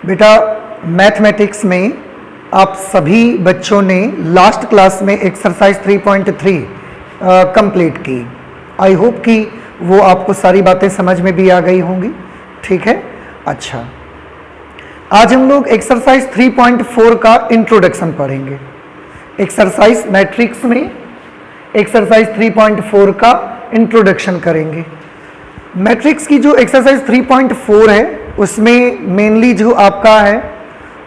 बेटा मैथमेटिक्स में आप सभी बच्चों ने लास्ट क्लास में एक्सरसाइज 3.3 कंप्लीट की। आई होप कि वो आपको सारी बातें समझ में भी आ गई होंगी। ठीक है, अच्छा आज हम लोग एक्सरसाइज 3.4 का इंट्रोडक्शन पढ़ेंगे। एक्सरसाइज मैट्रिक्स में एक्सरसाइज 3.4 का इंट्रोडक्शन करेंगे। मैट्रिक्स की जो एक्सरसाइज 3.4 है उसमें मेनली जो आपका है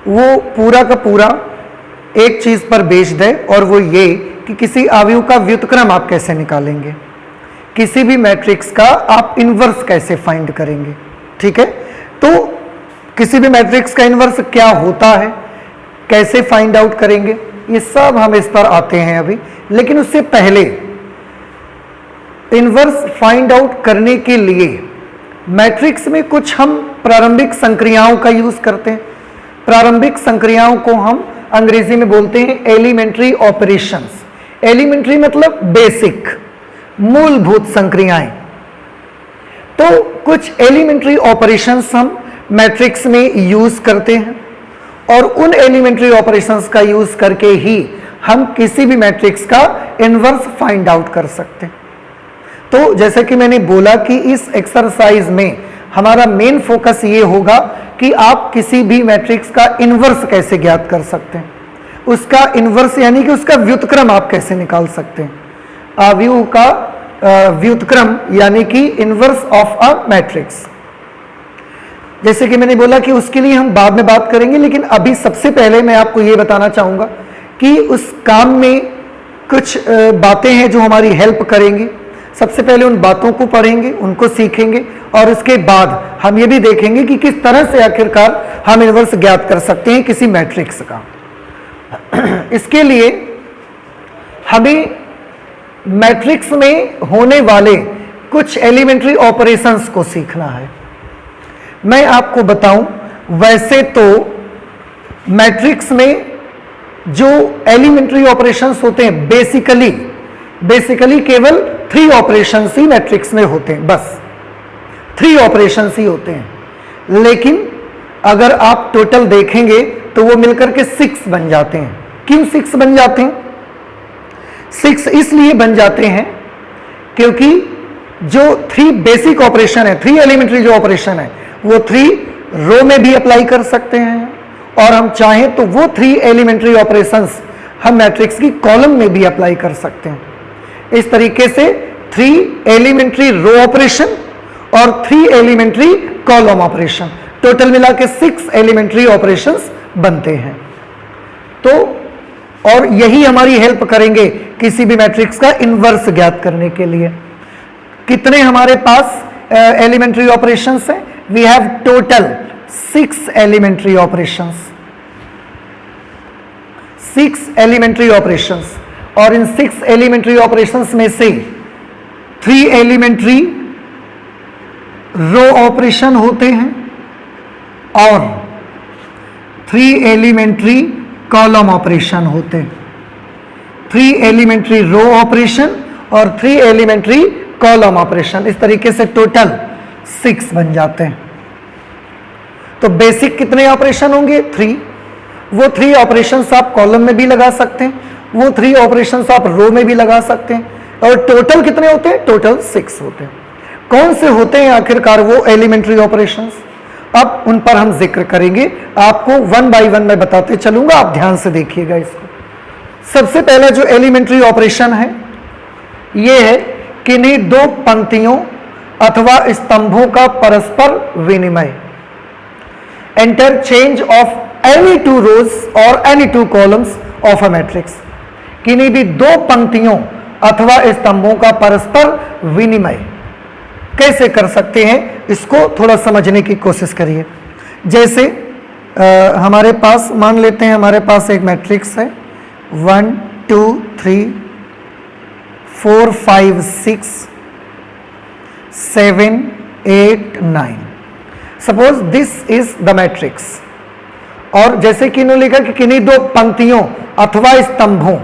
वो पूरा का पूरा एक चीज़ पर बेस्ड है, और वो ये कि किसी अवयव का व्युत्क्रम आप कैसे निकालेंगे, किसी भी मैट्रिक्स का आप इन्वर्स कैसे फाइंड करेंगे। ठीक है, तो किसी भी मैट्रिक्स का इन्वर्स क्या होता है, कैसे फाइंड आउट करेंगे, ये सब हम इस पर आते हैं अभी। लेकिन उससे पहले इन्वर्स फाइंड आउट करने के लिए मैट्रिक्स में कुछ हम प्रारंभिक संक्रियाओं का यूज करते हैं। प्रारंभिक संक्रियाओं को हम अंग्रेजी में बोलते हैं एलिमेंट्री ऑपरेशंस। एलिमेंट्री मतलब बेसिक, मूलभूत संक्रियाएं। तो कुछ एलिमेंट्री ऑपरेशंस हम मैट्रिक्स में यूज करते हैं, और उन एलिमेंट्री ऑपरेशंस का यूज करके ही हम किसी भी मैट्रिक्स का इन्वर्स फाइंड आउट कर सकते हैं। तो जैसे कि मैंने बोला कि इस एक्सरसाइज में हमारा मेन फोकस ये होगा कि आप किसी भी मैट्रिक्स का इन्वर्स कैसे ज्ञात कर सकते हैं, उसका इन्वर्स यानी कि उसका व्युत्क्रम आप कैसे निकाल सकते हैं, अवयव का व्युत्क्रम यानी कि इन्वर्स ऑफ अ मैट्रिक्स। जैसे कि मैंने बोला कि उसके लिए हम बाद में बात करेंगे, लेकिन अभी सबसे पहले मैं आपको ये बताना चाहूँगा कि उस काम में कुछ बातें हैं जो हमारी हेल्प करेंगी। सबसे पहले उन बातों को पढ़ेंगे, उनको सीखेंगे, और उसके बाद हम ये भी देखेंगे कि किस तरह से आखिरकार हम इन्वर्स ज्ञात कर सकते हैं किसी मैट्रिक्स का। इसके लिए हमें मैट्रिक्स में होने वाले कुछ एलिमेंट्री ऑपरेशंस को सीखना है। मैं आपको बताऊं, वैसे तो मैट्रिक्स में जो एलिमेंट्री ऑपरेशंस होते हैं बेसिकली केवल 3 ऑपरेशंस ही मैट्रिक्स में होते हैं, बस 3 ऑपरेशंस ही होते हैं। लेकिन अगर आप टोटल देखेंगे तो वो मिलकर के 6 बन जाते हैं। क्यों 6 बन जाते हैं? 6 इसलिए बन जाते हैं क्योंकि जो 3 बेसिक ऑपरेशन है, 3 एलिमेंट्री जो ऑपरेशन है, वो 3 रो में भी अप्लाई कर सकते हैं, और हम चाहें तो वो 3 एलिमेंट्री ऑपरेशंस हम मैट्रिक्स की कॉलम में भी अप्लाई कर सकते हैं। इस तरीके से 3 एलिमेंट्री रो ऑपरेशन और 3 एलिमेंट्री कॉलम ऑपरेशन, टोटल मिला के 6 एलिमेंट्री ऑपरेशंस बनते हैं। तो और यही हमारी हेल्प करेंगे किसी भी मैट्रिक्स का इन्वर्स ज्ञात करने के लिए। कितने हमारे पास एलिमेंट्री ऑपरेशंस हैं? We have total 6 elementary operations, 6 elementary operations. और इन 6 एलिमेंट्री ऑपरेशंस में से 3 एलिमेंट्री रो ऑपरेशन होते हैं और 3 एलिमेंट्री कॉलम ऑपरेशन होते हैं। 3 एलिमेंट्री रो ऑपरेशन और 3 एलिमेंट्री कॉलम ऑपरेशन, इस तरीके से टोटल 6 बन जाते हैं। तो बेसिक कितने ऑपरेशन होंगे? 3। वो 3 ऑपरेशंस आप कॉलम में भी लगा सकते हैं, वो 3 ऑपरेशंस आप रो में भी लगा सकते हैं, और टोटल कितने होते हैं? टोटल 6 होते हैं। कौन से होते हैं आखिरकार वो एलिमेंट्री ऑपरेशंस? अब उन पर हम जिक्र करेंगे, आपको 1 बाय 1 मैं बताते चलूंगा, आप ध्यान से देखिएगा इसको। सबसे पहला जो एलिमेंट्री ऑपरेशन है ये है किन्हीं 2 पंक्तियों अथवा स्तंभों का परस्पर विनिमय, इंटरचेंज ऑफ एनी 2 रोज और any 2 columns of a matrix. किन्हीं भी 2 पंक्तियों अथवा स्तंभों का परस्पर विनिमय कैसे कर सकते हैं, इसको थोड़ा समझने की कोशिश करिए। जैसे हमारे पास मान लेते हैं, हमारे पास एक मैट्रिक्स है 1 2 3 4 5 6 7 8 9। Suppose this is the matrix, और जैसे कि इन्होंने लिखा कि किन्हीं 2 पंक्तियों अथवा स्तंभों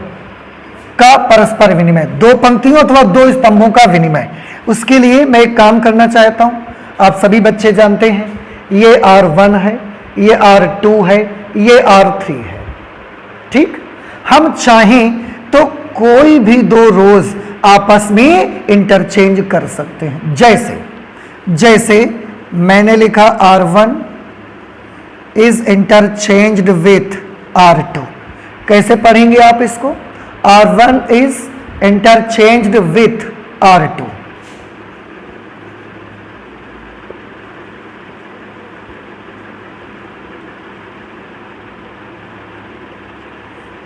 का परस्पर विनिमय, 2 पंक्तियों अथवा 2 स्तंभों का विनिमय। उसके लिए मैं एक काम करना चाहता हूं। आप सभी बच्चे जानते हैं ये R1 है, ये R2 है, ये R3 है। ठीक, हम चाहें तो कोई भी दो रोज आपस में इंटरचेंज कर सकते हैं। जैसे मैंने लिखा R1 is interchanged with R2। कैसे पढ़ेंगे आप इसको? R1 is interchanged with R2।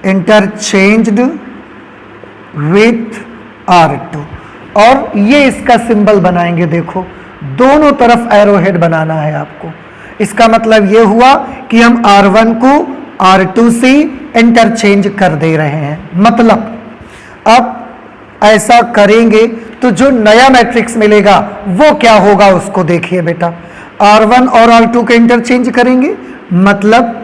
Interchanged with R2, और ये इसका सिंबल बनाएंगे। देखो, दोनों तरफ एरो हेड बनाना है आपको। इसका मतलब ये हुआ कि हम R1 को R2 से इंटरचेंज कर दे रहे हैं। मतलब अब ऐसा करेंगे तो जो नया मैट्रिक्स मिलेगा वो क्या होगा, उसको देखिए बेटा। R1 और R2 के इंटरचेंज करेंगे, मतलब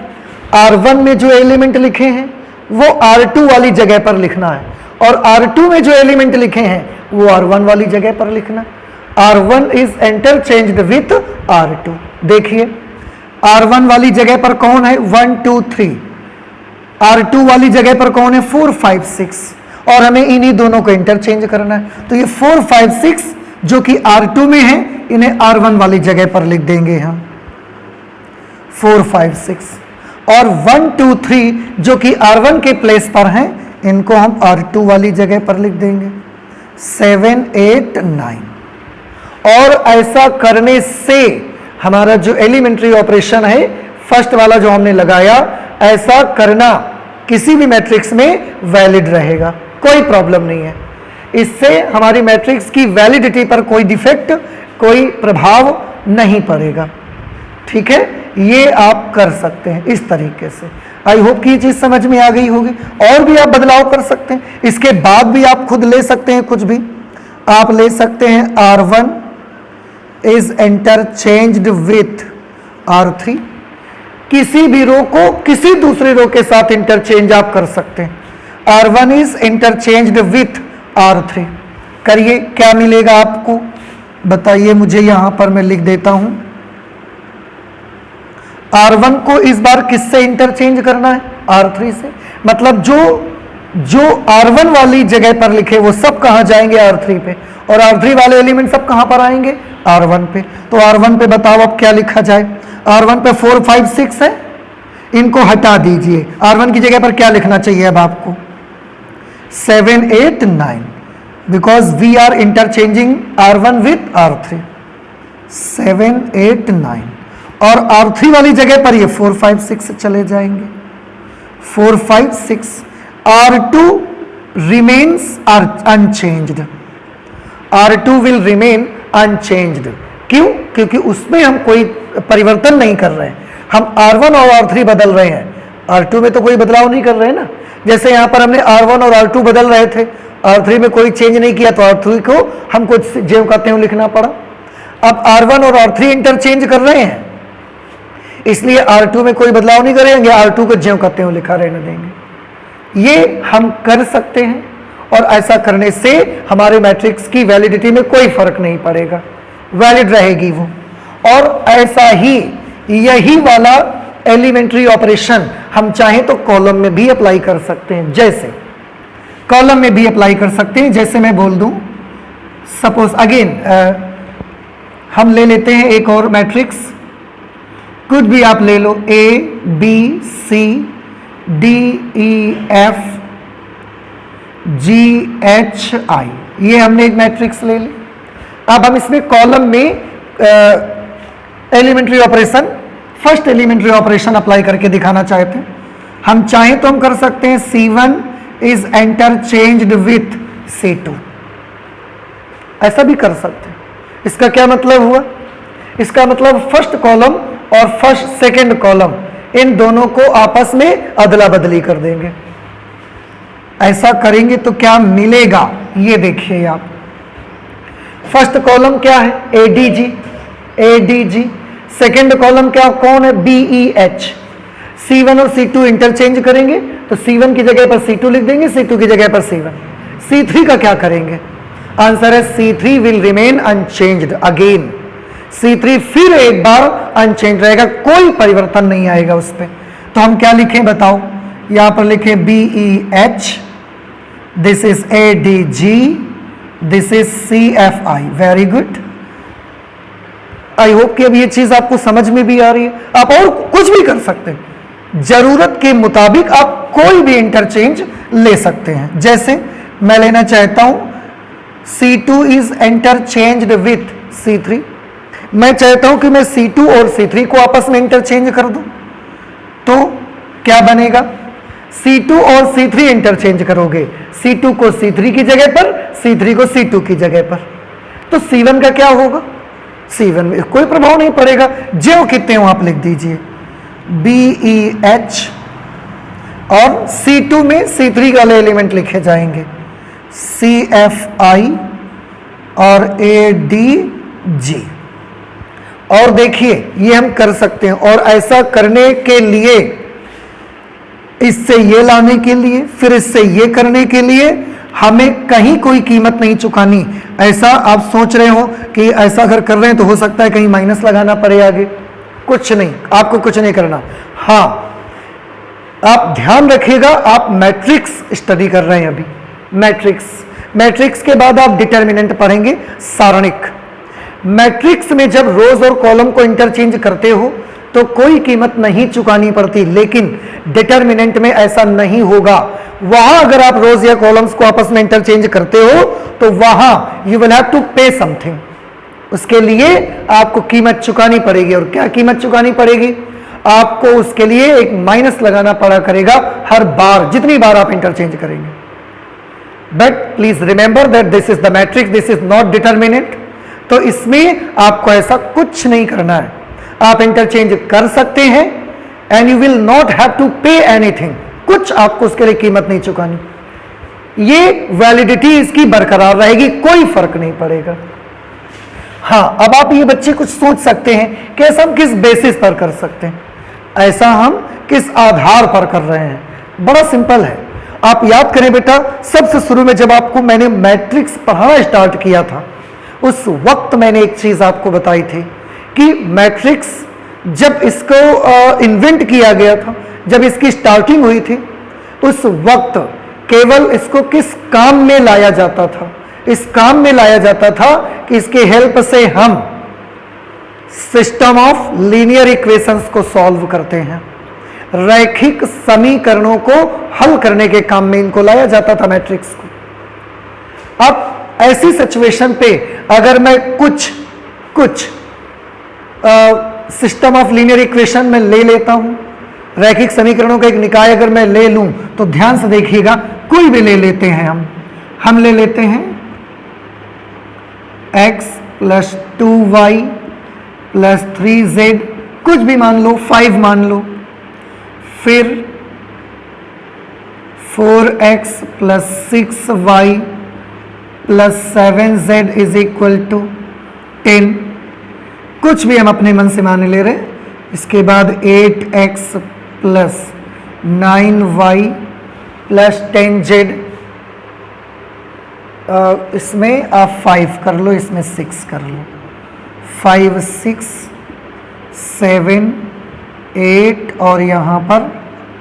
R1 में जो एलिमेंट लिखे हैं वो R2 वाली जगह पर लिखना है, और R2 में जो एलिमेंट लिखे हैं वो R1 वाली जगह पर लिखना। R1 is interchanged with R2। देखिए, R1 वाली जगह पर कौन है? 1 2 3। R2 वाली जगह पर कौन है? 4 5 6, और हमें इन्हीं दोनों को इंटरचेंज करना है। तो ये 4 5 6 जो कि R2 में है, इन्हें R1 वाली जगह पर लिख देंगे हम, 4 5 6। और 1 2 3 जो कि R1 के प्लेस पर हैं, इनको हम R2 वाली जगह पर लिख देंगे, 7 8 9। और ऐसा करने से हमारा जो एलिमेंट्री ऑपरेशन है, फर्स्ट वाला जो हमने लगाया, ऐसा करना किसी भी मैट्रिक्स में वैलिड रहेगा, कोई प्रॉब्लम नहीं है। इससे हमारी मैट्रिक्स की वैलिडिटी पर कोई डिफेक्ट, कोई प्रभाव नहीं पड़ेगा। ठीक है, ये आप कर सकते हैं इस तरीके से। आई होप कि ये चीज समझ में आ गई होगी। और भी आप बदलाव कर सकते हैं, इसके बाद भी आप खुद ले सकते हैं, कुछ भी आप ले सकते हैं। R1 is interchanged with R3। किसी भी रो को किसी दूसरी रो के साथ इंटरचेंज आप कर सकते हैं। R1 is interchanged with R3 करिए, क्या मिलेगा आपको बताइए मुझे। यहां पर मैं लिख देता हूं, R1 को इस बार किससे इंटरचेंज करना है? R3 से। मतलब जो R1 वाली जगह पर लिखे वो सब कहां जाएंगे? R3 पे। और R3 वाले एलिमेंट सब कहां पर आएंगे? R1 पे। तो R1 पे बताओ अब क्या लिखा जाए? R1 पे 4 5 6 है, इनको हटा दीजिए। R1 की जगह पर क्या लिखना चाहिए अब आपको? 7 8 9, because we are interchanging R1 with R3। 7 8 9, और R3 वाली जगह पर ये 4 5 6 चले जाएंगे। 4 5 6। R2 remains unchanged. R2 will remain unchanged. क्यों? क्योंकि उसमें हम कोई परिवर्तन नहीं कर रहे हैं, हम R1 और R3 बदल रहे हैं। R2 में तो कोई बदलाव नहीं कर रहे हैं ना। जैसे यहां पर हमने R1 और R2 बदल रहे थे, R3 में कोई चेंज नहीं किया, तो R3 को हमको ज्यों का त्यों लिखना पड़ा। अब R1 और R3 इंटरचेंज कर रहे हैं, इसलिए R2 में कोई बदलाव नहीं करेंगे, R2 को ज्यों का त्यों लिखा रहने देंगे। ये हम कर सकते हैं, और ऐसा करने से हमारे मैट्रिक्स की वैलिडिटी में कोई फर्क नहीं पड़ेगा, वैलिड रहेगी वो। और ऐसा ही यही वाला एलिमेंट्री ऑपरेशन हम चाहें तो कॉलम में भी अप्लाई कर सकते हैं। जैसे कॉलम में भी अप्लाई कर सकते हैं, जैसे मैं बोल दूं, सपोज अगेन हम ले लेते हैं एक और मैट्रिक्स, कुछ भी आप ले लो, A B C D E F G H I, ये हमने एक मैट्रिक्स ले ली। अब हम इसमें कॉलम में elementary operation, first elementary operation apply करके दिखाना चाहते हैं। हम चाहें तो हम कर सकते हैं C1 is interchanged with C2, ऐसा भी कर सकते हैं। इसका क्या मतलब हुआ? इसका मतलब फर्स्ट कॉलम और फर्स्ट सेकंड कॉलम, इन दोनों को आपस में अदला बदली कर देंगे। ऐसा करेंगे तो क्या मिलेगा ये देखिए आप। फर्स्ट कॉलम क्या है? ADG। सेकंड कॉलम क्या, कौन है? BEH। C1 और C2 इंटरचेंज करेंगे, तो C1 की जगह पर C2 लिख देंगे, C2 की जगह पर C1। C3 का क्या करेंगे? आंसर है C3 will remain unchanged again. C3 फिर एक बार अनचेंज रहेगा, कोई परिवर्तन नहीं आएगा उस पर। तो हम क्या लिखें बताओ, यहां पर लिखें BeH, this is AdG, this is CFI। Very good, I hope कि अब ये चीज आपको समझ में भी आ रही है। आप और कुछ भी कर सकते हैं, जरूरत के मुताबिक आप कोई भी इंटरचेंज ले सकते हैं। जैसे मैं लेना चाहता हूं C2 is interchanged with C3, मैं चाहता हूं कि मैं C2 और C3 को आपस में इंटरचेंज कर दूं, तो क्या बनेगा, C2 और C3 इंटरचेंज करोगे, C2 को C3 की जगह पर, C3 को C2 की जगह पर, तो C1 का क्या होगा, C1 में कोई प्रभाव नहीं पड़ेगा, जो कितने हो आप लिख दीजिए BeH, और C2 में C3 वाले एलिमेंट लिखे जाएंगे CFI और AdG। और देखिए ये हम कर सकते हैं, और ऐसा करने के लिए, इससे ये लाने के लिए, फिर इससे ये करने के लिए हमें कहीं कोई कीमत नहीं चुकानी। ऐसा आप सोच रहे हो कि ऐसा अगर कर रहे हैं तो हो सकता है कहीं माइनस लगाना पड़े आगे, कुछ नहीं, आपको कुछ नहीं करना। हाँ, आप ध्यान रखिएगा, आप मैट्रिक्स स्टडी कर रहे हैं अभी, मैट्रिक्स के बाद आप डिटर्मिनेंट पढ़ेंगे, सारणिक। मैट्रिक्स में जब रोज और कॉलम को इंटरचेंज करते हो तो कोई कीमत नहीं चुकानी पड़ती, लेकिन डिटर्मिनेंट में ऐसा नहीं होगा। वहां अगर आप रोज या कॉलम्स को आपस में इंटरचेंज करते हो तो वहां यू विल हैव टू पे समथिंग, उसके लिए आपको कीमत चुकानी पड़ेगी। और क्या कीमत चुकानी पड़ेगी, आपको उसके लिए एक माइनस लगाना पड़ा करेगा हर बार, जितनी बार आप इंटरचेंज करेंगे। But please remember that this is the matrix, this is not determinant. तो इसमें आपको ऐसा कुछ नहीं करना है, आप इंटरचेंज कर सकते हैं and you will not have to pay anything, कुछ आपको उसके लिए कीमत नहीं चुकानी। ये वैलिडिटी इसकी बरकरार रहेगी, कोई फर्क नहीं पड़ेगा। हाँ, अब आप ये बच्चे कुछ सोच सकते हैं कि ऐसा हम किस बेसिस पर कर सकते हैं, ऐसा हम किस आधार पर कर रहे हैं। बड़ा सिंपल है, आप याद करें बेटा, सबसे शुरू में जब आपको मैंने मैट्रिक्स पढ़ाना स्टार्ट किया था उस वक्त मैंने एक चीज आपको बताई थी कि मैट्रिक्स जब इसको इन्वेंट किया गया था, जब इसकी स्टार्टिंग हुई थी, उस वक्त केवल इसको किस काम में लाया जाता था, इस काम में लाया जाता था कि इसके हेल्प से हम सिस्टम ऑफ लीनियर इक्वेशंस को सॉल्व करते हैं, रैखिक समीकरणों को हल करने के काम में इनको लाया जाता था मैट्रिक्स को। अब ऐसी सिचुएशन पे अगर मैं कुछ सिस्टम ऑफ लीनियर इक्वेशन में ले लेता हूं, रैखिक समीकरणों का एक निकाय अगर मैं ले लूं, तो ध्यान से देखिएगा, कोई भी ले लेते हैं हम ले लेते हैं x + 2y + 3z, कुछ भी मान लो, 5 मान लो, फिर 4x + 6y + 7z = 10, कुछ भी हम अपने मन से मान ले रहे। इसके बाद 8x + 9y + 10z, इसमें आप 5 कर लो, इसमें 6 कर लो, 5 6 7 8 और यहाँ पर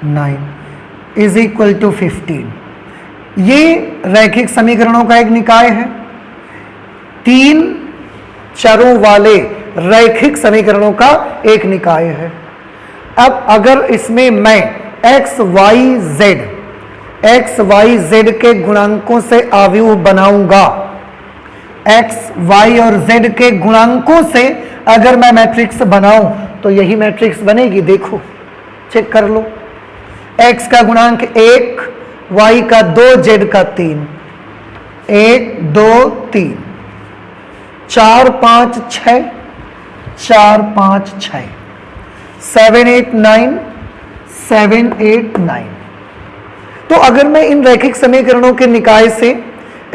9 = 15। ये रैखिक समीकरणों का एक निकाय है, 3 चरों वाले रैखिक समीकरणों का एक निकाय है। अब अगर इसमें मैं x y z के गुणांकों से अवयव बनाऊंगा, x y और z के गुणांकों से अगर मैं मैट्रिक्स बनाऊं तो यही मैट्रिक्स बनेगी। देखो, चेक कर लो, x का गुणांक 1, y का 2, z का 3, 1 2 3, 4 5 6, 4 5 6, 7 8 9, 7 8 9। तो अगर मैं इन रैखिक समीकरणों के निकाय से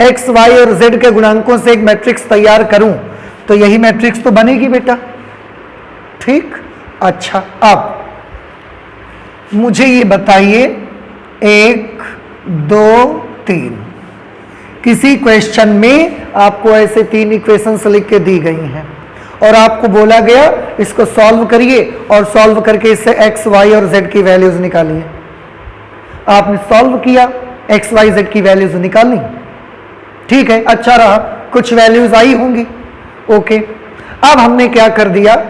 x y और z के गुणांकों से एक मैट्रिक्स तैयार करूं तो यही मैट्रिक्स तो बनेगी बेटा, ठीक। अच्छा, अब मुझे ये बताइए, 1 2 3, किसी क्वेश्चन में आपको ऐसे 3 इक्वेशंस लिख के दी गई हैं और आपको बोला गया इसको सॉल्व करिए और सॉल्व करके इससे एक्स वाई और जेड की वैल्यूज निकालिए। आपने सॉल्व किया, एक्स वाई जेड की वैल्यूज निकाली, ठीक है, अच्छा रहा, कुछ वैल्यूज आई होंगी, ओके। अब हमने क्या कर दिया,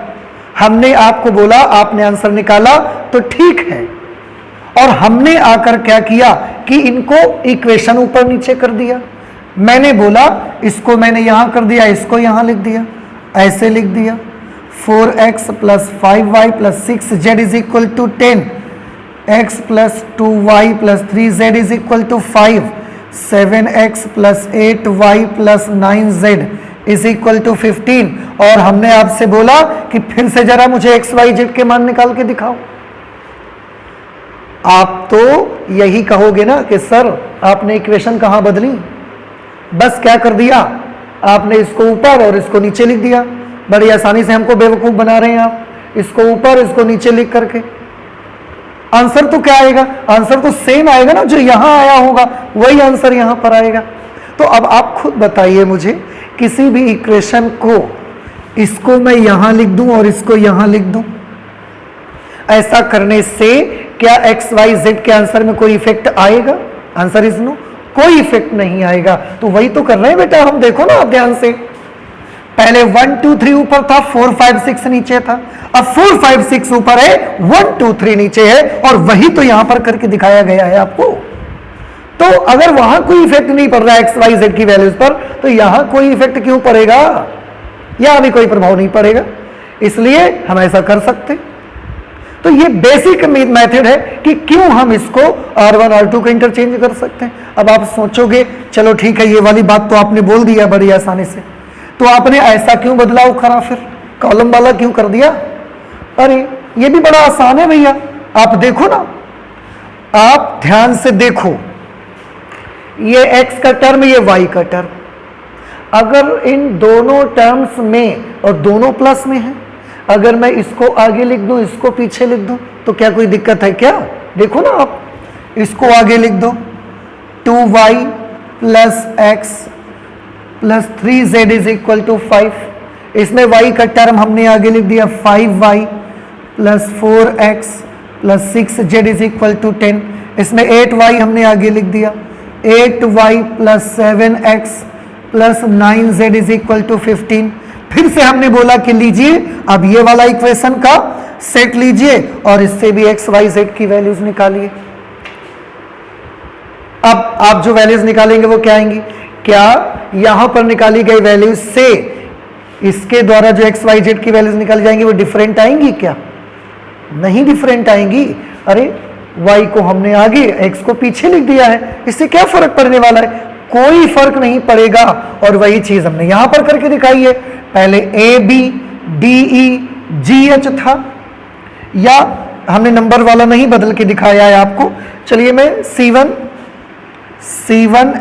हमने आपको बोला, आपने आंसर निकाला तो ठीक है, और हमने आकर क्या किया कि इनको इक्वेशन ऊपर नीचे कर दिया। मैंने बोला इसको मैंने यहां कर दिया, इसको यहां लिख दिया, ऐसे लिख दिया 4x + 5y + 6z = 10, x + 2y + 3z = 5, 7x + 8y + 9z = 15। और हमने आपसे बोला कि फिर से जरा मुझे x y z के मान निकाल के दिखाओ। आप तो यही कहोगे ना कि सर आपने इक्वेशन कहां बदली, बस क्या कर दिया आपने, इसको ऊपर और इसको नीचे लिख दिया। बड़ी आसानी से हमको बेवकूफ बना रहे हैं आप, इसको ऊपर इसको नीचे लिख करके। आंसर तो क्या आएगा, आंसर तो सेम आएगा ना, जो यहां आया होगा वही आंसर यहां पर आएगा। तो अब आप खुद बताइए मुझे, किसी भी इक्वेशन को इसको मैं यहां लिख दूं और इसको यहां लिख दूं, ऐसा करने से क्या एक्स वाई जेड के आंसर में कोई इफेक्ट आएगा? आंसर इज नो, कोई इफेक्ट नहीं आएगा। तो वही तो कर रहे हैं बेटा हम, देखो ना आप ध्यान से, पहले 1 2 3 ऊपर था, 4 5 6 नीचे था, अब 4 5 6 ऊपर है, 1 2 3 नीचे है, और वही तो यहां पर करके दिखाया गया है आपको। तो अगर वहां कोई इफेक्ट नहीं पड़ रहा है एक्स वाई जेड की वैल्यूज पर, तो यहां कोई इफेक्ट क्यों पड़ेगा? यहां भी कोई प्रभाव नहीं पड़ेगा, इसलिए हम ऐसा कर सकते। तो ये बेसिक मेथड है कि क्यों हम इसको R1 R2 को इंटरचेंज कर सकते हैं। अब आप सोचोगे चलो ठीक है, ये वाली बात तो आपने बोल दिया बड़ी आसानी से, तो आपने ऐसा क्यों बदलाव करा, फिर कॉलम वाला क्यों कर दिया? अरे ये भी बड़ा आसान है भैया, आप देखो ना, आप ध्यान से देखो, ये x का टर्म, ये y का टर्म, अगर इन दोनों टर्म्स में, और दोनों प्लस में है, अगर मैं इसको आगे लिख दूं इसको पीछे लिख दूं तो क्या कोई दिक्कत है क्या? देखो ना आप, इसको आगे लिख दो 2y + x + 3z = 5, इसमें y का टर्म हमने आगे लिख दिया 5y + 4x + 6z = 10, इसमें 8y हमने आगे लिख दिया 8y + 7x + 9z = 15। फिर से हमने बोला कि लीजिए अब ये वाला इक्वेशन का सेट लीजिए और इससे भी एक्स वाई जेड की वैल्यूज निकालिए। अब आप जो वैल्यूज निकालेंगे वो क्या आएंगी? क्या यहां पर निकाली गई वैल्यूज से इसके द्वारा जो एक्स वाई जेड की वैल्यूज निकाली जाएंगी वो डिफरेंट आएंगी क्या? नहीं डिफरेंट आएंगी। अरे y को हमने आगे, x को पीछे लिख दिया है, इससे क्या फर्क पड़ने वाला है? कोई फर्क नहीं पड़ेगा। और वही चीज हमने यहां पर करके दिखाई है। पहले A B D E G H था, या हमने नंबर वाला नहीं बदल के दिखाया है आपको। चलिए मैं C1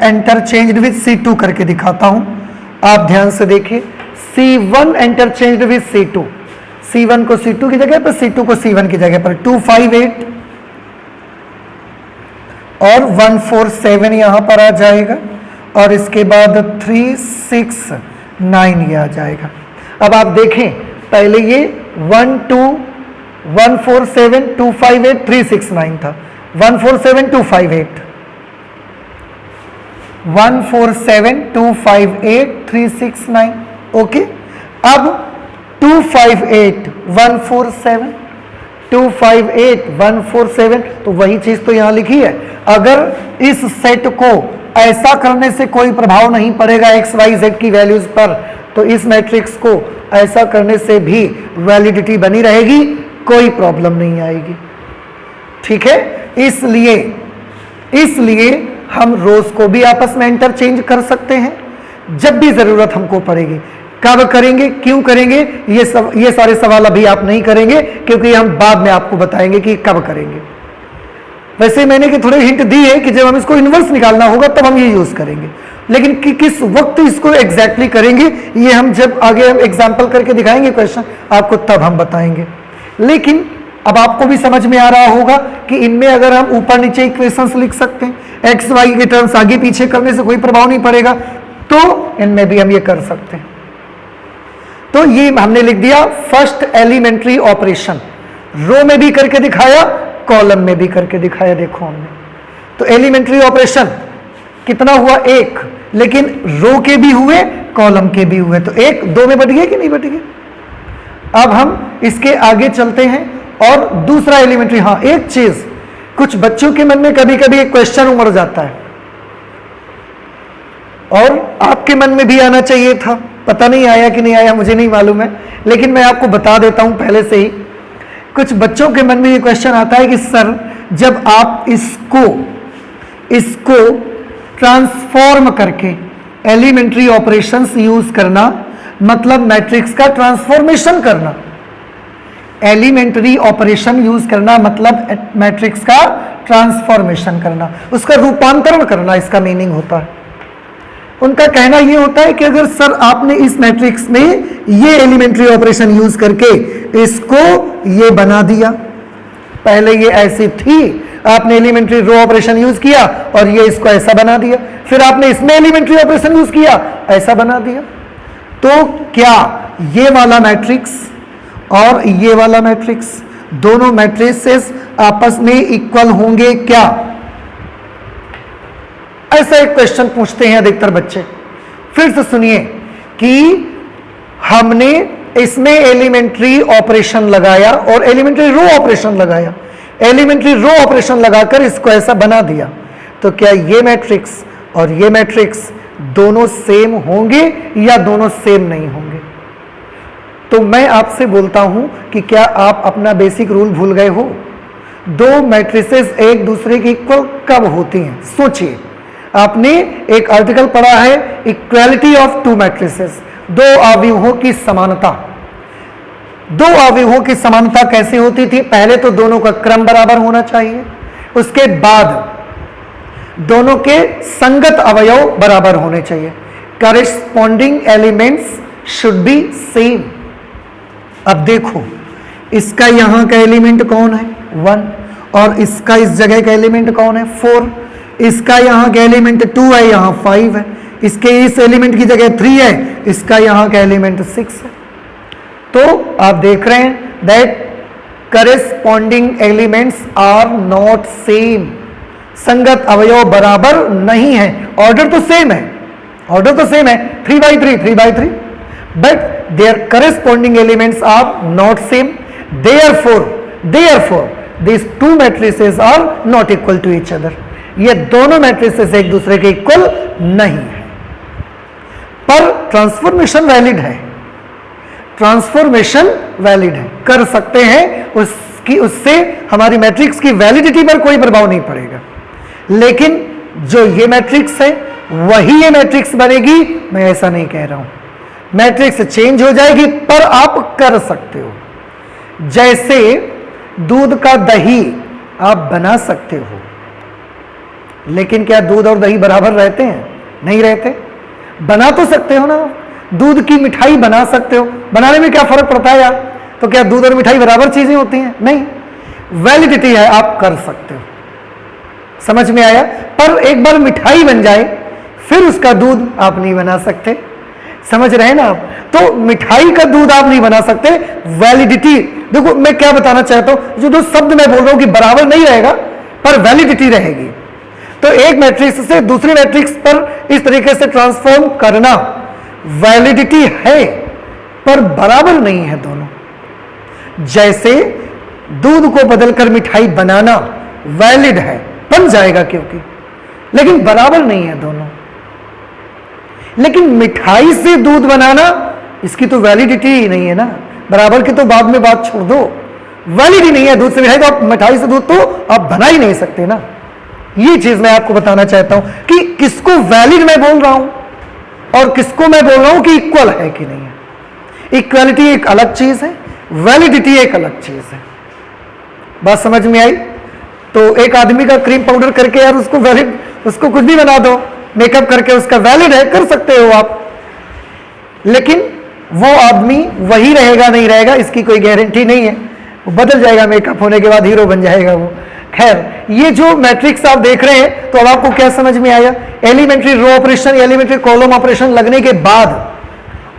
इंटरचेंज्ड विद C2 करके दिखाता हूं, आप ध्यान से देखिए। C1 interchanged with C2, C1 को C2 की जगह पर, C2 को C1 की जगह पर 258 और 147 यहां पर आ जाएगा, और इसके बाद 369 ये आ जाएगा। अब आप देखें, पहले ये 1 2 147 258 369 था, 147 258 147 258 369, ओके। अब 258 147 258 147, तो वही चीज तो यहां लिखी है। अगर इस सेट को ऐसा करने से कोई प्रभाव नहीं पड़ेगा एक्स वाई जेड की वैल्यूज पर, तो इस मैट्रिक्स को ऐसा करने से भी वैलिडिटी बनी रहेगी, कोई प्रॉब्लम नहीं आएगी, ठीक है। इसलिए हम रोज को भी आपस में इंटरचेंज कर सकते हैं जब भी जरूरत हमको पड़ेगी। कब करेंगे, क्यों करेंगे, ये सारे सवाल अभी आप नहीं करेंगे, क्योंकि हम बाद में आपको बताएंगे कि कब करेंगे। वैसे मैंने कि थोड़े हिंट दी है कि जब हम इसको इन्वर्स निकालना होगा तब हम ये यूज करेंगे, लेकिन कि किस वक्त इसको एग्जैक्टली करेंगे ये हम जब आगे हम एग्जाम्पल करके दिखाएंगे क्वेश्चन आपको, तब हम बताएंगे। लेकिन अब आपको भी समझ में आ रहा होगा कि इनमें अगर हम ऊपर नीचे इक्वेशंस लिख सकते हैं, एक्स वाई के टर्म्स आगे पीछे करने से कोई प्रभाव नहीं पड़ेगा, तो इनमें भी हम ये कर सकते हैं। तो ये हमने लिख दिया फर्स्ट एलिमेंट्री ऑपरेशन, रो में भी करके दिखाया, कॉलम में भी करके दिखाया। देखो हमने तो एलिमेंट्री ऑपरेशन कितना हुआ, एक, लेकिन रो के भी हुए, कॉलम के भी हुए, तो एक दो में बट गए कि नहीं बट गए। अब हम इसके आगे चलते हैं और दूसरा एलिमेंट्री, हाँ एक चीज कुछ बच्चों के मन में कभी कभी एक क्वेश्चन उमड़ जाता है और आपके मन में भी आना चाहिए था, पता नहीं आया कि नहीं आया मुझे नहीं मालूम है, लेकिन मैं आपको बता देता हूं पहले से ही। कुछ बच्चों के मन में ये क्वेश्चन आता है कि सर जब आप इसको ट्रांसफॉर्म करके एलिमेंट्री ऑपरेशंस यूज करना, मतलब मैट्रिक्स का ट्रांसफॉर्मेशन करना, एलिमेंट्री ऑपरेशन यूज करना मतलब मैट्रिक्स का ट्रांसफॉर्मेशन करना, उसका रूपांतरण करना, इसका मीनिंग होता है। उनका कहना यह होता है कि अगर सर आपने इस मैट्रिक्स में ये एलिमेंट्री ऑपरेशन यूज करके इसको ये बना दिया, पहले ये ऐसी थी, आपने एलिमेंट्री रो ऑपरेशन यूज किया और ये इसको ऐसा बना दिया, फिर आपने इसमें एलिमेंट्री ऑपरेशन यूज किया, ऐसा बना दिया, तो क्या ये वाला मैट्रिक्स और ये वाला मैट्रिक्स दोनों मैट्रिसेस आपस में इक्वल होंगे क्या? ऐसा एक क्वेश्चन पूछते हैं अधिकतर बच्चे। फिर से सुनिए कि हमने इसमें एलिमेंट्री ऑपरेशन लगाया और एलिमेंट्री रो ऑपरेशन लगाया, एलिमेंट्री रो ऑपरेशन लगाकर इसको ऐसा बना दिया, तो क्या ये मैट्रिक्स और ये मैट्रिक्स दोनों सेम होंगे या दोनों सेम नहीं होंगे? तो मैं आपसे बोलता हूं कि क्या आप अपना बेसिक रूल भूल गए हो? दो मैट्रिसेस एक दूसरे की इक्वल कब होती हैं? सोचिए, आपने एक आर्टिकल पढ़ा है इक्वालिटी ऑफ टू मैट्रिसेस, दो अवयवों की समानता। दो अवयवों की समानता कैसे होती थी? पहले तो दोनों का क्रम बराबर होना चाहिए, उसके बाद दोनों के संगत अवयव बराबर होने चाहिए, corresponding elements should be same. अब देखो, इसका यहां का एलिमेंट कौन है? 1, और इसका इस जगह का एलिमेंट कौन है? 4, इसका यहां का एलिमेंट 2 है, यहां 5 है, इसके इस एलिमेंट की जगह 3 है, इसका यहां का एलिमेंट 6 है। तो आप देख रहे हैं that corresponding elements are not same, संगत अवयव बराबर नहीं है। ऑर्डर तो सेम है, ऑर्डर तो सेम है, 3 by 3, but their corresponding elements are not same, therefore these two matrices are not equal to each other। ये दोनों मैट्रिसेस एक दूसरे के इक्वल नहीं है, पर ट्रांसफॉर्मेशन वैलिड है, ट्रांसफॉर्मेशन वैलिड है, कर सकते हैं, उससे हमारी मैट्रिक्स की वैलिडिटी पर कोई प्रभाव नहीं पड़ेगा। लेकिन जो ये मैट्रिक्स है वही ये मैट्रिक्स बनेगी, मैं ऐसा नहीं कह रहा हूं, मैट्रिक्स चेंज हो जाएगी, पर आप कर सकते हो। जैसे दूध का दही आप बना सकते हो, लेकिन क्या दूध और दही बराबर रहते हैं? नहीं रहते। बना तो सकते हो ना, दूध की मिठाई बना सकते हो, बनाने में क्या फर्क पड़ता है यार? तो क्या दूध और मिठाई बराबर चीजें होती हैं? नहीं, वैलिडिटी है, आप कर सकते हो। समझ में आया? पर एक बार मिठाई बन जाए फिर उसका दूध आप नहीं बना सकते, समझ रहे हैं ना आप? तो मिठाई का दूध आप नहीं बना सकते, वैलिडिटी। देखो मैं क्या बताना चाहता हूं, जो दो शब्द मैं बोल रहा हूं कि बराबर नहीं रहेगा पर वैलिडिटी रहेगी। तो एक मैट्रिक्स से दूसरी मैट्रिक्स पर इस तरीके से ट्रांसफॉर्म करना, वैलिडिटी है पर बराबर नहीं है दोनों। जैसे दूध को बदलकर मिठाई बनाना वैलिड है, बन जाएगा क्योंकि, लेकिन बराबर नहीं है दोनों। लेकिन मिठाई से दूध बनाना, इसकी तो वैलिडिटी ही नहीं है ना, बराबर की तो बाद में बात छोड़ दो, वैलिड ही नहीं है दूध से मिठाई, तो आप मिठाई से दूध तो आप बना ही नहीं सकते ना। ये चीज मैं आपको बताना चाहता हूं कि किसको वैलिड मैं बोल रहा हूं और किसको मैं बोल रहा हूं कि इक्वल है कि नहीं है। इक्वालिटी एक अलग चीज है, वैलिडिटी एक अलग चीज है। बात समझ में आई? तो एक आदमी का क्रीम पाउडर करके यार उसको वैलिड, उसको कुछ भी बना दो, मेकअप करके उसका वैलिड है, कर सकते हो आप, लेकिन वो आदमी वही रहेगा नहीं रहेगा इसकी कोई गारंटी नहीं है, वो बदल जाएगा, मेकअप होने के बाद हीरो बन जाएगा वो। खैर, ये जो मैट्रिक्स आप देख रहे हैं, तो अब आपको क्या समझ में आया? Elementary row operation, elementary column operation लगने के बाद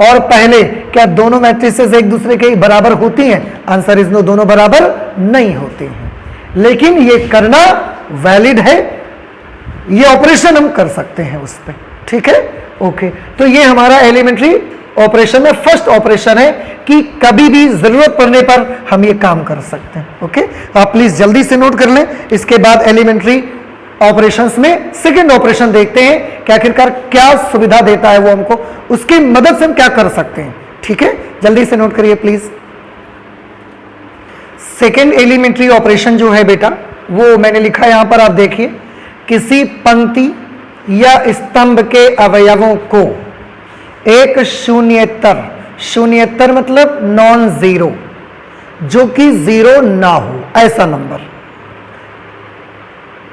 और पहले क्या दोनों मैट्रिसेस एक दूसरे के बराबर होती हैं? आंसर इज नो, दोनों बराबर नहीं होती हैं, लेकिन ये करना वैलिड है, ये ऑपरेशन हम कर सकते हैं उस पर, ठीक है। ओके, तो ये हमारा एलिमेंट्री ऑपरेशन में फर्स्ट ऑपरेशन है कि कभी भी जरूरत पड़ने पर हम ये काम कर सकते हैं। ओके, आप प्लीज जल्दी से नोट कर लें। इसके बाद एलिमेंट्री ऑपरेशंस में सेकंड ऑपरेशन देखते हैं कि आखिरकार क्या सुविधा देता है वो हमको, उसकी मदद से हम क्या कर सकते हैं, ठीक है। जल्दी से नोट करिए प्लीज। सेकंड एलिमेंट्री ऑपरेशन जो है बेटा, वो मैंने लिखा है यहां पर, आप देखिए, किसी पंक्ति या स्तंभ के अवयवों को एक शून्येतर, शून्येतर मतलब नॉन जीरो, जो कि जीरो ना हो ऐसा नंबर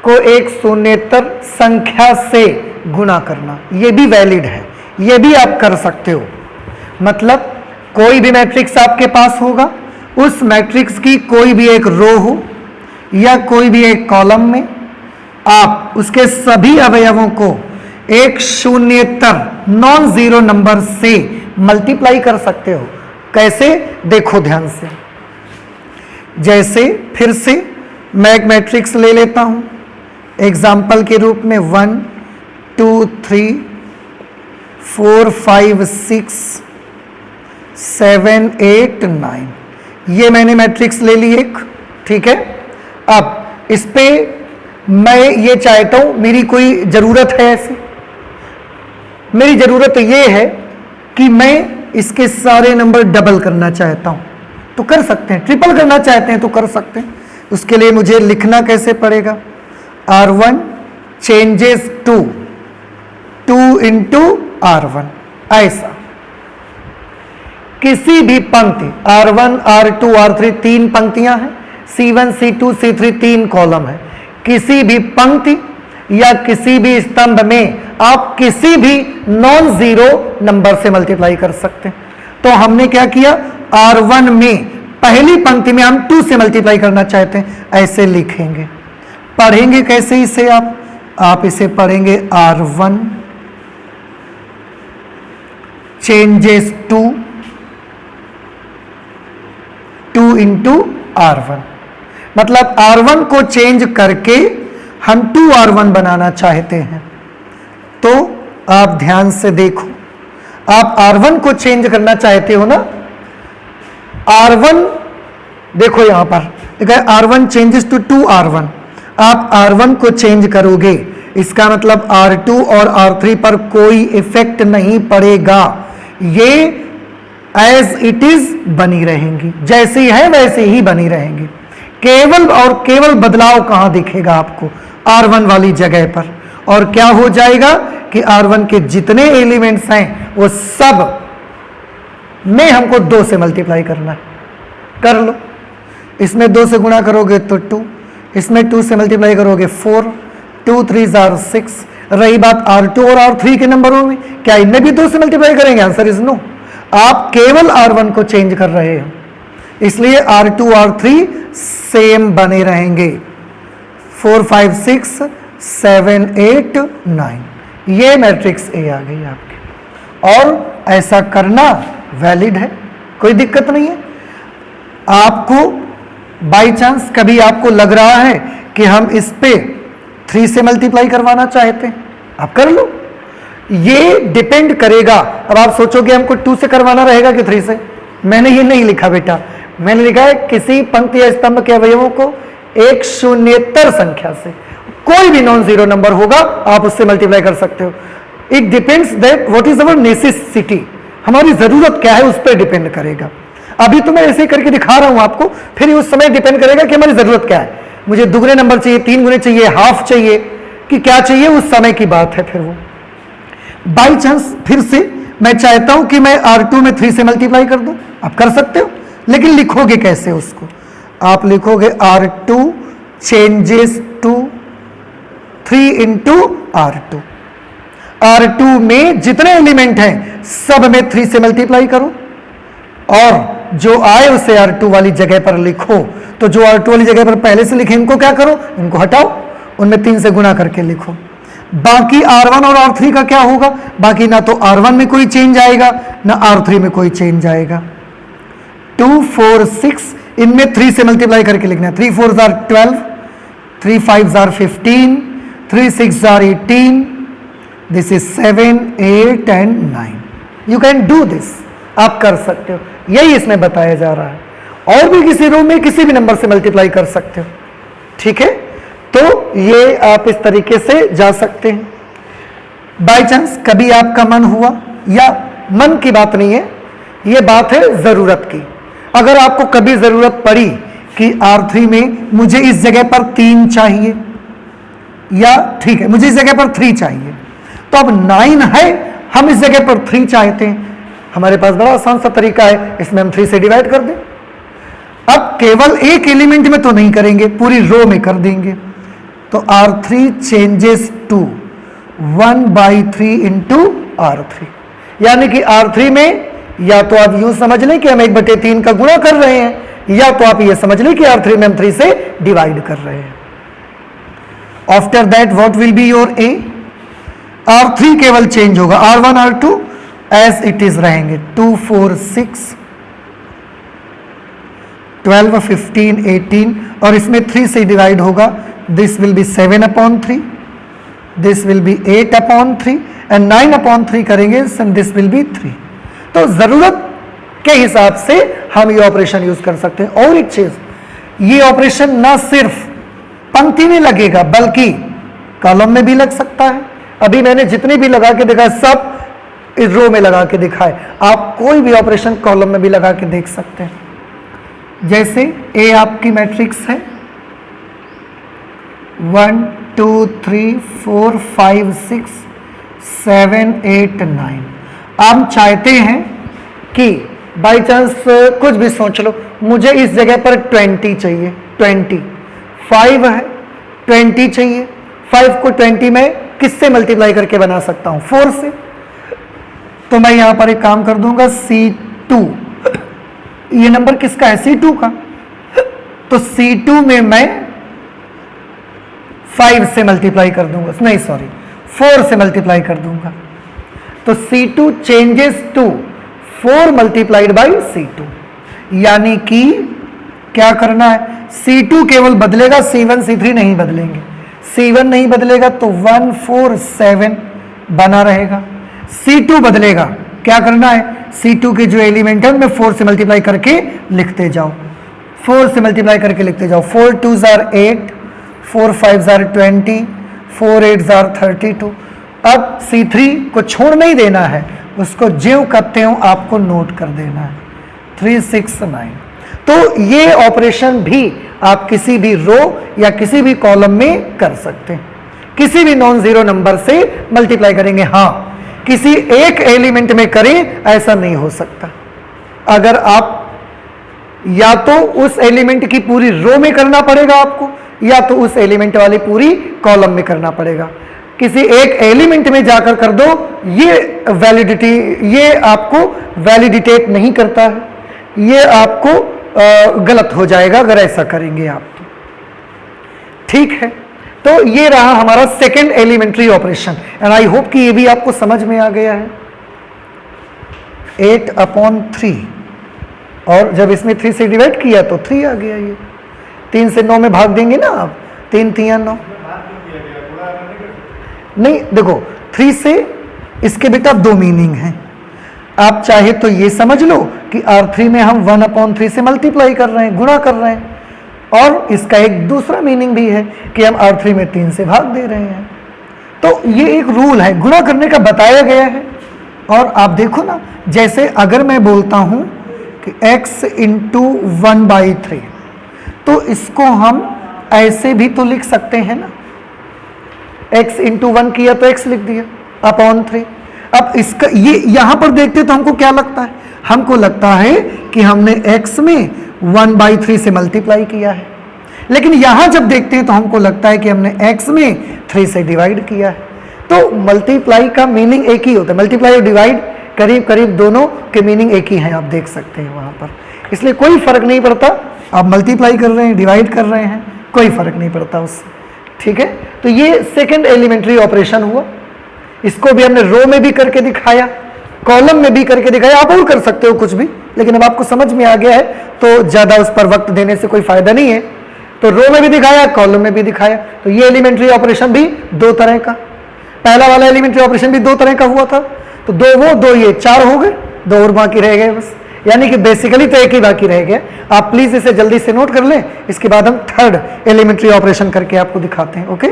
को एक शून्येतर संख्या से गुणा करना, यह भी वैलिड है, यह भी आप कर सकते हो। मतलब कोई भी मैट्रिक्स आपके पास होगा, उस मैट्रिक्स की कोई भी एक रो हो या कोई भी एक कॉलम में आप उसके सभी अवयवों को एक शून्येतर नॉन जीरो नंबर से मल्टीप्लाई कर सकते हो। कैसे? देखो ध्यान से। जैसे फिर से मैं एक मैट्रिक्स ले लेता हूं एग्जाम्पल के रूप में 1 2 3 4 5 6 7 8 9, ये मैंने मैट्रिक्स ले ली एक, ठीक है। अब इस पे मैं ये चाहता हूं, मेरी कोई जरूरत है ऐसी, मेरी जरूरत ये है कि मैं इसके सारे नंबर डबल करना चाहता हूं, तो कर सकते हैं। ट्रिपल करना चाहते हैं तो कर सकते हैं। उसके लिए मुझे लिखना कैसे पड़ेगा? R1 changes to 2 into R1, ऐसा। किसी भी पंक्ति R1 R2 R3 तीन पंक्तियां हैं, C1 C2 C3 तीन कॉलम है, किसी भी पंक्ति या किसी भी स्तंभ में आप किसी भी नॉन जीरो नंबर से मल्टीप्लाई कर सकते हैं। तो हमने क्या किया, R1 में पहली पंक्ति में हम 2 से मल्टीप्लाई करना चाहते हैं, ऐसे लिखेंगे। पढ़ेंगे कैसे इसे आप इसे पढ़ेंगे R1 changes to 2 into R1, मतलब R1 को चेंज करके हम 2R1 बनाना चाहते हैं। तो आप ध्यान से देखो, आप R1 को चेंज करना चाहते हो ना, R1 देखो यहां पर R1 चेंजेस टू 2R1, आप R1 को चेंज करोगे, इसका मतलब R2 और R3 पर कोई इफेक्ट नहीं पड़ेगा, ये एज इट इज बनी रहेंगी, जैसी है वैसे ही बनी रहेंगी। केवल और केवल बदलाव कहां दिखेगा आपको? R1 वाली जगह पर। और क्या हो जाएगा कि R1 के जितने एलिमेंट्स हैं वो सब में हमको 2 से मल्टीप्लाई करना है। कर लो, इसमें 2 से गुणा करोगे तो 2, इसमें 2 से मल्टीप्लाई करोगे 4, 2 3 आर 6। रही बात R2 और R3 के नंबरों में, क्या इनमें भी 2 से मल्टीप्लाई करेंगे? Answer is no. आप केवल R1 को चेंज कर रहे हो, इसलिए R2 R3 सेम बने रहेंगे। 4 5 6 7 8 9, ये मैट्रिक्स ए आ गई आपकी। और ऐसा करना वैलिड है, कोई दिक्कत नहीं है। आपको बाई चांस कभी आपको लग रहा है कि हम इस पे 3 से मल्टीप्लाई करवाना चाहते हैं, आप कर लो, ये डिपेंड करेगा। अब आप सोचोगे हमको 2 से करवाना रहेगा कि 3 से, मैंने ये नहीं लिखा बेटा, मैंने लिखा है किसी पंक्ति या स्तंभ के अवयवों को एक शून्येतर संख्या से, कोई भी नॉन जीरो नंबर होगा आप उससे मल्टीप्लाई कर सकते हो। It depends that what is our necessity, हमारी जरूरत क्या है उस पर डिपेंड करेगा। अभी तो मैं ऐसे करके दिखा रहा हूं आपको, फिर उस समय डिपेंड करेगा कि हमारी जरूरत क्या है। मुझे दुगने नंबर चाहिए, 3 गुने चाहिए, हाफ चाहिए, कि क्या चाहिए, उस समय की बात है। फिर वो बाई चांस फिर से मैं चाहता हूं कि मैं R2 में 3 से मल्टीप्लाई कर दूं, आप कर सकते हो, लेकिन लिखोगे कैसे उसको? आप लिखोगे R2 changes to 3 into R2। R2 में जितने एलिमेंट हैं सब में 3 से मल्टीप्लाई करो, और जो आए उसे R2 वाली जगह पर लिखो। तो जो R2 वाली जगह पर पहले से लिखे इनको क्या करो, इनको हटाओ, उनमें 3 से गुणा करके लिखो। बाकी R1 और R3 का क्या होगा? बाकी ना तो R1 में कोई चेंज आएगा ना R3 में कोई चेंज आएगा। 2 4 6 इनमें 3 से मल्टीप्लाई करके लिखना है। 3 4 are 12, 3 5 are 15, 3 6 are 18, this is 7 8 and 9। You can do this, आप कर सकते हो, यही इसमें बताया जा रहा है। और भी किसी रो में किसी भी नंबर से मल्टीप्लाई कर सकते हो, ठीक है। तो ये आप इस तरीके से जा सकते हैं। बाय चांस कभी आपका मन हुआ, या मन की बात नहीं है, ये बात है जरूरत की, अगर आपको कभी जरूरत पड़ी कि R3 में मुझे इस जगह पर 3 चाहिए, या ठीक है मुझे इस जगह पर 3 चाहिए, तो अब 9 है, हम इस जगह पर 3 चाहते हैं, हमारे पास बड़ा आसान सा तरीका है, इसमें हम 3 से डिवाइड कर दें। अब केवल एक एलिमेंट में तो नहीं करेंगे, पूरी रो में कर देंगे। तो R3 changes to 1/3 into R3, यानी कि R3 में या तो आप यूं समझ लें कि हम 1/3 का गुणा कर रहे हैं, या तो आप ये समझ लें कि R3 में हम 3 से डिवाइड कर रहे हैं। After that what will be your A? R3 केवल चेंज होगा, R1 R2 as it is रहेंगे। 2 4 6 12 15 18, और इसमें 3 से डिवाइड होगा, this will be 7/3, this will be 8/3 and 9/3 करेंगे, दिस विल बी 3। तो जरूरत के हिसाब से हम ये ऑपरेशन यूज कर सकते हैं। और एक चीज, ये ऑपरेशन ना सिर्फ पंक्ति में लगेगा बल्कि कॉलम में भी लग सकता है। अभी मैंने जितनी भी लगा के दिखाए सब इस रो में लगा के दिखाए, आप कोई भी ऑपरेशन कॉलम में भी लगा के देख सकते हैं। जैसे A आपकी मैट्रिक्स है 1 2 3 4 5 6 7 8 9, आप चाहते हैं कि बाई चांस कुछ भी सोच लो, मुझे इस जगह पर 20 चाहिए, 20 5 है, 20 चाहिए, 5 को 20 में किससे मल्टीप्लाई करके बना सकता हूं? 4 से। तो मैं यहां पर एक काम कर दूंगा, C2, ये नंबर किसका है? C2 का। तो C2 में मैं 5 से मल्टीप्लाई कर दूंगा, नहीं सॉरी 4 से मल्टीप्लाई कर दूंगा। तो C2 changes to 4 multiplied by C2, यानी कि क्या करना है? C2 केवल बदलेगा, C1 C3 नहीं बदलेंगे। C1 नहीं बदलेगा तो 1 4 7 बना रहेगा। C2 बदलेगा, क्या करना है? C2 के जो एलिमेंट है उनमें 4 से मल्टीप्लाई करके लिखते जाओ, 4 से मल्टीप्लाई करके लिखते जाओ। 4 2s are 8, 4 5s are 20, 4 8s are 32। अब C3 को छोड़ नहीं देना है, उसको ज्यों करते हो आपको नोट कर देना है, 3 6 9। तो ये ऑपरेशन भी आप किसी भी रो या किसी भी कॉलम में कर सकते हैं, किसी भी नॉन जीरो नंबर से मल्टीप्लाई करेंगे। हाँ, किसी एक एलिमेंट में करें ऐसा नहीं हो सकता। अगर आप या तो उस एलिमेंट की पूरी रो में करना पड़ेगा आपको, या तो उस एलिमेंट वाली पूरी कॉलम में करना पड़ेगा। किसी एक एलिमेंट में जाकर कर दो, ये वैलिडिटी, ये आपको वैलिडिटेट नहीं करता है, ये आपको गलत हो जाएगा अगर ऐसा करेंगे आप तो। ठीक है, तो ये रहा हमारा second elementary operation, and I hope कि ये भी आपको समझ में आ गया है। 8/3, और जब इसमें 3 से डिवाइड किया तो 3 आ गया। ये 3 से 9 में भाग देंगे ना आप, 3 3 9 नहीं, देखो 3 से इसके बेटा 2 मीनिंग हैं। आप चाहे तो ये समझ लो कि R3 में हम 1/3 से मल्टीप्लाई कर रहे हैं, गुणा कर रहे हैं, और इसका एक दूसरा मीनिंग भी है कि हम R3 में 3 से भाग दे रहे हैं। तो ये एक रूल है, गुणा करने का बताया गया है। और आप देखो ना, जैसे अगर मैं बोलता हूं कि x इंटू 1/3, तो इसको हम ऐसे भी तो लिख सकते हैं ना, x इंटू 1 किया तो x लिख दिया अपॉन 3। अब इसका ये यहां पर देखते तो हमको क्या लगता है? हमको लगता है कि हमने x में 1/3 से मल्टीप्लाई किया है, लेकिन यहां जब देखते हैं तो हमको लगता है कि हमने x में 3 से डिवाइड किया है। तो मल्टीप्लाई का मीनिंग एक ही होता है, मल्टीप्लाई और डिवाइड करीब करीब दोनों के मीनिंग एक ही हैं, आप देख सकते हैं वहां पर। इसलिए कोई फर्क नहीं पड़ता आप मल्टीप्लाई कर रहे हैं, डिवाइड कर रहे हैं, कोई फर्क नहीं पड़ता उससे। ठीक है, तो ये सेकंड एलिमेंट्री ऑपरेशन हुआ। इसको भी हमने रो में भी करके दिखाया, कॉलम में भी करके दिखाया, आप और कर सकते हो कुछ भी, लेकिन अब आपको समझ में आ गया है तो ज्यादा उस पर वक्त देने से कोई फायदा नहीं है। तो रो में भी दिखाया, कॉलम में भी दिखाया। तो ये एलिमेंट्री ऑपरेशन भी दो तरह का, पहला वाला एलिमेंट्री ऑपरेशन भी दो तरह का हुआ था। तो दो वो दो ये, चार हो गए, दो और बाकी रह गए बस, यानी कि बेसिकली तो एक ही बाकी रह गया। आप प्लीज इसे जल्दी से नोट कर लें, इसके बाद हम थर्ड एलिमेंट्री ऑपरेशन करके आपको दिखाते हैं। ओके,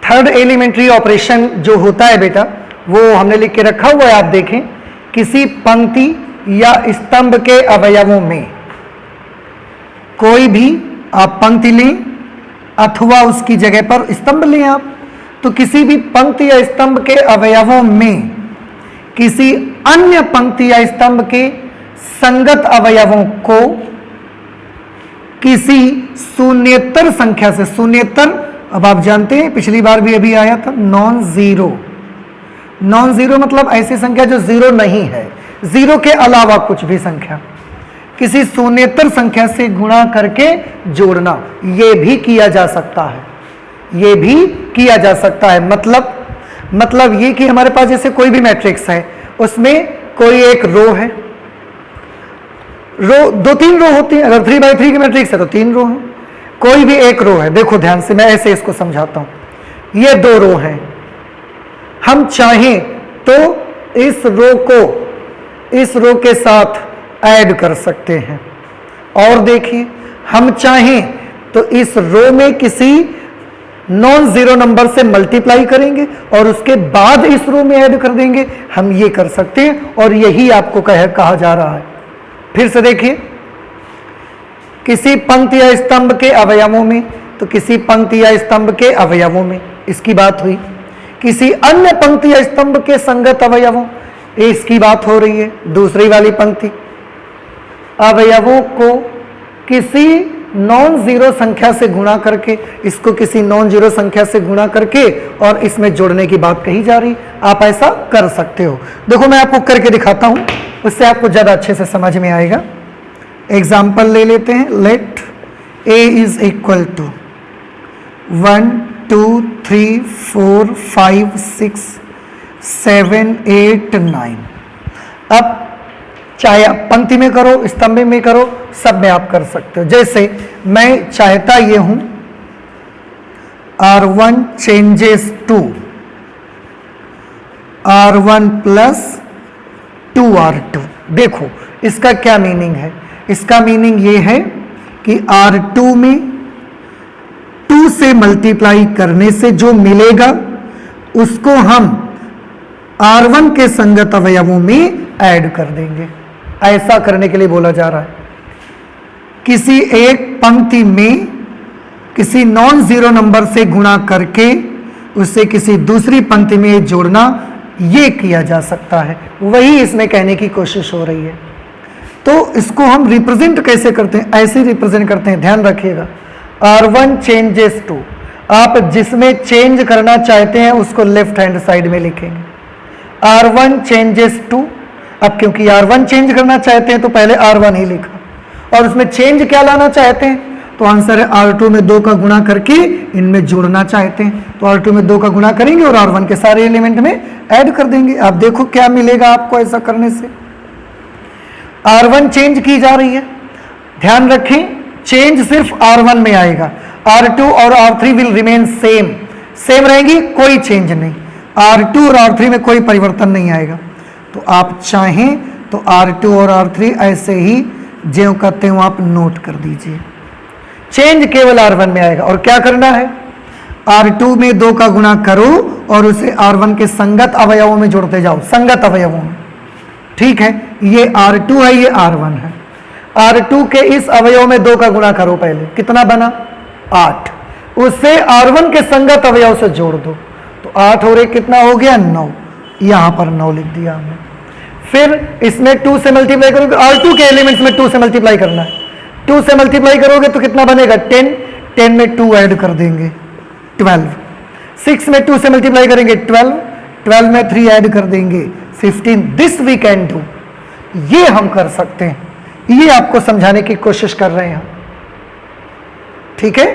थर्ड एलिमेंट्री ऑपरेशन जो होता है बेटा, वो हमने लिख के रखा हुआ है, आप देखें। किसी पंक्ति या स्तंभ के अवयवों में कोई भी आप पंक्ति लें अथवा उसकी जगह पर स्तंभ लें आप, तो किसी भी पंक्ति या स्तंभ के अवयवों में किसी अन्य पंक्ति या स्तंभ के संगत अवयवों को किसी शून्येतर संख्या से, शून्येतर अब आप जानते हैं पिछली बार भी अभी आया था, नॉन जीरो। नॉन जीरो मतलब ऐसी संख्या जो जीरो नहीं है, जीरो के अलावा कुछ भी संख्या, किसी शून्येतर संख्या से गुणा करके जोड़ना, ये भी किया जा सकता है, ये भी किया जा सकता है। मतलब ये कि हमारे पास जैसे कोई भी मैट्रिक्स है, उसमें कोई एक रो है, रो दो तीन रो होती है, अगर 3x3 की मैट्रिक्स है तो तीन रो है, कोई भी एक रो है। देखो ध्यान से, मैं ऐसे इसको समझाता हूं, ये दो रो हैं, हम चाहें तो इस रो को इस रो के साथ ऐड कर सकते हैं, और देखिए हम चाहें तो इस रो में किसी नॉन जीरो नंबर से मल्टीप्लाई करेंगे और उसके बाद इस रो में ऐड कर देंगे, हम ये कर सकते हैं, और यही आपको कहा जा रहा है। फिर से देखिए, किसी पंक्ति या स्तंभ के अवयवों में, तो किसी पंक्ति या स्तंभ के अवयवों में, इसकी बात हुई। किसी अन्य पंक्ति या स्तंभ के संगत अवयवों, इसकी बात हो रही है, दूसरी वाली पंक्ति। अवयवों को किसी नॉन जीरो संख्या से गुणा करके, इसको किसी नॉन जीरो संख्या से गुणा करके और इसमें जोड़ने की बात कही जा रही। आप ऐसा कर सकते हो। देखो मैं आपको करके दिखाता हूं, उससे आपको ज्यादा अच्छे से समझ में आएगा। एग्जाम्पल ले लेते हैं। Let a is equal to 1 2 3 4 5 6 7 8 9। अब चाहे आप पंक्ति में करो, स्तंभ में करो, सब में आप कर सकते हो। जैसे मैं चाहता ये हूं R1 changes to R1 plus 2R2। देखो इसका क्या मीनिंग है, इसका मीनिंग ये है कि R2 में 2 से मल्टीप्लाई करने से जो मिलेगा उसको हम R1 के संगत अवयवों में ऐड कर देंगे। ऐसा करने के लिए बोला जा रहा है। किसी एक पंक्ति में किसी नॉन जीरो नंबर से गुणा करके उससे किसी दूसरी पंक्ति में जोड़ना, ये किया जा सकता है। वही इसमें कहने की कोशिश हो रही है। तो इसको हम रिप्रेजेंट कैसे करते हैं, ऐसे रिप्रेजेंट करते हैं, ध्यान रखिएगा। R1 चेंजेस टू, आप जिसमें चेंज करना चाहते हैं उसको लेफ्ट हैंड साइड में लिखेंगे। R1 चेंजेस टू, अब क्योंकि R1 चेंज करना चाहते हैं तो पहले R1 ही लिखा, और उसमें चेंज क्या लाना चाहते हैं तो आंसर है R2 में 2 का गुणा करके इनमें जोड़ना चाहते हैं, तो R2 में 2 का गुणा करेंगे और R1 के सारे एलिमेंट में ऐड कर देंगे। आप देखो क्या मिलेगा आपको ऐसा करने से। R1 चेंज की जा रही है, ध्यान रखें चेंज सिर्फ R1 में आएगा, R2 और R3 will remain same, same रहेंगी, कोई चेंज नहीं। R2 और R3 में कोई परिवर्तन नहीं आएगा। तो आप चाहें तो R2 और R3 ऐसे ही ज्यों का त्यों आप नोट कर दीजिए, चेंज केवल R1 में आएगा। और क्या करना है, R2 में 2 का गुणा करो और उसे R1 के संगत अवयवों में जोड़ते जाओ, संगत अवयवों में। ठीक है, ये R2 है, ये R1 है। R2 के इस अवयव में 2 का गुणा करो, पहले कितना बना 8, उससे R1 के संगत अवयव से जोड़ दो, तो 8 और 1 कितना हो गया 9, यहां पर 9 लिख दिया हमने। फिर इसमें 2 से मल्टीप्लाई करोगे, R2 के एलिमेंट्स में 2 से मल्टीप्लाई करना है, 2 से मल्टीप्लाई करोगे तो कितना बनेगा 10, 10 में 2 ऐड कर देंगे 12, 6 में 2 से मल्टीप्लाई करेंगे 12, 12 में 3 ऐड कर देंगे 15। दिस वी कैन डू, ये हम कर सकते हैं, ये आपको समझाने की कोशिश कर रहे हैं। ठीक है,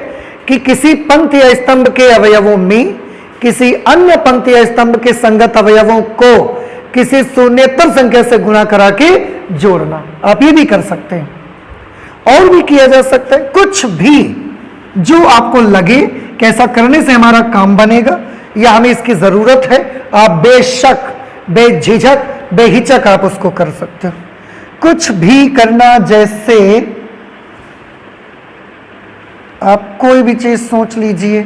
कि किसी पंक्ति या स्तंभ के अवयवों में किसी अन्य पंक्ति या स्तंभ के संगत अवयवों को किसी शून्येतर संख्या से गुणा करा के जोड़ना। आप ये भी कर सकते हैं और भी किया जा सकता है, कुछ भी जो आपको लगे कि ऐसा करने से हमारा काम बनेगा या हमें इसकी जरूरत है, आप बेशक बेझिझक बेहिचक आप उसको कर सकते हो। कुछ भी करना, जैसे आप कोई भी चीज सोच लीजिए,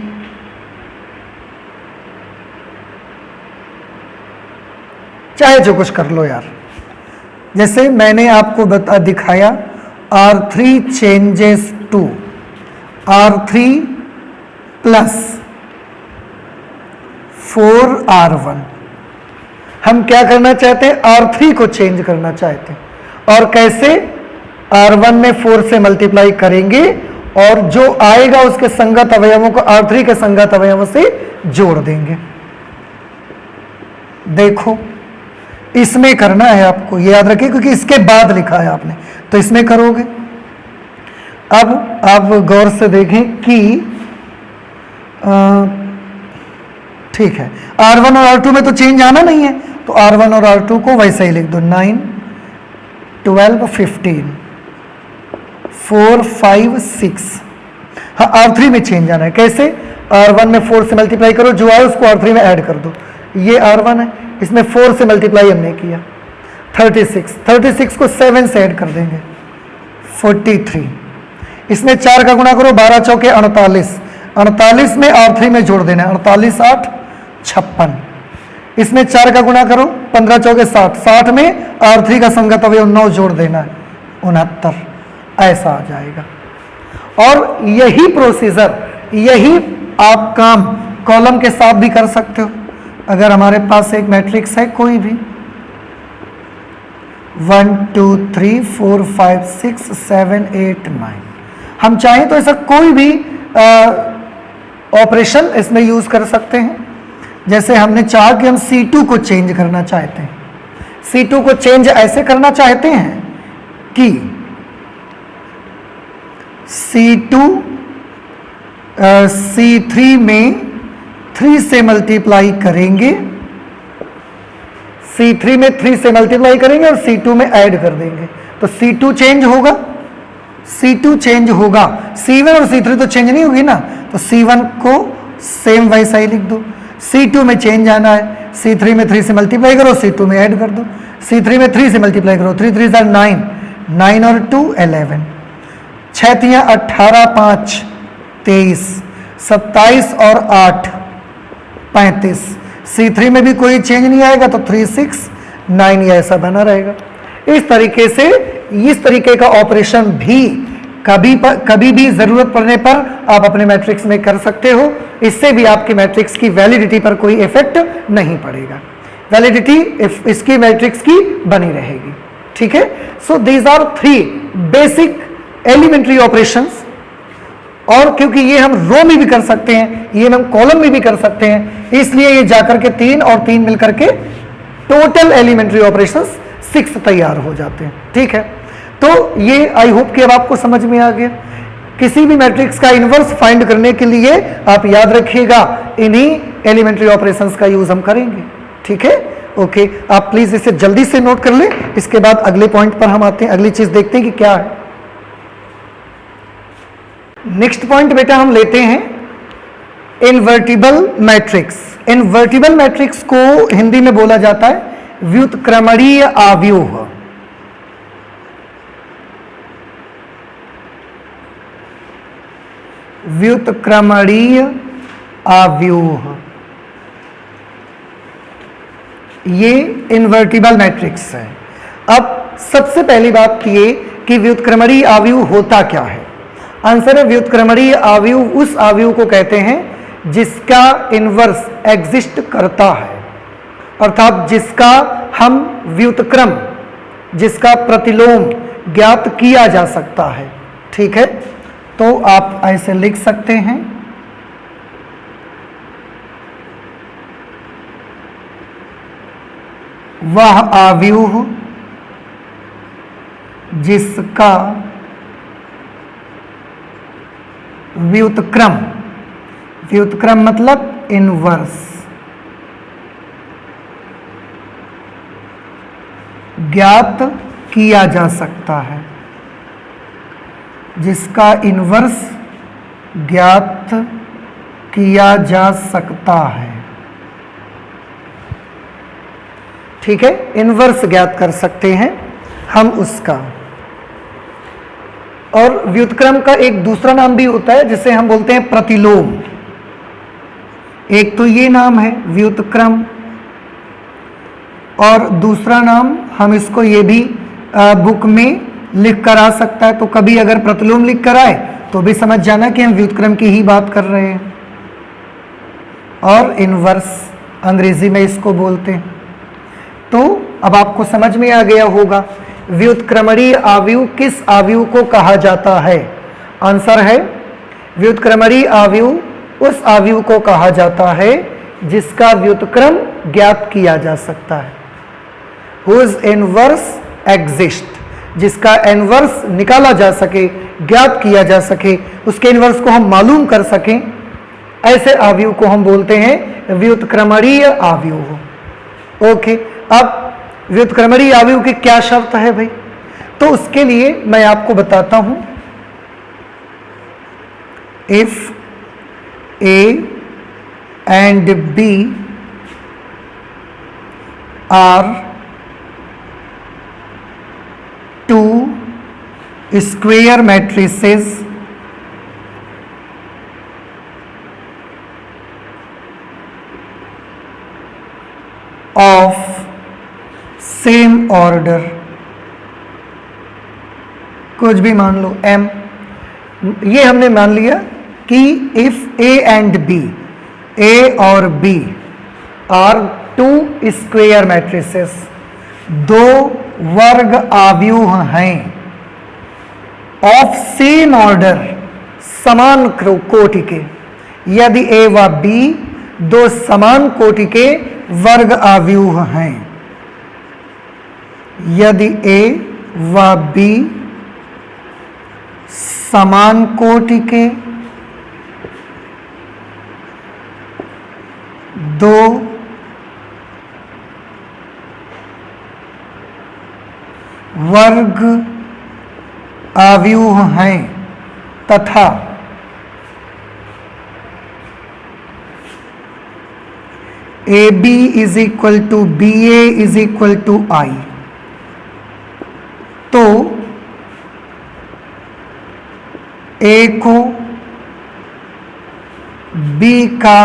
चाहे जो कुछ कर लो यार। जैसे मैंने आपको दिखाया R3 changes to R3 plus 4R1। हम क्या करना चाहते हैं? R3 को चेंज करना चाहते हैं। और कैसे? R1 में 4 से मल्टीप्लाई करेंगे और जो आएगा उसके संगत अवयवों को R3 के संगत अवयवों से जोड़ देंगे। देखो, इसमें करना है आपको, ये याद रखिए, क्योंकि इसके बाद लिखा है आपने, तो इसमें करोगे। अब आप गौर से देखें कि ठीक है, R1 और R2 में तो चेंज आना नहीं है, तो R1 और R2 को वैसे ही लिख दो। 9 12 15 4 5 6। हाँ, R3 में चेंज आना है। कैसे? R1 में 4 से मल्टीप्लाई करो, जो आए उसको R3 में ऐड कर दो। ये R1 है, इसमें 4 से मल्टीप्लाई हमने किया 36, 36 को 7 से ऐड कर देंगे 43। इसमें 4 का गुणा करो, 12 चौके 48, 48 में R3 में जोड़ देना है, 48 8 56। इसमें 4 का गुणा करो, 15 चौके 60, 60 में R3 का संगत अवयव 9 जोड़ देना है, 69। ऐसा आ जाएगा। और यही प्रोसीजर, यही आप काम कॉलम के साथ भी कर सकते हो। अगर हमारे पास एक मैट्रिक्स है कोई भी 1 2 3 4 5 6 7 8 9, हम चाहें तो ऐसा कोई भी ऑपरेशन इसमें यूज कर सकते हैं। जैसे हमने चाहा कि हम C2 को चेंज करना चाहते हैं, C2 को चेंज ऐसे करना चाहते हैं कि C2 C3 में 3 से मल्टीप्लाई करेंगे, C3 में 3 से मल्टीप्लाई करेंगे और C2 में ऐड कर देंगे, तो C2 चेंज होगा, C2 चेंज होगा। C1 और C3 तो चेंज नहीं होगी ना, तो C1 को सेम वैसा ही लिख दो। C2 में चेंज आना है, C3 में 3 से मल्टीप्लाई करो, C2 में ऐड कर दो। C3 में 3 से मल्टीप्लाई करो, 3 3 9, 9 और 2 11, 6 3 18 5 23, 27 और 8 35। C3 में भी कोई चेंज नहीं आएगा, तो 3 6 9 ये ऐसा बना रहेगा। इस तरीके से, इस तरीके का ऑपरेशन भी कभी भी जरूरत पड़ने पर आप अपने मैट्रिक्स में कर सकते हो। इससे भी आपकी मैट्रिक्स की वैलिडिटी पर कोई इफेक्ट नहीं पड़ेगा, वैलिडिटी इसकी मैट्रिक्स की बनी रहेगी। ठीक है, so these are 3 basic elementary operations. और क्योंकि ये हम रो में भी कर सकते हैं, ये हम कॉलम में भी कर सकते हैं, इसलिए ये जाकर के 3 और 3 मिलकर के टोटल एलिमेंट्री ऑपरेशंस 6 तैयार हो जाते हैं। ठीक है, तो ये आई होप कि अब आपको समझ में आ गया। किसी भी मैट्रिक्स का इनवर्स फाइंड करने के लिए आप याद रखिएगा, इन्हीं एलिमेंट्री ऑपरेशंस का यूज हम करेंगे। ठीक है, ओके, आप प्लीज इसे जल्दी से नोट कर ले। इसके बाद अगले पॉइंट पर हम आते हैं, अगली चीज देखते हैं कि क्या है। नेक्स्ट पॉइंट बेटा हम लेते हैं इनवर्टिबल मैट्रिक्स। इनवर्टिबल मैट्रिक्स को हिंदी में बोला जाता है व्युत्क्रमणीय आव्यूह। व्युत्क्रमणीय आव्यूह, ये इनवर्टिबल मैट्रिक्स है। अब सबसे पहली बात ये कि व्युत्क्रमणीय आव्यूह होता क्या है। आंसर है, व्युत्क्रमणीय आव्यूह उस आव्यूह को कहते हैं जिसका इनवर्स एग्जिस्ट करता है, अर्थात जिसका हम व्युत्क्रम, जिसका प्रतिलोम ज्ञात किया जा सकता है। ठीक है, तो आप ऐसे लिख सकते हैं, वह आव्यूह जिसका व्युत्क्रम, व्युत्क्रम मतलब इनवर्स, ज्ञात किया जा सकता है, जिसका इनवर्स ज्ञात किया जा सकता है। ठीक है, इनवर्स ज्ञात कर सकते हैं हम उसका। और व्युत्क्रम का एक दूसरा नाम भी होता है जिसे हम बोलते हैं प्रतिलोम। एक तो ये नाम है व्युत्क्रम, और दूसरा नाम हम इसको ये भी बुक में लिख कर आ सकता है। तो कभी अगर प्रतिलोम लिख कर आए तो भी समझ जाना कि हम व्युत्क्रम की ही बात कर रहे हैं। और इनवर्स अंग्रेजी में इसको बोलते हैं। तो अब आपको समझ में आ गया होगा व्युत्क्रमणीय आव्यूह किस आव्यूह को कहा जाता है। आंसर है व्युत्क्रमणीय आव्यूह उस आव्यूह को कहा जाता है जिसका व्युत्क्रम ज्ञात किया जा सकता है। Whose inverse exist, जिसका इनवर्स निकाला जा सके, ज्ञात किया जा सके, उसके इनवर्स को हम मालूम कर सकें, ऐसे आव्यूह को हम बोलते हैं व्युत्क्रमणीय आव्यूह। ओके, अब व्युत्क्रमणीय आव्यूह की क्या शर्त है भाई, तो उसके लिए मैं आपको बताता हूं। If A and B are two square matrices of same order, कुछ भी मान लो m, ये हमने मान लिया कि if A and B, A और B are two square matrices, दो वर्ग आव्यूह हैं, ऑफ सेम ऑर्डर, समान कोटि के। यदि A व B दो समान कोटि के वर्ग आव्यूह हैं, यदि A व B समान कोटि के दो वर्ग आव्यूह हैं तथा AB is equal to BA is equal to I, तो A को B का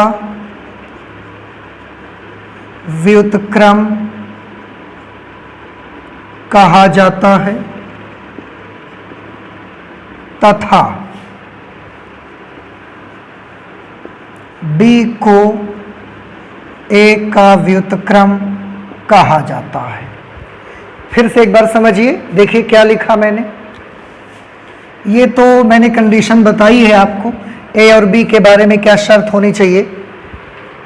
व्युत्क्रम कहा जाता है तथा B को A का व्युत्क्रम कहा जाता है। फिर से एक बार समझिए, देखिए क्या लिखा मैंने। ये तो मैंने कंडीशन बताई है आपको A और B के बारे में क्या शर्त होनी चाहिए।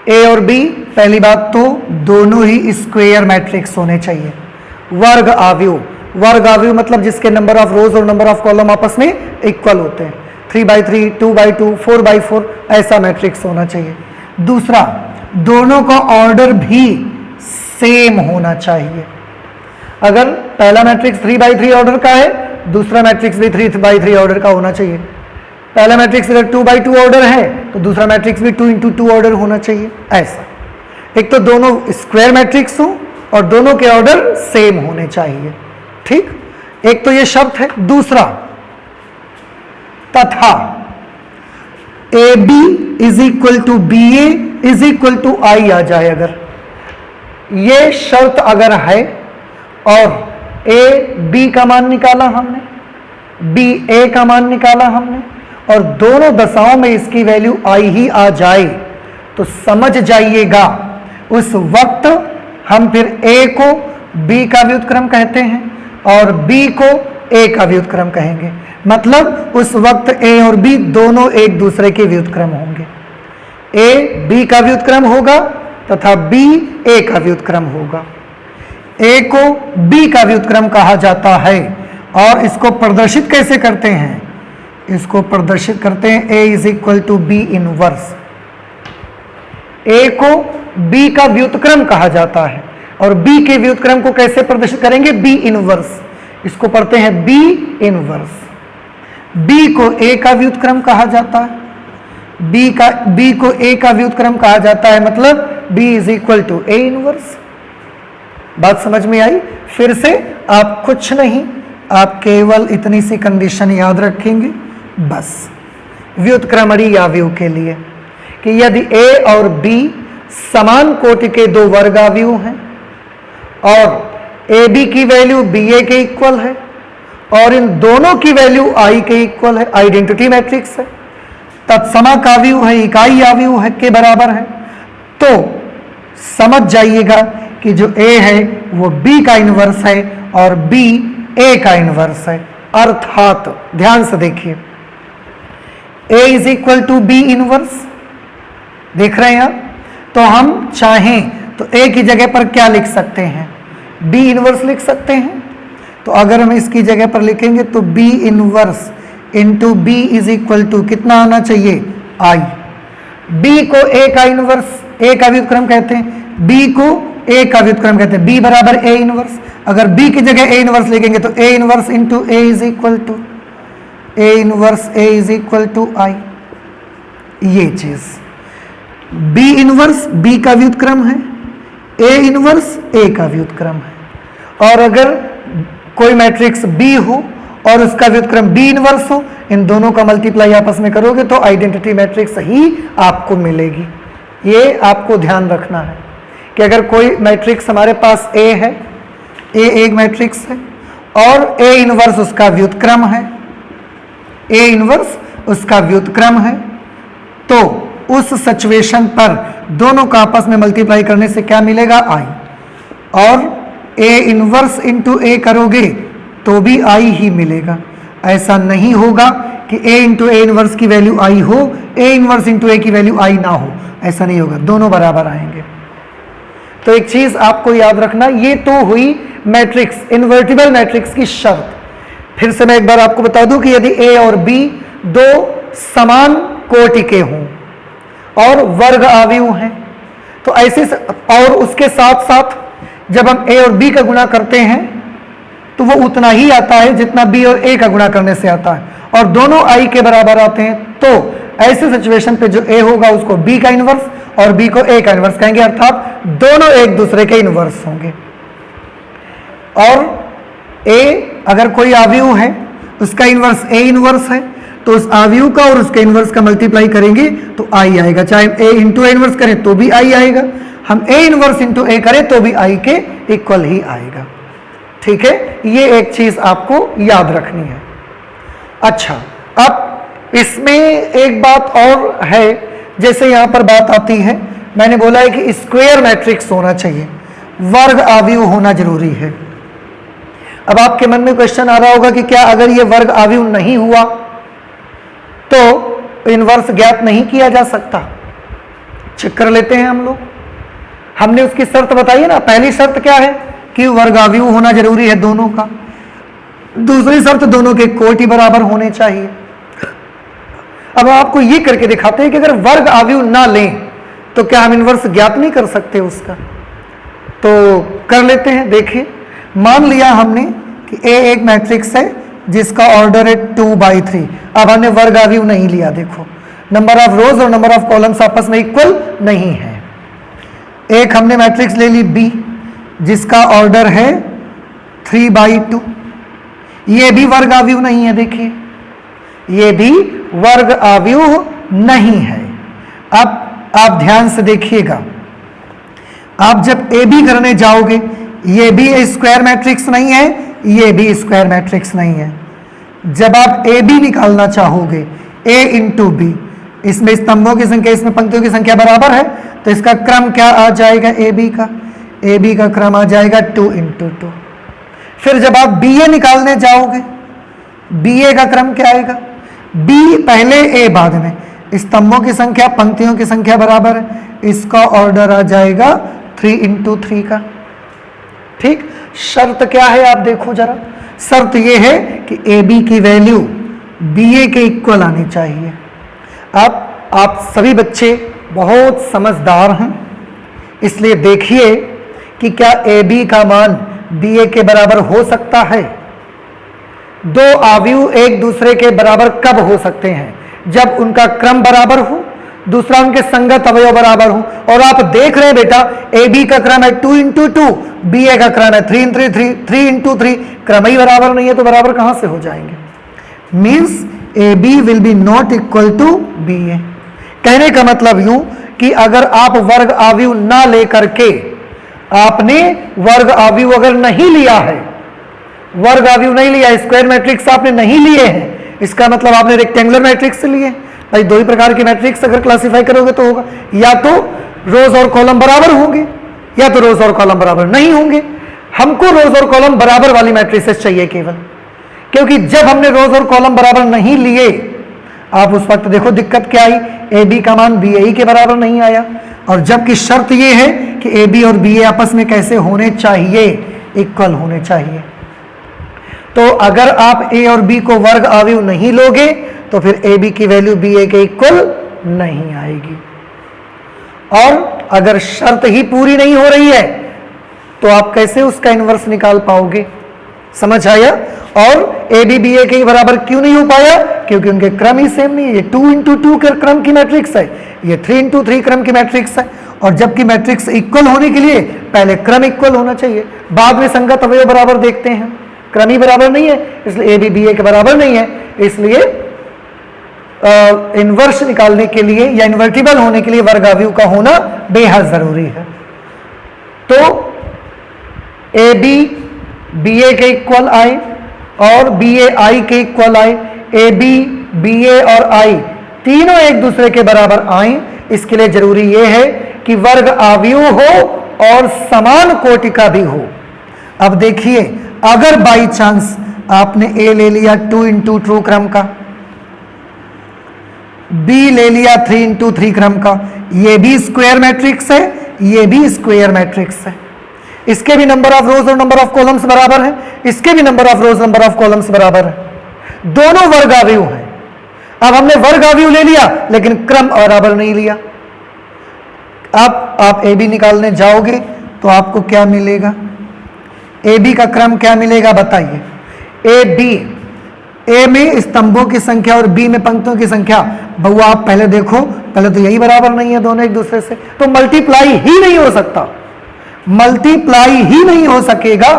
A और B, पहली बात तो दोनों ही स्क्वायर मैट्रिक्स होने चाहिए। वर्ग आव्यूह, वर्ग आव्यूह मतलब जिसके नंबर ऑफ रोज और नंबर ऑफ कॉलम आपस में इक्वल होते हैं। 3x3, 2x2, 4x4 ऐसा मैट्रिक्स होना चाहिए। दूसरा, दोनों का ऑर्डर भी सेम होना चाहिए। अगर पहला मैट्रिक्स 3x3 ऑर्डर का है, दूसरा मैट्रिक्स भी 3x3 ऑर्डर का होना चाहिए। पहला मैट्रिक्स अगर 2x2 ऑर्डर है तो दूसरा मैट्रिक्स भी 2x2 ऑर्डर होना चाहिए। ऐसा, एक तो दोनों स्क्वायर मैट्रिक्स हो और दोनों के ऑर्डर सेम होने चाहिए। ठीक, एक तो ये शर्त है। दूसरा, तथा AB is equal to BA is equal to I आ जाए, अगर ये शर्त अगर है और A B का मान निकाला हमने, B A का मान निकाला हमने, और दोनों दशाओं में इसकी वैल्यू I ही आ जाए, तो समझ जाइएगा उस वक्त हम फिर A को B का व्युत्क्रम कहते हैं और B को A का व्युत्क्रम कहेंगे। मतलब उस वक्त A और B दोनों एक दूसरे के व्युत्क्रम होंगे। A B का व्युत्क्रम होगा तथा B A का व्युत्क्रम होगा। A को B का व्युत्क्रम कहा जाता है और इसको प्रदर्शित कैसे करते हैं, इसको प्रदर्शित करते हैं A is equal to B inverse. A को B का व्युत्क्रम कहा जाता है और B के व्युत्क्रम को कैसे प्रदर्शित करेंगे? B inverse. इसको पढ़ते हैं B इनवर्स। B को A का व्युत्क्रम कहा जाता है, B को A का व्युत्क्रम कहा जाता है, मतलब B is equal to A inverse. बात समझ में आई? फिर से आप कुछ नहीं, आप केवल इतनी सी कंडीशन याद रखेंगे बस व्युत्क्रमणीय अवयव के लिए कि यदि A और B समान कोटि के दो वर्गावयव हैं और AB की वैल्यू BA के इक्वल है और इन दोनों की वैल्यू I के इक्वल है, आइडेंटिटी मैट्रिक्स है, तत्समक अवयव है, इकाई अवयव है के बराबर है, तो समझ जाइएगा कि जो A है वो B का इनवर्स है और B A का इनवर्स है। अर्थात ध्यान से देखिए, A is equal to B inverse, देख रहे हैं आप? तो हम चाहें तो A की जगह पर क्या लिख सकते हैं? B इनवर्स लिख सकते हैं। तो अगर हम इसकी जगह पर लिखेंगे तो B inverse into B is equal to कितना आना चाहिए? I। B को A का इनवर्स, A का व्युत्क्रम कहते हैं, B को A का व्युत्क्रम कहते हैं, B बराबर A इनवर्स। अगर B की जगह A इनवर्स लिखेंगे तो A inverse into A is equal to A inverse A is equal to I। ये चीज B इनवर्स B का व्युत्क्रम है, A इनवर्स A का व्युत्क्रम है। और अगर कोई मैट्रिक्स B हो और उसका व्युत्क्रम B इनवर्स हो, इन दोनों का मल्टीप्लाई आपस में करोगे तो आइडेंटिटी मैट्रिक्स ही आपको मिलेगी। ये आपको ध्यान रखना है कि अगर कोई मैट्रिक्स हमारे पास A है, A एक मैट्रिक्स है और A इनवर्स उसका व्युत्क्रम है, A इनवर्स उसका व्युत्क्रम है, तो उस सिचुएशन पर दोनों का आपस में मल्टीप्लाई करने से क्या मिलेगा? I। और A इनवर्स इंटू A करोगे तो भी I ही मिलेगा। ऐसा नहीं होगा कि A इंटू A इनवर्स की वैल्यू I हो, A इनवर्स इंटू A की वैल्यू I ना हो, ऐसा नहीं होगा, दोनों बराबर आएंगे। तो एक चीज आपको याद रखना, ये तो हुई मैट्रिक्स, इन्वर्टिबल मैट्रिक्स की शर्त। फिर से मैं एक बार आपको बता दूं कि यदि A और B दो समान कोटि के हों और वर्ग अवयव हैं तो ऐसे, और उसके साथ साथ जब हम A और B का गुणा करते हैं तो वो उतना ही आता है जितना B और A का गुणा करने से आता है, और दोनों I के बराबर आते हैं, तो ऐसे सिचुएशन पे जो A होगा उसको B का इनवर्स और B को A का इनवर्स कहेंगे, अर्थात दोनों एक दूसरे के इनवर्स होंगे। और A अगर कोई अवयव है उसका इनवर्स A इनवर्स है तो उस अवयव का और उसके इनवर्स का मल्टीप्लाई करेंगे तो I आएगा, चाहे A इंटू A इनवर्स करें तो भी I आएगा, हम A इनवर्स इंटू A करें तो भी I के इक्वल ही आएगा। ठीक है, ये एक चीज आपको याद रखनी है। अच्छा, अब इसमें एक बात और है, जैसे यहां पर बात आती है, मैंने बोला है कि स्क्वायर मैट्रिक्स होना चाहिए, वर्ग अवयव होना जरूरी है। अब आपके मन में क्वेश्चन आ रहा होगा कि क्या अगर ये वर्ग अवयव नहीं हुआ तो इनवर्स ज्ञात नहीं किया जा सकता? चेक कर लेते हैं हम लोग। हमने उसकी शर्त बताई है ना, पहली शर्त क्या है कि वर्ग अवयव होना जरूरी है दोनों का, दूसरी शर्त दोनों के कोटि बराबर होने चाहिए। अब आपको ये करके दिखाते हैं कि अगर वर्ग अवयव ना लें तो क्या हम इनवर्स ज्ञात नहीं कर सकते उसका? तो कर लेते हैं। देखिए, मान लिया हमने कि A एक मैट्रिक्स है जिसका ऑर्डर है 2/3। अब हमने वर्ग अवयव नहीं लिया, देखो नंबर ऑफ रोज और नंबर ऑफ कॉलम्स आपस में इक्वल नहीं है। एक हमने मैट्रिक्स ले ली B जिसका ऑर्डर है 3/2, ये भी वर्ग अवयव नहीं है, देखिए ये भी वर्ग अवयव नहीं है। अब आप ध्यान से देखिएगा, आप जब ए बी करने जाओगे, ये भी स्क्वायर मैट्रिक्स नहीं है, ये भी स्क्वायर मैट्रिक्स नहीं है। जब आप ए बी निकालना चाहोगे, ए इंटू बी, इसमें स्तंभों की संख्या इसमें पंक्तियों की संख्या बराबर है, तो इसका क्रम क्या आ जाएगा? ए बी का क्रम आ जाएगा 2 इंटू 2। फिर जब आप बी ए निकालने जाओगे, बी ए का क्रम क्या आएगा? बी पहले ए बाद में, स्तंभों की संख्या पंक्तियों की संख्या बराबर है, इसका ऑर्डर आ जाएगा 3 इंटू 3 का। ठीक, शर्त क्या है आप देखो जरा, शर्त यह है कि ए बी की वैल्यू BA के इक्वल आनी चाहिए। अब आप सभी बच्चे बहुत समझदार हैं, इसलिए देखिए कि क्या AB का मान BA के बराबर हो सकता है। दो अवयव एक दूसरे के बराबर कब हो सकते हैं? जब उनका क्रम बराबर हो, दूसरा उनके संगत अवयव बराबर हो। और आप देख रहे हैं बेटा, AB का क्रम है 2 into 2, BA का क्रम है 3 into 3 into 3, क्रम ही बराबर नहीं है तो बराबर कहां से हो जाएंगे? Means AB will be not equal to BA। कहने का मतलब यूं कि अगर आप वर्ग अवयव ना लेकर के, आपने वर्ग अवयव अगर नहीं लिया है, वर्ग अवयव नहीं लिया, स्क्वायर मैट्रिक्स आपने नहीं लिए हैं, इसका मतलब आपने रेक्टेंगुलर मैट्रिक्स लिए। भाई दो ही प्रकार के मैट्रिक्स अगर क्लासिफाई करोगे तो होगा, या तो रोज और कॉलम बराबर होंगे या तो रोज और कॉलम बराबर नहीं होंगे। हमको रोज और कॉलम बराबर वाली मैट्रिसेस चाहिए केवल, क्योंकि जब हमने रोज और कॉलम बराबर नहीं लिए, आप उस वक्त देखो दिक्कत क्या आई, AB का मान BA के बराबर नहीं आया। और जबकि शर्त यह है कि AB और BA आपस में कैसे होने चाहिए? इक्वल होने चाहिए। तो अगर आप A और B को वर्ग अवयव नहीं लोगे तो फिर AB की वैल्यू BA के इक्वल नहीं आएगी। और अगर शर्त ही पूरी नहीं हो रही है तो आप कैसे उसका इनवर्स निकाल पाओगे? समझ आया? और AB BA के बराबर क्यों नहीं हो पाया? क्योंकि उनके क्रम ही सेम नहीं है। ये 2 into 2 के क्रम की मैट्रिक्स है, ये 3 into 3 क्रम की मैट्रिक्स है। और जबकि मैट्रिक्स इक्वल होने के लिए पहले क्रम इक्वल होना चाहिए, बाद में संगत अवयव बराबर देखते हैं। क्रम ही बराबर नहीं है, इसलिए AB BA के बराबर नहीं है, इसलिए इनवर्स निकालने के लिए या इन्वर्टिबल होने के लिए वर्ग अवयव का होना बेहद जरूरी है। तो AB BA के इक्वल आए और BA I के इक्वल आए, AB BA और I तीनों एक दूसरे के बराबर आए। इसके लिए जरूरी यह है कि वर्ग अवयव हो और समान कोटि का भी हो। अब देखिए, अगर बाई चांस आपने A ले लिया 2 into 2 क्रम का, B ले लिया 3 into 3 क्रम का, ये भी स्क्वायर मैट्रिक्स है, ये भी स्क्वायर मैट्रिक्स है, इसके भी नंबर ऑफ रोज और नंबर ऑफ कॉलम्स बराबर है, इसके भी number of rose number of columns बराबर है, दोनों वर्ग अवयव हैं। अब हमने वर्ग अवयव ले लिया लेकिन क्रम बराबर नहीं लिया। अब आप AB निकालने जाओगे तो आपको क्या मिलेगा? AB का क्रम क्या मिलेगा बताइए? A में स्तंभों की संख्या और B में पंक्तियों की संख्या। बउआ आप पहले देखो, पहले तो यही बराबर नहीं है दोनों एक दूसरे से, तो मल्टीप्लाई ही नहीं हो सकता, मल्टीप्लाई ही नहीं हो सकेगा।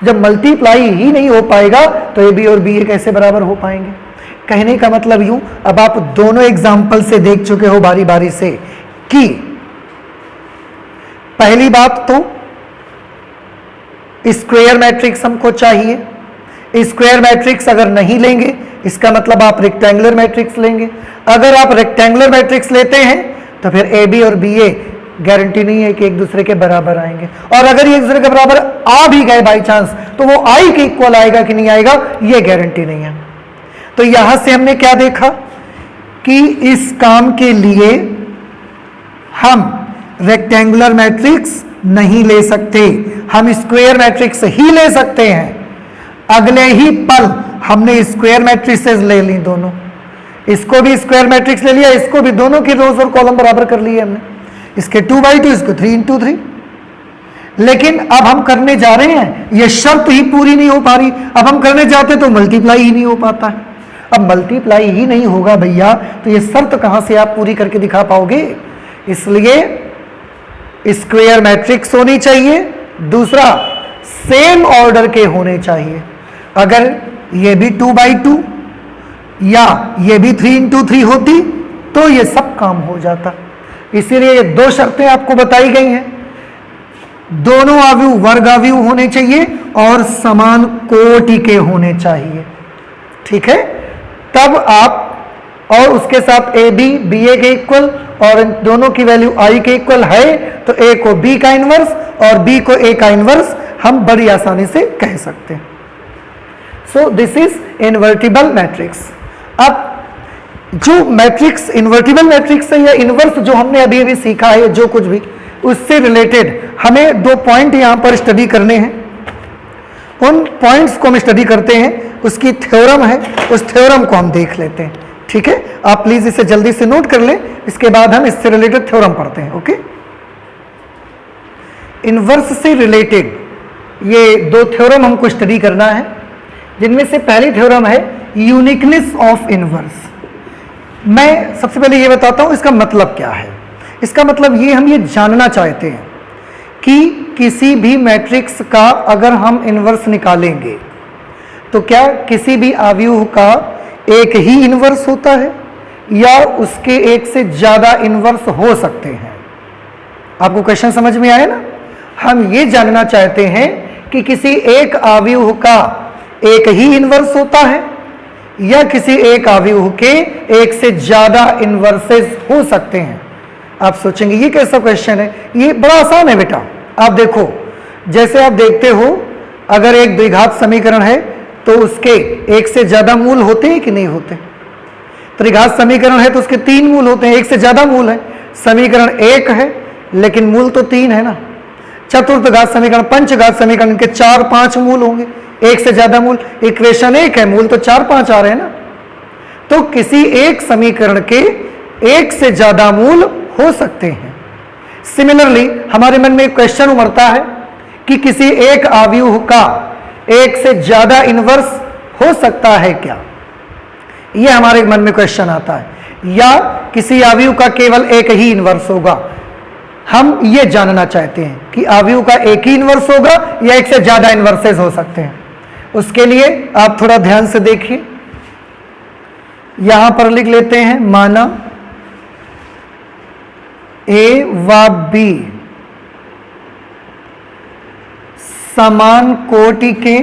जब मल्टीप्लाई ही नहीं हो पाएगा तो AB और BA कैसे बराबर हो पाएंगे? कहने का मतलब यूं, अब आप दोनों एग्जाम्पल से देख चुके हो बारी बारी से कि पहली बात तो स्क्वायर मैट्रिक्स हमको चाहिए। स्क्वायर मैट्रिक्स अगर नहीं लेंगे इसका मतलब आप रेक्टेंगुलर मैट्रिक्स लेंगे। अगर आप रेक्टेंगुलर मैट्रिक्स लेते हैं तो फिर AB और BA गारंटी नहीं है कि एक दूसरे के बराबर आएंगे। और अगर ये एक दूसरे के बराबर आ भी गए बाई चांस तो वो I के इक्वल आएगा कि नहीं आएगा, ये गारंटी नहीं है। तो यहां से हमने क्या देखा कि इस काम के लिए हम रेक्टेंगुलर मैट्रिक्स नहीं ले सकते, हम स्क्वायर मैट्रिक्स ही ले सकते हैं। अगले ही पल हमने स्क्वायर मैट्रिसेस ले ली दोनों, इसको भी स्क्वायर मैट्रिक्स ले लिया, इसको भी, दोनों की रोज और कॉलम बराबर कर लिए हमने, इसके 2 by 2, इसको 3 into 3। लेकिन अब हम करने जा रहे हैं, ये शर्त ही पूरी नहीं हो पा रही। अब हम करने जाते तो मल्टीप्लाई ही नहीं हो पाता है। अब मल्टीप्लाई ही नहीं होगा भैया तो ये शर्त कहां से आप पूरी करके दिखा पाओगे? इसलिए स्क्वायर मैट्रिक्स होनी चाहिए, दूसरा सेम ऑर्डर के होने चाहिए। अगर ये भी 2 by 2 या ये भी 3 into 3 होती तो ये सब काम हो जाता। इसीलिए ये दो शर्तें आपको बताई गई हैं, दोनों अवयव वर्ग अवयव होने चाहिए और समान कोटि के होने चाहिए। ठीक है, तब आप, और उसके साथ AB BA के इक्वल और इन दोनों की वैल्यू I के इक्वल है तो A को B का इनवर्स और B को A का इनवर्स हम बड़ी आसानी से कह सकते हैं। So this is invertible matrix. अब जो मैट्रिक्स इन्वर्टिबल मैट्रिक्स है या इनवर्स जो हमने अभी अभी सीखा है, जो कुछ भी उससे रिलेटेड हमें 2 पॉइंट यहां पर स्टडी करने हैं। उन पॉइंट्स को हम स्टडी करते हैं, उसकी थ्योरम है, उस थ्योरम को हम देख लेते हैं। ठीक है, आप प्लीज इसे जल्दी से नोट कर लें, इसके बाद हम इससे रिलेटेड थ्योरम पढ़ते हैं। ओके, इनवर्स से रिलेटेड ये दो थ्योरम हमको स्टडी करना है, जिनमें से पहली थ्योरम है यूनिकनेस ऑफ इनवर्स। मैं सबसे पहले ये बताता हूं इसका मतलब क्या है। इसका मतलब ये, हम ये जानना चाहते हैं कि किसी भी मैट्रिक्स का अगर हम इनवर्स निकालेंगे तो क्या किसी भी अवयव का एक ही इनवर्स होता है या उसके एक से ज्यादा इनवर्स हो सकते हैं। आपको क्वेश्चन समझ में आया ना? हम ये जानना चाहते हैं कि किसी एक अवयव का एक ही इनवर्स होता है या किसी एक अवयव के एक से ज्यादा इनवर्सेस हो सकते हैं। आप सोचेंगे ये कैसा क्वेश्चन है? ये बड़ा आसान है बेटा। आप देखो, जैसे आप देखते हो अगर एक द्विघात समीकरण है तो उसके एक से ज्यादा मूल होते हैं कि नहीं होते? त्रिघात समीकरण है तो उसके 3 मूल होते हैं, एक से ज्यादा मूल है। समीकरण एक है लेकिन मूल तो 3 है ना। चतुर्थघात समीकरण, पंचघात समीकरण के 4-5 मूल होंगे, एक से ज्यादा मूल। इक्वेशन एक है, मूल तो 4-5 आ रहे हैं ना। तो किसी एक समीकरण के एक से ज्यादा मूल हो सकते हैं। सिमिलरली हमारे मन में एक क्वेश्चन उमड़ता है कि किसी एक अवयव का एक से ज्यादा इनवर्स हो सकता है क्या? यह हमारे मन में क्वेश्चन आता है। या किसी अवयव का केवल एक ही इनवर्स होगा। हम ये जानना चाहते हैं कि अवयव का एक ही इनवर्स होगा या एक से ज्यादा इनवर्सेस हो सकते हैं। उसके लिए आप थोड़ा ध्यान से देखिए, यहां पर लिख लेते हैं, माना ए व बी समान कोटि के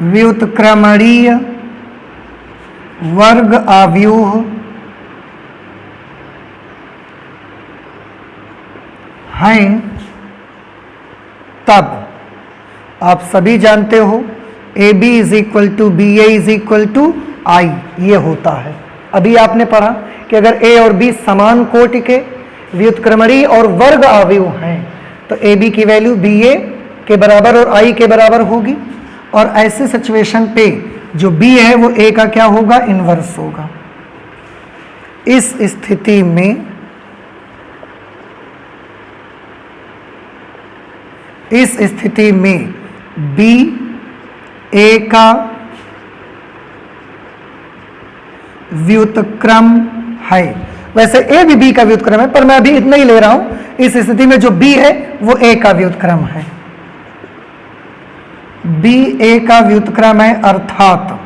व्युत्क्रमणीय वर्ग अवयव हैं, तब आप सभी जानते हो A B is equal to B A is equal to I, ये होता है। अभी आपने पढ़ा कि अगर ए और बी समान कोटि के व्युत्क्रमणीय और वर्ग अवयव हैं तो ए बी की वैल्यू बी ए के बराबर और आई के बराबर होगी। और ऐसे सिचुएशन पे जो बी है वो ए का क्या होगा? इनवर्स होगा। इस स्थिति में बी ए का व्युत्क्रम है। वैसे ए भी बी का व्युत्क्रम है, पर मैं अभी इतना ही ले रहा हूं। इस स्थिति में जो बी है वो ए का व्युत्क्रम है। बी ए का व्युत्क्रम है, अर्थात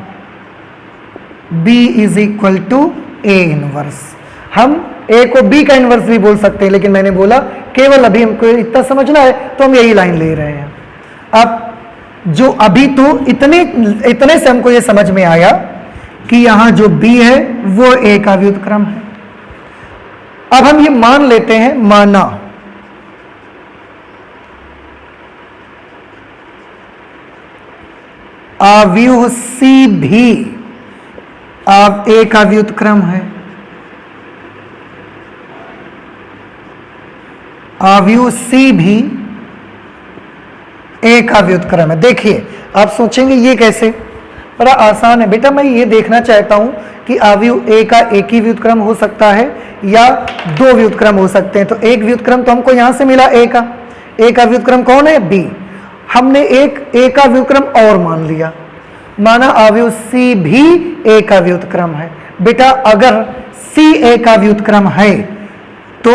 B is equal to A inverse. हम ए को बी का इनवर्स भी बोल सकते हैं, लेकिन मैंने बोला केवल अभी हमको इतना समझना है तो हम यही लाइन ले रहे हैं। अब जो अभी तो इतने से हमको ये समझ में आया कि यहां जो बी है वो ए का व्युत्क्रम है। अब हम ये मान लेते हैं, माना अवयव सी भी अब ए का व्युत्क्रम है। अवयव सी भी ए का व्युत्क्रम है। देखिए, आप सोचेंगे ये कैसे? बड़ा आसान है बेटा। मैं ये देखना चाहता हूं कि अवयव ए का एक ही व्युत्क्रम हो सकता है या 2 व्युत्क्रम हो सकते हैं। तो एक व्युत्क्रम तो हमको यहां से मिला ए का। ए का व्युत्क्रम कौन है? बी। हमने एक ए का व्युत्क्रम और मान लिया, माना अवयव सी भी ए का व्युत्क्रम है। बेटा अगर सी ए का व्युत्क्रम है तो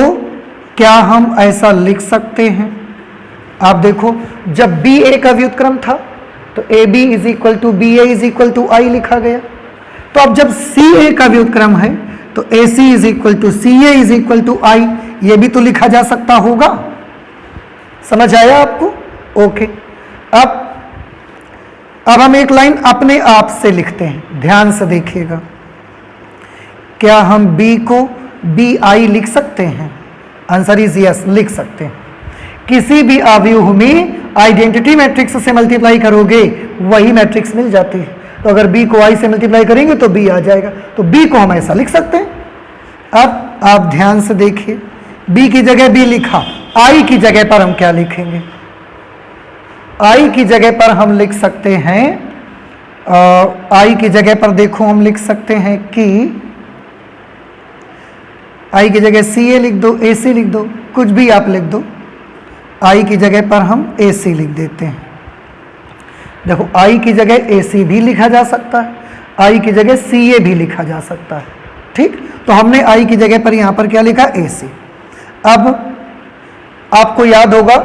क्या हम ऐसा लिख सकते हैं? आप देखो, जब बी ए का व्युत्क्रम था तो A B is equal to B A is equal to I लिखा गया। तो अब जब सी ए का व्युत्क्रम है तो A C is equal to C A is equal to I, ये भी तो लिखा जा सकता होगा। समझ आया आपको? ओके। अब हम एक लाइन अपने आप से लिखते हैं, ध्यान से देखिएगा। क्या हम बी को बी आई लिख सकते हैं? आंसर इज यस, लिख सकते हैं। किसी भी अवयव में आइडेंटिटी मैट्रिक्स से मल्टीप्लाई करोगे वही मैट्रिक्स मिल जाती है। तो अगर बी को आई से मल्टीप्लाई करेंगे तो बी आ जाएगा। तो बी को हम ऐसा लिख सकते हैं। अब आप ध्यान से देखिए, बी की जगह बी लिखा, आई की जगह पर हम क्या लिखेंगे? आई की जगह पर हम लिख सकते हैं, आई की जगह पर देखो हम लिख सकते हैं कि आई की जगह सी ए लिख दो, ए सी लिख दो, कुछ भी आप लिख दो। आई की जगह पर हम ए सी लिख देते हैं। देखो आई की जगह ए सी भी लिखा जा सकता है, आई की जगह सी ए भी लिखा जा सकता है। ठीक, तो हमने आई की जगह पर यहां पर क्या लिखा? ए सी। अब आपको याद होगा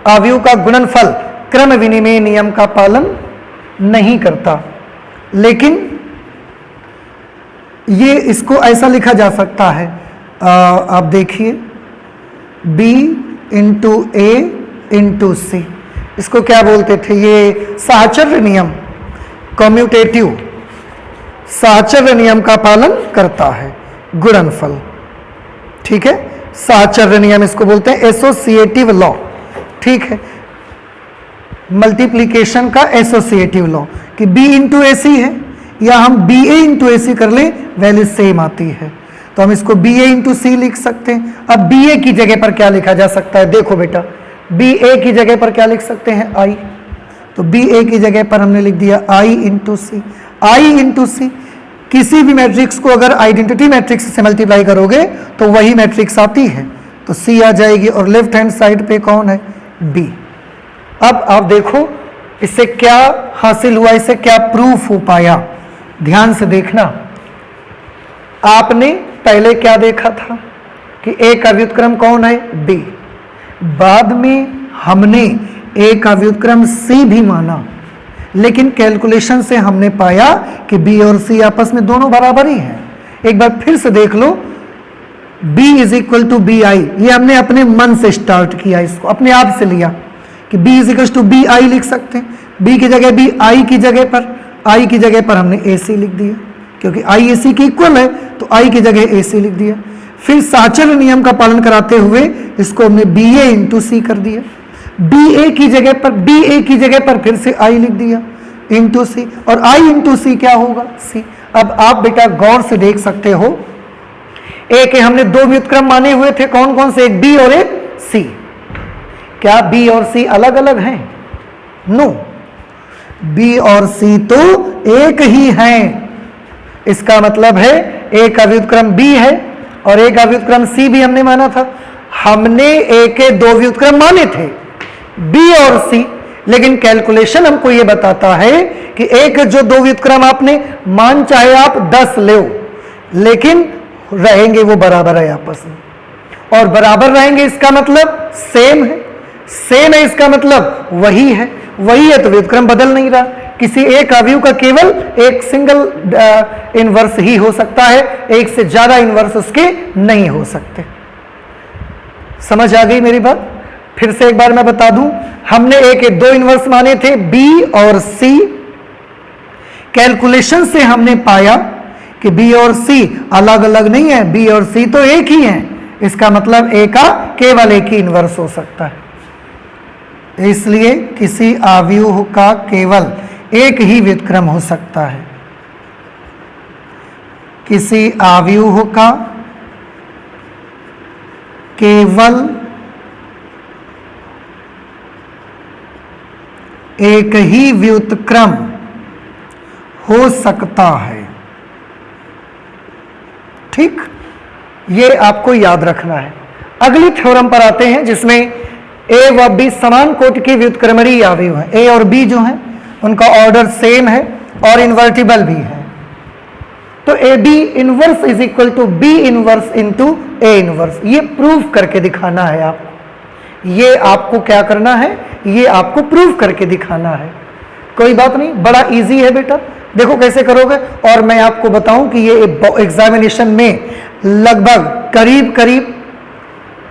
अवयव का गुणनफल क्रम विनिमय नियम का पालन नहीं करता, लेकिन ये इसको ऐसा लिखा जा सकता है, आप देखिए b इंटू ए इंटू सी, इसको क्या बोलते थे? ये साहचर्य नियम, कम्यूटेटिव साहचर्य नियम का पालन करता है गुणनफल। ठीक है, साहचर्य नियम इसको बोलते हैं, एसोसिएटिव लॉ। ठीक है, मल्टीप्लीकेशन का एसोसिएटिव लॉ कि b इंटू ए सी है, या हम बी ए इंटू ए सी कर लें, वैल्यू सेम आती है, तो हम इसको बी ए इंटू सी लिख सकते हैं। अब बी ए की जगह पर क्या लिखा जा सकता है? देखो बेटा, बी ए की जगह पर क्या लिख सकते हैं? आई। तो बी ए की जगह पर हमने लिख दिया आई इंटू सी। आई इंटू सी, किसी भी मैट्रिक्स को अगर आइडेंटिटी मैट्रिक्स से मल्टीप्लाई करोगे तो वही मैट्रिक्स आती है, तो सी आ जाएगी, और लेफ्ट हैंड साइड पे कौन है? बी। अब आप देखो इससे क्या हासिल हुआ, इससे क्या प्रूफ हो पाया, ध्यान से देखना। आपने पहले क्या देखा था कि ए का व्युत्क्रम कौन है? बी। बाद में हमने ए का व्युत्क्रम सी भी माना, लेकिन कैलकुलेशन से हमने पाया कि बी और सी आपस में दोनों बराबर ही हैं। एक बार फिर से देख लो, b is equal to B I, ये हमने अपने मन से स्टार्ट किया, इसको अपने आप से लिया कि b is equal to B I लिख सकते हैं। b की जगह b, आई की जगह पर हमने ए सी लिख दिया, क्योंकि आई ए सी के इक्वल है, तो आई की जगह ए सी लिख दिया। फिर साहचर्य नियम का पालन कराते हुए इसको हमने बी ए इंटू सी कर दिया, बी ए की जगह पर फिर से आई लिख दिया इंटू सी, और आई इंटू सी क्या होगा? सी। अब आप बेटा गौर से देख सकते हो, ए के हमने दो व्युत्क्रम माने हुए थे, कौन कौन से? एक बी और एक सी। क्या बी और सी अलग अलग हैं? नो, बी और सी तो एक ही हैं। इसका मतलब है ए का व्युत्क्रम बी है और ए का व्युत्क्रम सी भी हमने माना था। हमने ए के दो व्युत्क्रम माने थे, बी और सी, लेकिन कैलकुलेशन हमको ये बताता है कि ए के जो दो व्युत्क्रम आपने मान चाहे आप 10 लो, लेकिन रहेंगे वो बराबर है आपस में, और बराबर रहेंगे इसका मतलब सेम है, सेम है इसका मतलब वही है तो व्युत्क्रम बदल नहीं रहा। किसी एक अवयव का केवल एक सिंगल इनवर्स ही हो सकता है, एक से ज्यादा इनवर्स उसके नहीं हो सकते। समझ आ गई मेरी बात? फिर से एक बार मैं बता दूं, हमने ए के दो इनवर्स माने थे, बी और सी। कैलकुलेशन से हमने पाया कि बी और सी अलग अलग नहीं है, बी और सी तो एक ही है, इसका मतलब ए का केवल एक ही इनवर्स हो सकता है। इसलिए किसी अवयव का केवल एक ही व्युत्क्रम हो सकता है, किसी अवयव का केवल एक ही व्युत्क्रम हो सकता है। ठीक, ये आपको याद रखना है। अगली थ्योरम पर आते हैं, जिसमें ए व बी समान कोटि के व्युत्क्रमणीय अवयव हैं। ए और बी जो हैं उनका ऑर्डर सेम है और इन्वर्टिबल भी है, तो A B inverse is equal to B inverse into A inverse. ये प्रूफ करके दिखाना है आपको, ये आपको क्या करना है, ये आपको प्रूफ करके दिखाना है। कोई बात नहीं, बड़ा इजी है बेटा, देखो कैसे करोगे। और मैं आपको बताऊं कि ये एग्जामिनेशन में लगभग करीब करीब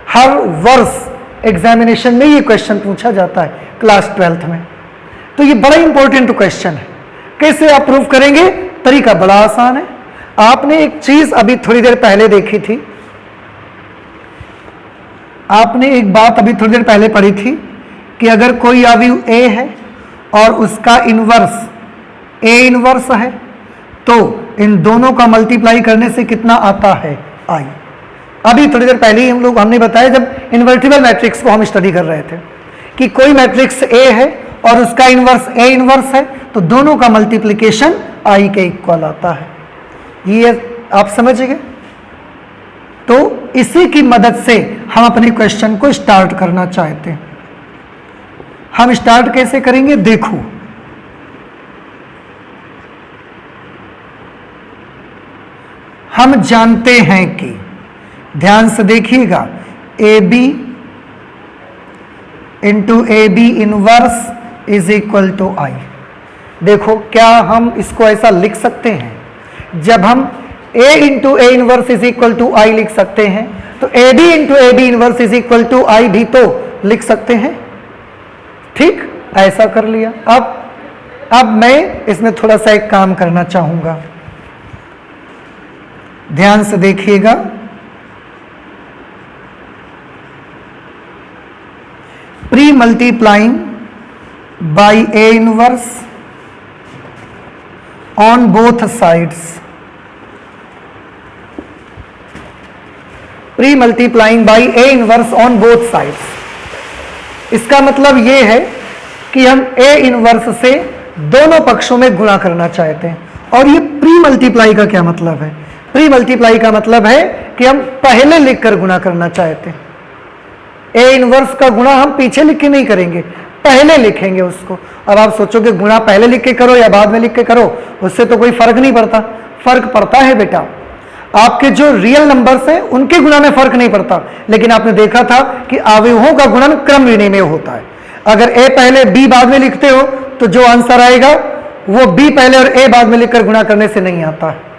हर वर्ष एग्जामिनेशन में ये क्वेश्चन पूछा जाता है क्लास 12th में, तो ये बड़ा इंपॉर्टेंट क्वेश्चन है। कैसे आप प्रूफ करेंगे? तरीका बड़ा आसान है। आपने एक चीज अभी थोड़ी देर पहले देखी थी, आपने एक बात अभी थोड़ी देर पहले पढ़ी थी कि अगर कोई अवयव ए है और उसका इनवर्स ए इनवर्स है, तो इन दोनों का मल्टीप्लाई करने से कितना आता है? आई। अभी थोड़ी देर पहले ही हमने बताया जब इन्वर्टिबल मैट्रिक्स को हम स्टडी कर रहे थे कि कोई मैट्रिक्स ए है और उसका इन्वर्स ए इन्वर्स है, तो दोनों का मल्टीप्लिकेशन आई के इक्वल आता है। ये आप समझ गए? तो इसी की मदद से हम अपने क्वेश्चन को स्टार्ट करना चाहते हैं। हम स्टार्ट कैसे करेंगे? देखो, हम जानते हैं कि, ध्यान से देखिएगा, A B into A B inverse is equal to I. देखो, क्या हम इसको ऐसा लिख सकते हैं? जब हम a into A inverse is equal to I लिख सकते हैं, तो A B into A B inverse is equal to I भी तो लिख सकते हैं। ठीक, ऐसा कर लिया। अब मैं इसमें थोड़ा सा एक काम करना चाहूंगा, ध्यान से देखिएगा। Pre multiplying by A inverse on both sides, pre multiplying by A inverse on both sides. इसका मतलब यह है कि हम ए इनवर्स से दोनों पक्षों में गुणा करना चाहते हैं। और ये प्री मल्टीप्लाई का क्या मतलब है? प्री मल्टीप्लाई का मतलब है कि हम पहले लिखकर गुणा करना चाहते हैं। ए इनवर्स का गुणा हम पीछे लिख के नहीं करेंगे, पहले लिखेंगे उसको। अब आप सोचोगे गुणा पहले लिख के करो या बाद में लिख के करो, उससे तो कोई फर्क नहीं पड़ता। फर्क पड़ता है बेटा, आपके जो रियल नंबर्स हैं उनके गुणा में फर्क नहीं पड़ता। लेकिन आपने देखा था कि अवयवों का गुणन क्रम विनिमय होता है। अगर ए पहले बी बाद में लिखते हो तो जो आंसर आएगा वो बी पहले और ए बाद में लिखकर गुणा करने से नहीं आता है।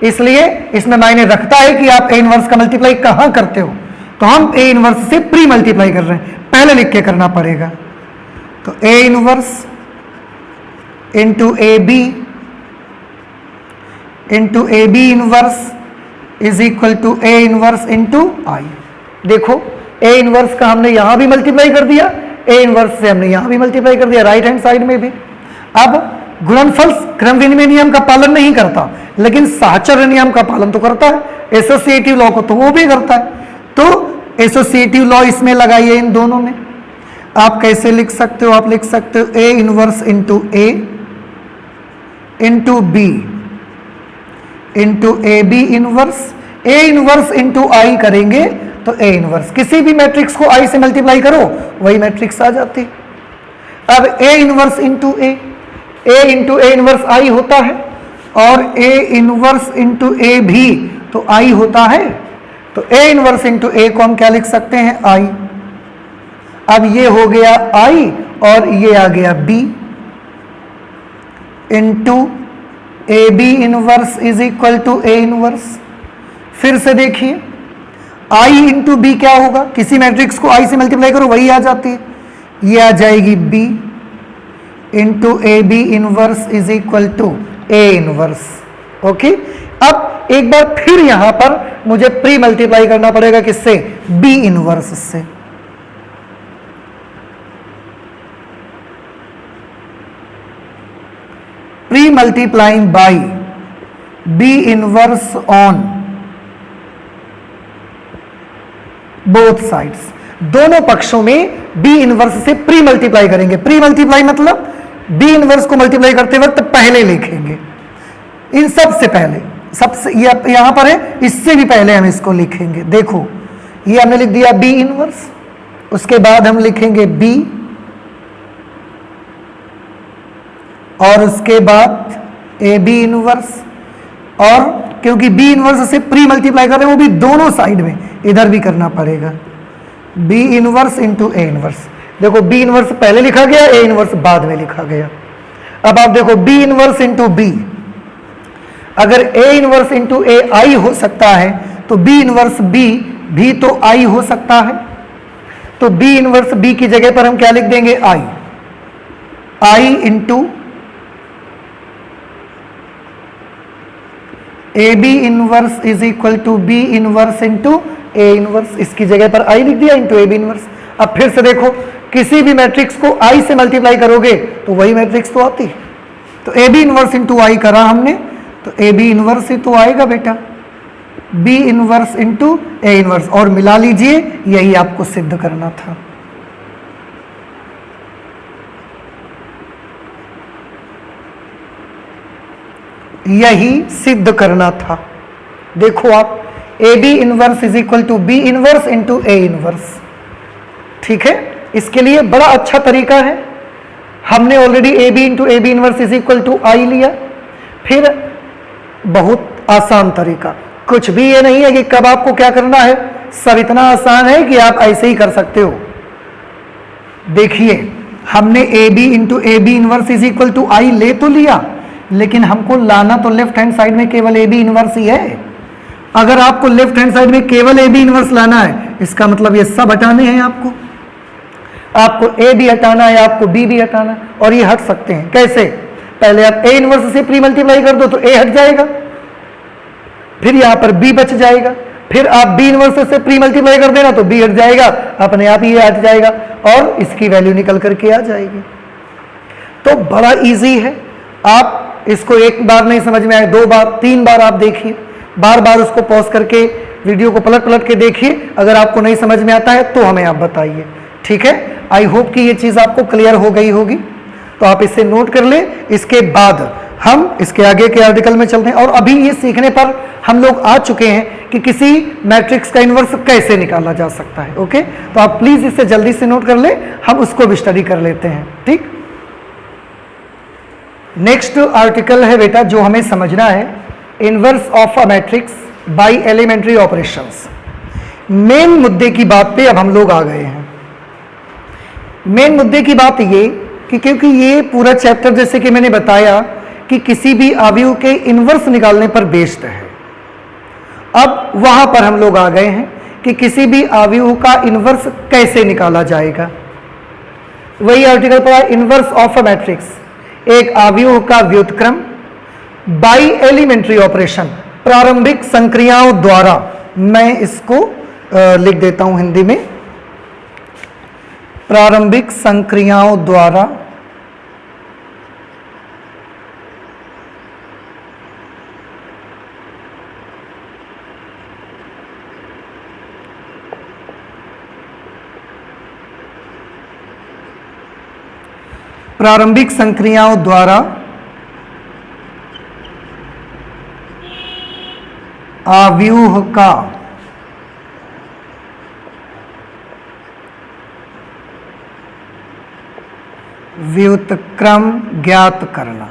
इसलिए इसमें मायने रखता है कि आप ए इनवर्स का मल्टीप्लाई कहां करते हो। तो हम ए इनवर्स से प्री मल्टीप्लाई कर रहे हैं, पहले लिख के करना पड़ेगा। तो A inverse into A B into A B inverse is equal to A inverse into I. देखो, ए इनवर्स का हमने यहां भी मल्टीप्लाई कर दिया, ए इनवर्स से हमने यहां भी मल्टीप्लाई कर दिया, राइट हैंड साइड में भी। अब गुणनफल क्रम विनिमय नियम का पालन नहीं करता, लेकिन साहचर्य नियम का पालन तो करता है। एसोसिएटिव लॉ को तो वो भी करता है। तो एसोसिएटिव लॉ इसमें लगाइए, इन दोनों में। आप कैसे लिख सकते हो? आप लिख सकते हो A inverse into A into B into A B inverse. A inverse into I करेंगे तो ए इनवर्स, किसी भी मैट्रिक्स को आई से मल्टीप्लाई करो वही मैट्रिक्स आ जाती। अब ए inverse into A into A inverse आई होता है, और ए इनवर्स इंटू ए भी तो आई होता है। तो ए इनवर्स इंटू ए को हम क्या लिख सकते हैं? आई। अब ये हो गया आई और ये आ गया B into A B inverse is equal to A inverse. फिर से देखिए, आई इंटू बी क्या होगा? किसी मैट्रिक्स को आई से मल्टीप्लाई करो वही आ जाती है। ये आ जाएगी B into A B inverse is equal to A inverse. Okay, अब एक बार फिर यहां पर मुझे प्री मल्टीप्लाई करना पड़ेगा, किससे? बी इनवर्स से। Pre multiplying by B inverse on both sides, दोनों पक्षों में बी इनवर्स से प्री मल्टीप्लाई करेंगे। प्री मल्टीप्लाई मतलब बी इनवर्स को मल्टीप्लाई करते वक्त पहले लिखेंगे, इन सबसे पहले, सबसे यहां पर है, इससे भी पहले हम इसको लिखेंगे। देखो, ये हमने लिख दिया बी इनवर्स, उसके बाद हम लिखेंगे बी, और उसके बाद ए बी इनवर्स। और क्योंकि बी इनवर्स से प्री मल्टीप्लाई कर रहे हैं, वो भी दोनों साइड में, इधर भी करना पड़ेगा, B inverse into A inverse. देखो, बी इनवर्स पहले लिखा गया, ए इनवर्स बाद में लिखा गया। अब आप देखो, बी इनवर्स इंटू बी, अगर ए इनवर्स इंटू ए आई हो सकता है तो बी इनवर्स बी भी तो आई हो सकता है। तो बी इनवर्स बी की जगह पर हम क्या लिख देंगे? I. I into A B inverse is equal to B inverse into A inverse, इसकी जगह पर आई लिख दिया, इंटू ए बी इनवर्स। अब फिर से देखो, किसी भी मैट्रिक्स को आई से मल्टीप्लाई करोगे तो वही मैट्रिक्स तो आती। तो ए बी इनवर्स इंटू आई करा हमने, तो ए बी इनवर्स ही तो आएगा बेटा। B inverse into A inverse, और मिला लीजिए, यही आपको सिद्ध करना था। यही सिद्ध करना था। देखो आप, A B inverse is equal to B inverse into A inverse. ठीक है, इसके लिए बड़ा अच्छा तरीका है, हमने already A B into A B inverse is equal to I लिया। फिर बहुत आसान तरीका, कुछ भी ये नहीं है कि कब आपको क्या करना है, सब इतना आसान है कि आप ऐसे ही कर सकते हो। देखिए, हमने A B into A B inverse is equal to I ले तो लिया, लेकिन हमको लाना तो लेफ्ट हैंड साइड में केवल ए बी इनवर्स ही है। अगर आपको लेफ्ट हैंड साइड में केवल ए बी इनवर्स लाना है, इसका मतलब ये सब हटाने हैं आपको ए भी हटाना है, आपको बी भी हटाना है, और ये हट सकते हैं। कैसे? पहले आप ए इनवर्स से प्री मल्टीप्लाई कर दो तो ए हट जाएगा, फिर यहां पर बी बच जाएगा, फिर आप बी इनवर्स से प्री मल्टीप्लाई कर देना तो बी हट जाएगा, अपने आप ही ये हट जाएगा और इसकी वैल्यू निकल करके आ जाएगी। तो बड़ा इजी है, आप इसको एक बार नहीं समझ में आए, 2 बार 3 बार आप देखिए, बार बार उसको पॉज करके वीडियो को पलट पलट के देखिए। अगर आपको नहीं समझ में आता है तो हमें आप बताइए। ठीक है, आई होप कि ये चीज़ आपको क्लियर हो गई होगी, तो आप इसे नोट कर ले। इसके बाद हम इसके आगे के आर्टिकल में चलते हैं, और अभी ये सीखने पर हम लोग आ चुके हैं कि किसी मैट्रिक्स का इनवर्स कैसे निकाला जा सकता है। ओके, तो आप प्लीज इसे जल्दी से नोट कर ले, हम उसको भी स्टडी कर लेते हैं। ठीक, नेक्स्ट आर्टिकल है बेटा जो हमें समझना है, inverse of a matrix by elementary operations. Main मुद्दे की बात पे अब हम लोग आ गए हैं। मेन मुद्दे की बात ये कि क्योंकि ये पूरा चैप्टर जैसे कि मैंने बताया कि किसी भी अवयव के इनवर्स निकालने पर बेस्ड है, अब वहां पर हम लोग आ गए हैं कि किसी भी अवयव का इनवर्स कैसे निकाला जाएगा। वही आर्टिकल पढ़ा, इनवर्स ऑफ अ मैट्रिक्स, एक अवयव का व्युत्क्रम बाई एलिमेंट्री ऑपरेशन, प्रारंभिक संक्रियाओं द्वारा। मैं इसको लिख देता हूं हिंदी में, प्रारंभिक संक्रियाओं द्वारा प्रारंभिक संक्रियाओं द्वारा अवयव का व्युत्क्रम ज्ञात करना।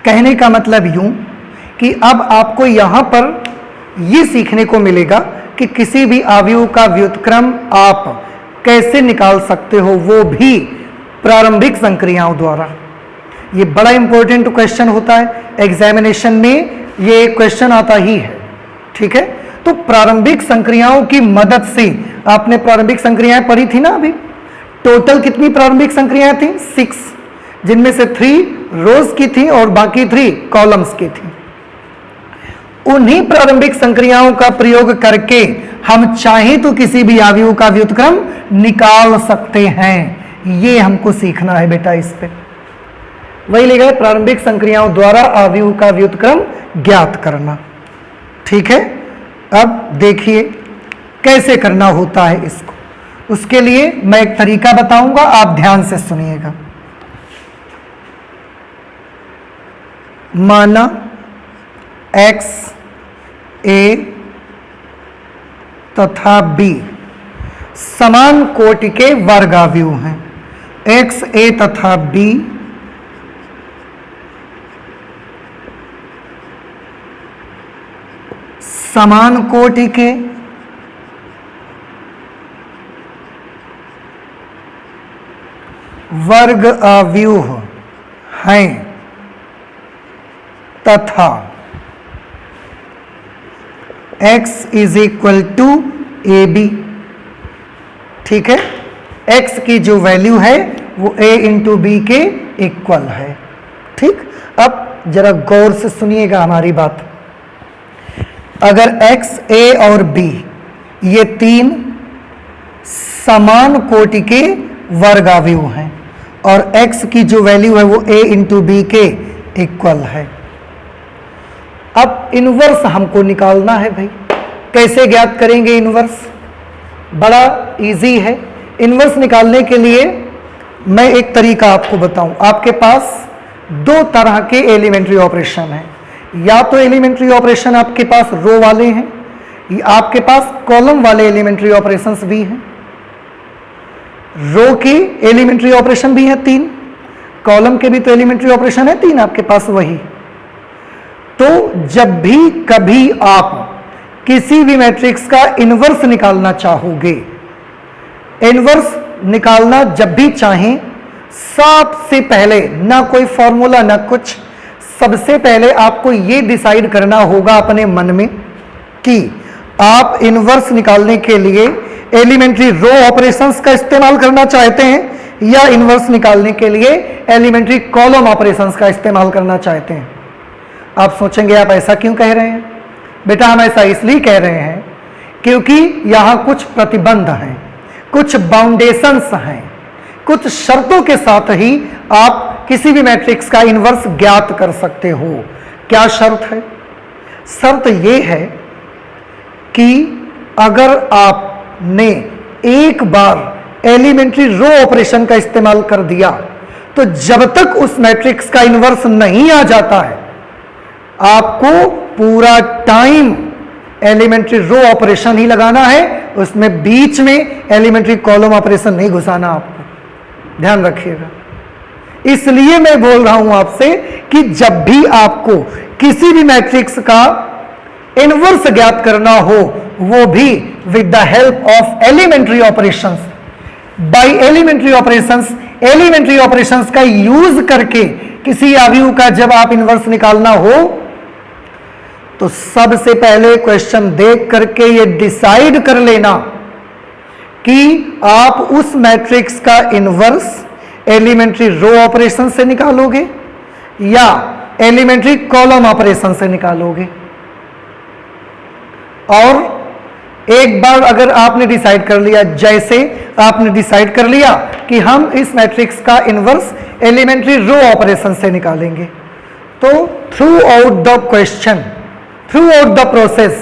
कहने का मतलब यूं कि अब आपको यहां पर यह सीखने को मिलेगा कि किसी भी अवयव का व्युत्क्रम आप कैसे निकाल सकते हो, वो भी प्रारंभिक संक्रियाओं द्वारा। ये बड़ा इंपॉर्टेंट क्वेश्चन होता है एग्जामिनेशन में, ये क्वेश्चन आता ही है। ठीक है, तो प्रारंभिक संक्रियाओं की मदद से, आपने प्रारंभिक संक्रियाएं पढ़ी थी ना अभी, टोटल कितनी प्रारंभिक संक्रियाएं थी? 6, जिनमें से 3 रोज की थी और बाकी 3 कॉलम्स की थी। उन्हीं प्रारंभिक संक्रियाओं का प्रयोग करके हम चाहें तो किसी भी अवयव का व्युत्क्रम निकाल सकते हैं। ये हमको सीखना है बेटा इस पे। वही लिखा है, प्रारंभिक संक्रियाओं द्वारा अवयव का व्युत्क्रम ज्ञात करना। ठीक है, अब देखिए कैसे करना होता है इसको। उसके लिए मैं एक तरीका बताऊंगा, आप ध्यान से सुनिएगा। माना x a तथा b समान कोटि के वर्ग अवयव हैं। x a तथा b समान कोटि के वर्ग अवयव हैं तथा x is equal to A B. ठीक है, x की जो वैल्यू है वो a इंटू बी के इक्वल है। ठीक, अब जरा गौर से सुनिएगा हमारी बात। अगर x, a और b ये 3 समान कोटि के वर्ग अवयव हैं और x की जो वैल्यू है वो a इंटू बी के इक्वल है, अब इनवर्स हमको निकालना है भाई। कैसे ज्ञात करेंगे इनवर्स? बड़ा इजी है। इनवर्स निकालने के लिए मैं एक तरीका आपको बताऊं। आपके पास दो तरह के एलिमेंट्री ऑपरेशन हैं। या तो एलिमेंट्री ऑपरेशन आपके पास रो वाले हैं, या आपके पास कॉलम वाले एलिमेंट्री ऑपरेशंस भी हैं। रो के एलिमेंट्री ऑपरेशन भी हैं 3, कॉलम के भी तो एलिमेंट्री ऑपरेशन है 3 आपके पास। वही तो जब भी कभी आप किसी भी मैट्रिक्स का इनवर्स निकालना चाहोगे, इनवर्स निकालना जब भी चाहें, सबसे पहले ना कोई फॉर्मूला ना कुछ, सबसे पहले आपको यह डिसाइड करना होगा अपने मन में कि आप इनवर्स निकालने के लिए एलिमेंट्री रो ऑपरेशंस का इस्तेमाल करना चाहते हैं या इनवर्स निकालने के लिए एलिमेंट्री कॉलम ऑपरेशंस का इस्तेमाल करना चाहते हैं। आप सोचेंगे आप ऐसा क्यों कह रहे हैं? बेटा हम ऐसा इसलिए कह रहे हैं क्योंकि यहां कुछ प्रतिबंध हैं, कुछ बाउंडेशंस हैं, कुछ शर्तों के साथ ही आप किसी भी मैट्रिक्स का इनवर्स ज्ञात कर सकते हो। क्या शर्त है? शर्त यह है कि अगर आपने एक बार एलिमेंट्री रो ऑपरेशन का इस्तेमाल कर दिया तो जब तक उस मैट्रिक्स का इनवर्स नहीं आ जाता है, आपको पूरा टाइम एलिमेंट्री रो ऑपरेशन ही लगाना है, उसमें बीच में एलिमेंट्री कॉलम ऑपरेशन नहीं घुसाना। आपको ध्यान रखिएगा। इसलिए मैं बोल रहा हूं आपसे कि जब भी आपको किसी भी मैट्रिक्स का इनवर्स ज्ञात करना हो, वो भी with the help of elementary operations, by elementary operations, elementary operations का यूज करके किसी अवयव का जब आप इनवर्स निकालना हो तो सबसे पहले क्वेश्चन देख करके ये डिसाइड कर लेना कि आप उस मैट्रिक्स का इनवर्स एलिमेंट्री रो ऑपरेशन से निकालोगे या एलिमेंट्री कॉलम ऑपरेशन से निकालोगे। और एक बार अगर आपने डिसाइड कर लिया, जैसे आपने डिसाइड कर लिया कि हम इस मैट्रिक्स का इनवर्स एलिमेंट्री रो ऑपरेशन से निकालेंगे, तो through out the question, through out the process,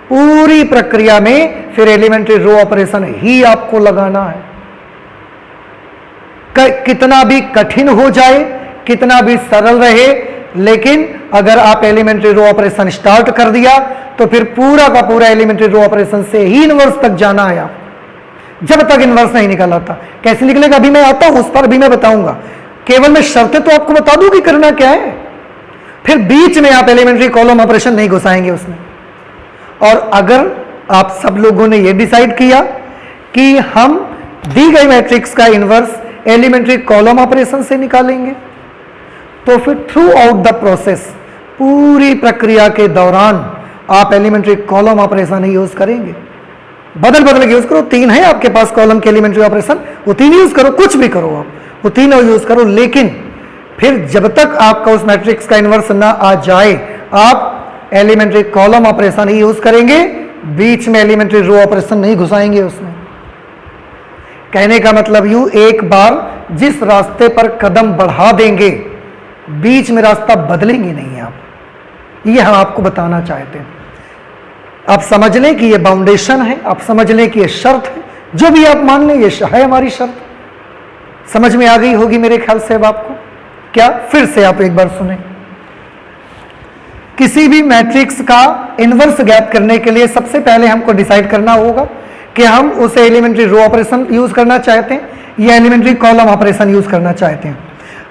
पूरी प्रक्रिया में फिर एलिमेंट्री रो ऑपरेशन ही आपको लगाना है। कितना भी कठिन हो जाए, कितना भी सरल रहे, लेकिन अगर आप एलिमेंट्री रो ऑपरेशन स्टार्ट कर दिया तो फिर पूरा का पूरा एलिमेंट्री रो ऑपरेशन से ही इनवर्स तक जाना है आप, जब तक इनवर्स नहीं निकल आता। कैसे निकलेगा अभी मैं आता हूं, उस पर भी मैं बताऊंगा। केवल मैं शर्तें तो आपको बता दूं कि करना क्या है, फिर बीच में आप एलिमेंट्री कॉलम ऑपरेशन नहीं घुसाएंगे उसमें। और अगर आप सब लोगों ने यह डिसाइड किया कि हम दी गई मैट्रिक्स का इनवर्स एलिमेंट्री कॉलम ऑपरेशन से निकालेंगे, तो फिर थ्रू आउट द प्रोसेस, पूरी प्रक्रिया के दौरान आप एलिमेंट्री कॉलम ऑपरेशन ही यूज करेंगे। बदल बदल के यूज करो, 3 है आपके पास कॉलम के एलिमेंट्री ऑपरेशन, वो 3 यूज करो, कुछ भी करो आप, वो 3 यूज करो। लेकिन फिर जब तक आपका उस मैट्रिक्स का इनवर्स ना आ जाए, आप एलिमेंट्री कॉलम ऑपरेशन ही यूज करेंगे, बीच में एलिमेंट्री रो ऑपरेशन नहीं घुसाएंगे उसमें। कहने का मतलब यूं, एक बार जिस रास्ते पर कदम बढ़ा देंगे, बीच में रास्ता बदलेंगे नहीं आप। ये हम आपको बताना चाहते हैं। आप समझ लें कि ये बाउंडेशन है, आप समझ लें कि ये शर्त है, जो भी आप मान लें ये है हमारी शर्त। समझ में आ गई होगी मेरे ख्याल से अब आपको। क्या? फिर से आप एक बार सुने। किसी भी मैट्रिक्स का इनवर्स ज्ञात करने के लिए सबसे पहले हमको डिसाइड करना होगा कि हम उसे एलिमेंट्री रो ऑपरेशन यूज करना चाहते हैं या एलिमेंट्री कॉलम ऑपरेशन यूज करना चाहते हैं।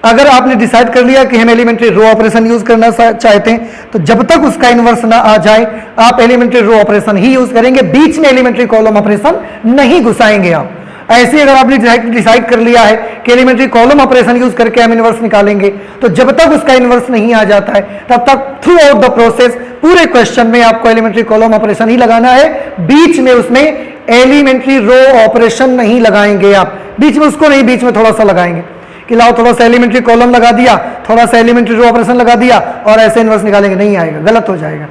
अगर आपने डिसाइड कर लिया कि हम एलिमेंट्री रो ऑपरेशन यूज करना चाहते हैं, तो जब तक उसका इनवर्स ना आ जाए आप एलिमेंट्री रो ऑपरेशन ही यूज करेंगे, बीच में एलिमेंट्री कॉलम ऑपरेशन नहीं घुसाएंगे आप। ऐसे ही अगर आपने डिसाइड कर लिया है कि एलिमेंट्री कॉलम ऑपरेशन यूज करके हम इनवर्स निकालेंगे, तो जब तक उसका इनवर्स नहीं आ जाता है तब तक थ्रू आउट द प्रोसेस, पूरे क्वेश्चन में आपको एलिमेंट्री कॉलम ऑपरेशन ही लगाना है, बीच में उसमें एलिमेंट्री रो ऑपरेशन नहीं लगाएंगे आप। बीच में उसको नहीं, बीच में थोड़ा सा लगाएंगे कि लाओ थोड़ा सा एलिमेंट्री कॉलम लगा दिया, थोड़ा सा एलिमेंट्री रो ऑपरेशन लगा दिया और ऐसे इनवर्स निकालेंगे, नहीं आएगा, गलत हो जाएगा।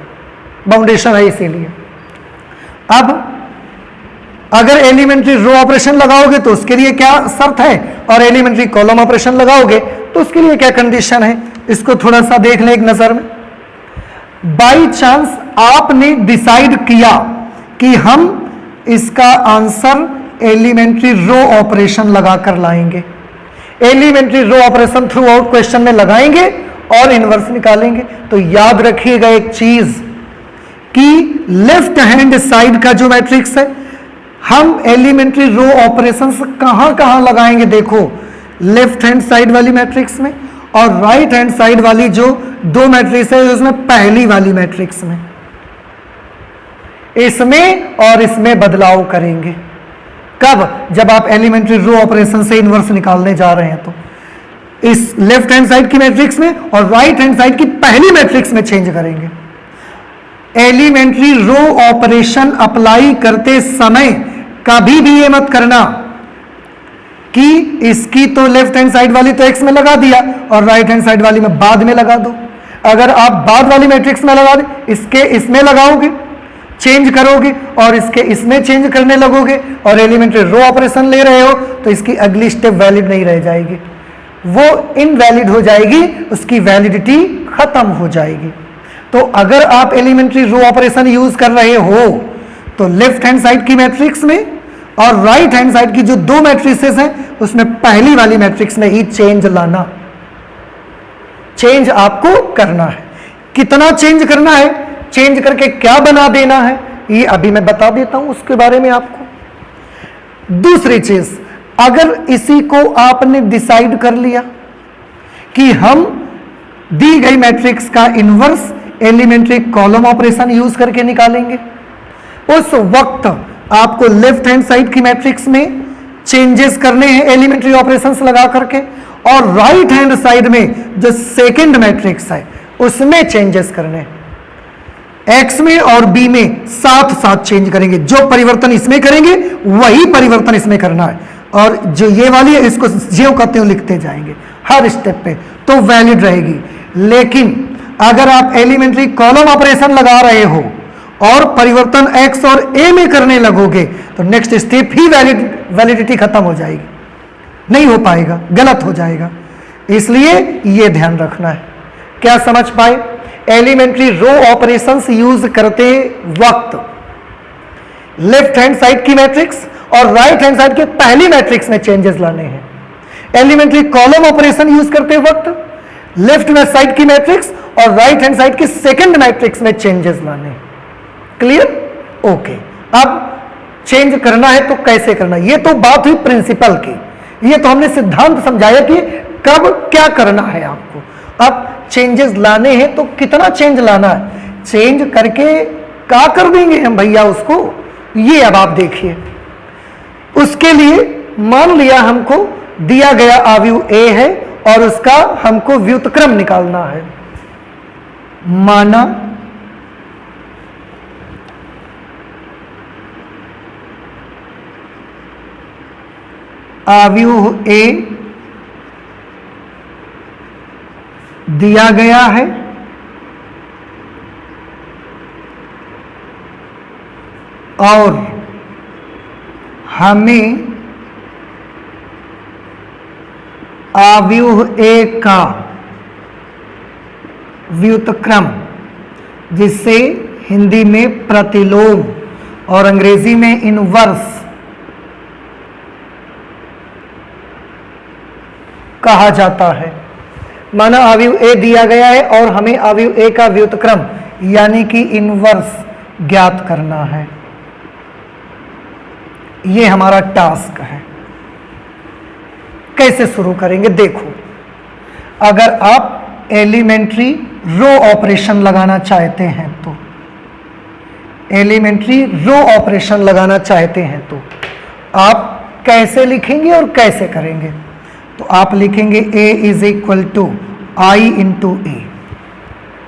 बाउंडेशन है इसीलिए। अब अगर एलिमेंट्री रो ऑपरेशन लगाओगे तो उसके लिए क्या शर्त है, और एलिमेंट्री कॉलम ऑपरेशन लगाओगे तो उसके लिए क्या कंडीशन है, इसको थोड़ा सा देख लें एक नजर में। बाई चांस आपने डिसाइड किया कि हम इसका आंसर एलिमेंट्री रो ऑपरेशन लगाकर लाएंगे, elementary row operation throughout question में लगाएंगे और इनवर्स निकालेंगे, तो याद रखिएगा एक चीज कि लेफ्ट हैंड साइड का जो मैट्रिक्स है हम एलिमेंट्री रो ऑपरेशन कहां कहां लगाएंगे, देखो लेफ्ट हैंड साइड वाली मैट्रिक्स में और राइट हैंड साइड वाली जो दो मैट्रिक्स है उसमें पहली वाली मैट्रिक्स में, इसमें और इसमें बदलाव करेंगे। कब? जब आप एलिमेंट्री रो ऑपरेशन से इनवर्स निकालने जा रहे हैं तो इस लेफ्ट हैंड साइड की मैट्रिक्स में और राइट हैंड साइड की पहली मैट्रिक्स में चेंज करेंगे। एलिमेंट्री रो ऑपरेशन अप्लाई करते समय कभी भी ये मत करना कि इसकी तो लेफ्ट हैंड साइड वाली तो एक्स में लगा दिया और राइट हैंड साइड वाली में बाद में लगा दो। अगर आप बाद वाली मैट्रिक्स में लगा दे, इसके इसमें लगाओगे, चेंज करोगे और इसके इसमें चेंज करने लगोगे और एलिमेंट्री रो ऑपरेशन ले रहे हो तो इसकी अगली स्टेप वैलिड नहीं रह जाएगी, वो इनवैलिड हो जाएगी, उसकी वैलिडिटी खत्म हो जाएगी। तो अगर आप एलिमेंट्री रो ऑपरेशन यूज कर रहे हो तो लेफ्ट हैंड साइड की मैट्रिक्स में और राइट हैंड साइड की जो दो मैट्रिसेस हैं उसमें पहली वाली मैट्रिक्स में ही चेंज लाना, चेंज आपको करना है। कितना चेंज करना है, चेंज करके क्या बना देना है, ये अभी मैं बता देता हूं उसके बारे में आपको। दूसरी चीज, अगर इसी को आपने डिसाइड कर लिया कि हम दी गई मैट्रिक्स का inverse elementary column operation use करके निकालेंगे, उस वक्त आपको लेफ्ट हैंड साइड की मैट्रिक्स में चेंजेस करने हैं एलिमेंट्री ऑपरेशंस लगा करके और राइट हैंड साइड में जो सेकंड मैट्रिक्स है उसमें चेंजेस करने हैं। एक्स में और बी में साथ साथ चेंज करेंगे, जो परिवर्तन इसमें करेंगे वही परिवर्तन इसमें करना है और जो ये वाली है इसको ज्यों कहते हो लिखते जाएंगे हर स्टेप पे, तो वैलिड रहेगी। लेकिन अगर आप एलिमेंट्री कॉलम ऑपरेशन लगा रहे हो और परिवर्तन x और a में करने लगोगे तो नेक्स्ट स्टेप ही वैलिडिटी खत्म हो जाएगी, नहीं हो पाएगा, गलत हो जाएगा। इसलिए ये ध्यान रखना है। क्या समझ पाए? एलिमेंट्री रो ऑपरेशंस यूज करते वक्त लेफ्ट हैंड साइड की मैट्रिक्स और राइट हैंड साइड के पहली मैट्रिक्स में चेंजेस लाने हैं। एलिमेंट्री कॉलम ऑपरेशन यूज करते वक्त लेफ्ट हैंड साइड की मैट्रिक्स और राइट हैंड साइड की सेकंड मैट्रिक्स में चेंजेस लाने हैं। क्लियर? ओके। अब चेंज करना है तो कैसे करना, ये तो बात हुई प्रिंसिपल की, ये तो हमने सिद्धांत समझाया कि कब क्या करना है आपको। अब चेंजेस लाने हैं तो कितना चेंज लाना है, चेंज करके क्या कर देंगे हम भैया उसको, ये अब आप देखिए। उसके लिए मान लिया हमको दिया गया आव्यूह A है और उसका हमको व्युत्क्रम निकालना है। माना आव्यूह A दिया गया है और हमें आव्यूह A का व्युत्क्रम, जिसे हिंदी में प्रतिलोम और अंग्रेजी में इनवर्स कहा जाता है। माना आव्यूह A दिया गया है और हमें आव्यूह A का व्युत्क्रम यानी कि इनवर्स ज्ञात करना है, ये हमारा टास्क है। कैसे शुरू करेंगे, देखो। अगर आप एलिमेंट्री रो ऑपरेशन लगाना चाहते हैं तो एलिमेंट्री रो ऑपरेशन लगाना चाहते हैं तो आप कैसे लिखेंगे और कैसे करेंगे, तो आप लिखेंगे A is equal to I into A,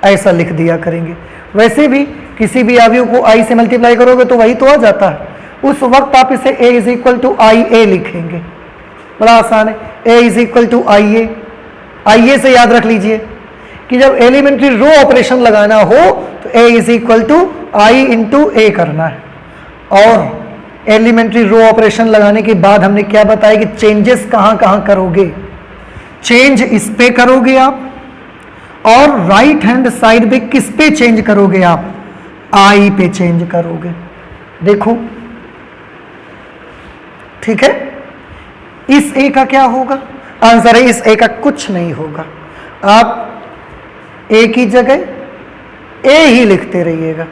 ऐसा लिख दिया करेंगे। वैसे भी किसी भी आव्यूह को I से मल्टीप्लाई करोगे तो वही तो आ जाता है, उस वक्त आप इसे A इज इक्वल टू आई ए लिखेंगे। बड़ा आसान है, A इज इक्वल टू आई ए। आई ए से याद रख लीजिए कि जब एलिमेंट्री रो ऑपरेशन लगाना हो तो A is equal to I into A करना है। और एलिमेंट्री रो ऑपरेशन लगाने के बाद हमने क्या बताया कि चेंजेस कहां कहां करोगे, चेंज इस पे करोगे आप और राइट हैंड साइड पे किस पे चेंज करोगे आप? आई पे चेंज करोगे। देखो, ठीक है। इस ए का क्या होगा? आंसर है इस ए का कुछ नहीं होगा। आप ए की जगह ए ही लिखते रहिएगा,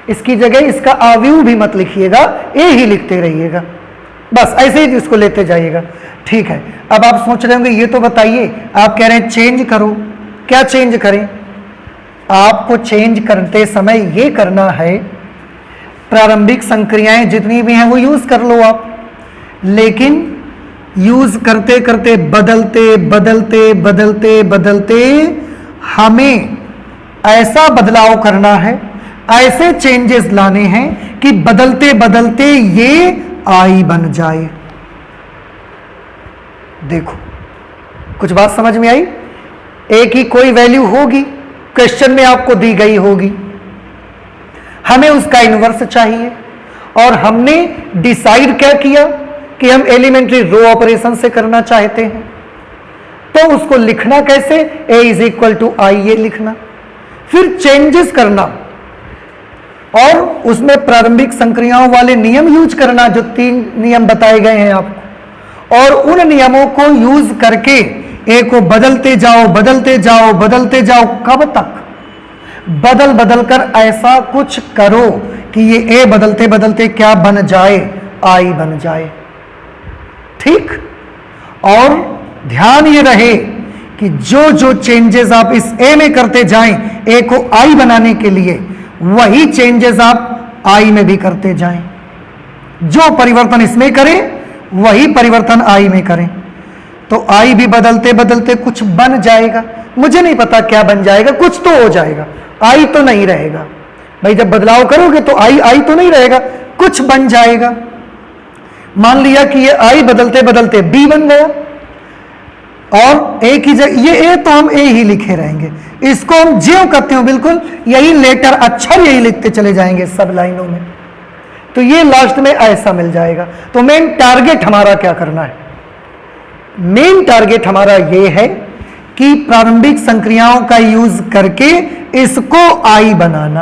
इसकी जगह इसका अवयव भी मत लिखिएगा, ए ही लिखते रहिएगा, बस ऐसे ही इसको लेते जाइएगा। ठीक है। अब आप सोच रहे होंगे ये तो बताइए, आप कह रहे हैं चेंज करो, क्या चेंज करें? आपको चेंज करते समय ये करना है, प्रारंभिक संक्रियाएं जितनी भी हैं वो यूज कर लो आप, लेकिन यूज करते करते बदलते बदलते बदलते बदलते हमें ऐसा बदलाव करना है, ऐसे चेंजेस लाने हैं कि बदलते बदलते ये आई बन जाए। देखो, कुछ बात समझ में आई? ए की कोई वैल्यू होगी, क्वेश्चन में आपको दी गई होगी, हमें उसका इनवर्स चाहिए, और हमने डिसाइड क्या किया कि हम एलिमेंट्री रो ऑपरेशन से करना चाहते हैं। तो उसको लिखना कैसे? ए इज इक्वल टू आई, ये लिखना, फिर चेंजेस करना और उसमें प्रारंभिक संक्रियाओं वाले नियम यूज करना, जो 3 नियम बताए गए हैं आपको, और उन नियमों को यूज करके ए को बदलते जाओ बदलते जाओ बदलते जाओ। कब तक? बदल बदल कर ऐसा कुछ करो कि ये ए बदलते बदलते क्या बन जाए? आई बन जाए। ठीक। और ध्यान ये रहे कि जो जो चेंजेस आप इस ए में करते जाएं, ए को आई बनाने के लिए, वही चेंजेस आप आई में भी करते जाएं। जो परिवर्तन इसमें करें वही परिवर्तन आई में करें, तो आई भी बदलते बदलते कुछ बन जाएगा। मुझे नहीं पता क्या बन जाएगा, कुछ तो हो जाएगा, आई तो नहीं रहेगा। भाई जब बदलाव करोगे तो आई तो नहीं रहेगा, कुछ बन जाएगा। मान लिया कि ये आई बदलते बदलते बी बन गया, और ए की जगह ये ए तो हम ए ही लिखे रहेंगे, इसको हम ज्यों करते हो बिल्कुल यही लेटर अक्षर यही लिखते चले जाएंगे सब लाइनों में, तो ये लास्ट में ऐसा मिल जाएगा। तो मेन टारगेट हमारा क्या करना है? मेन टारगेट हमारा ये है कि प्रारंभिक संक्रियाओं का यूज करके इसको आई बनाना।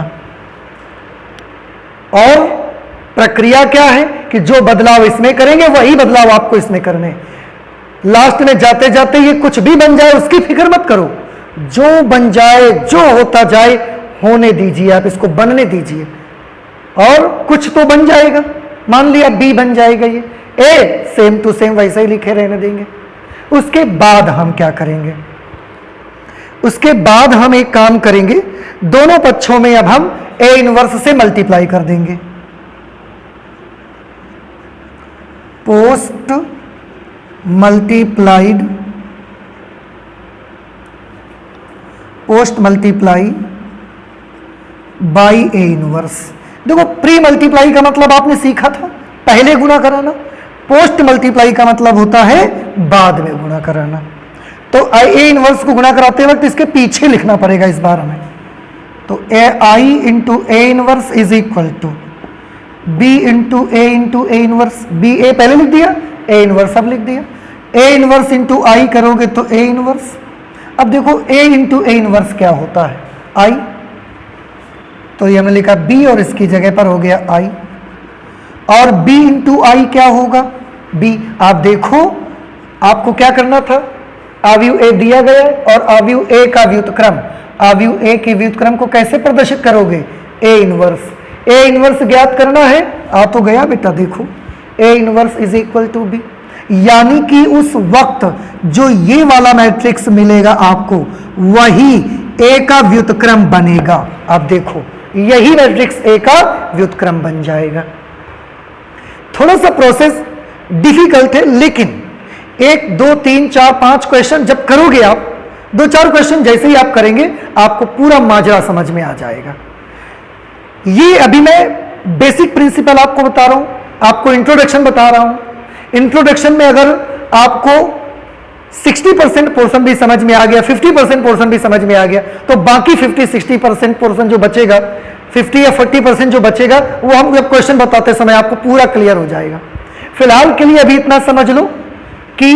और प्रक्रिया क्या है कि जो बदलाव इसमें करेंगे वही बदलाव आपको इसमें करने। लास्ट में जाते जाते ये कुछ भी बन जाए उसकी फिक्र मत करो, जो बन जाए जो होता जाए होने दीजिए, आप इसको बनने दीजिए और कुछ तो बन जाएगा। मान लिया बी बन जाएगा, ये ए सेम टू सेम वैसे ही लिखे रहने देंगे। उसके बाद हम क्या करेंगे? उसके बाद हम एक काम करेंगे, दोनों पक्षों में अब हम ए इनवर्स से मल्टीप्लाई कर देंगे। Post multiply by A inverse. देखो, प्री मल्टीप्लाई का मतलब आपने सीखा था, पहले गुणा कराना। पोस्ट मल्टीप्लाई का मतलब होता है बाद में गुणा कराना। तो ए इनवर्स को गुणा कराते वक्त इसके पीछे लिखना पड़ेगा इस बार हमें। तो A I into A inverse is equal to B into A inverse. B A पहले लिख दिया, ए इनवर्स अब लिख दिया। ए इनवर्स इंटू आई करोगे तो ए इनवर्स। अब देखो ए इंटू ए इनवर्स क्या होता है? आई। तो ये हमने लिखा बी और इसकी जगह पर हो गया आई। और बी इंटू आई क्या होगा? बी। आप देखो आपको क्या करना था, अवयव ए दिया गया और अवयव ए का व्युत्क्रम, अवयव ए के व्युत्क्रम को कैसे प्रदर्शित करोगे? A inverse. ए इनवर्स ज्ञात करना है, आ तो गया बेटा, देखो A inverse is equal to B. यानी कि उस वक्त जो ये वाला मैट्रिक्स मिलेगा आपको वही ए का व्युत्क्रम बनेगा। आप देखो यही मैट्रिक्स ए का व्युत्क्रम बन जाएगा। थोड़ा सा प्रोसेस डिफिकल्ट है, लेकिन 1 2 3 4 5 क्वेश्चन जब करोगे आप, 2-4 क्वेश्चन जैसे ही आप करेंगे आपको पूरा माजरा समझ में आ जाएगा। ये अभी मैं बेसिक प्रिंसिपल आपको बता रहा हूं, आपको इंट्रोडक्शन बता रहा हूं। इंट्रोडक्शन में अगर आपको 60% पोर्शन भी समझ में आ गया, 50% पोर्शन भी समझ में आ गया, तो बाकी 50-60% पोर्शन जो बचेगा, 50 या 40% जो बचेगा, वो हम जब क्वेश्चन बताते समय आपको पूरा क्लियर हो जाएगा। फिलहाल के लिए अभी इतना समझ लो कि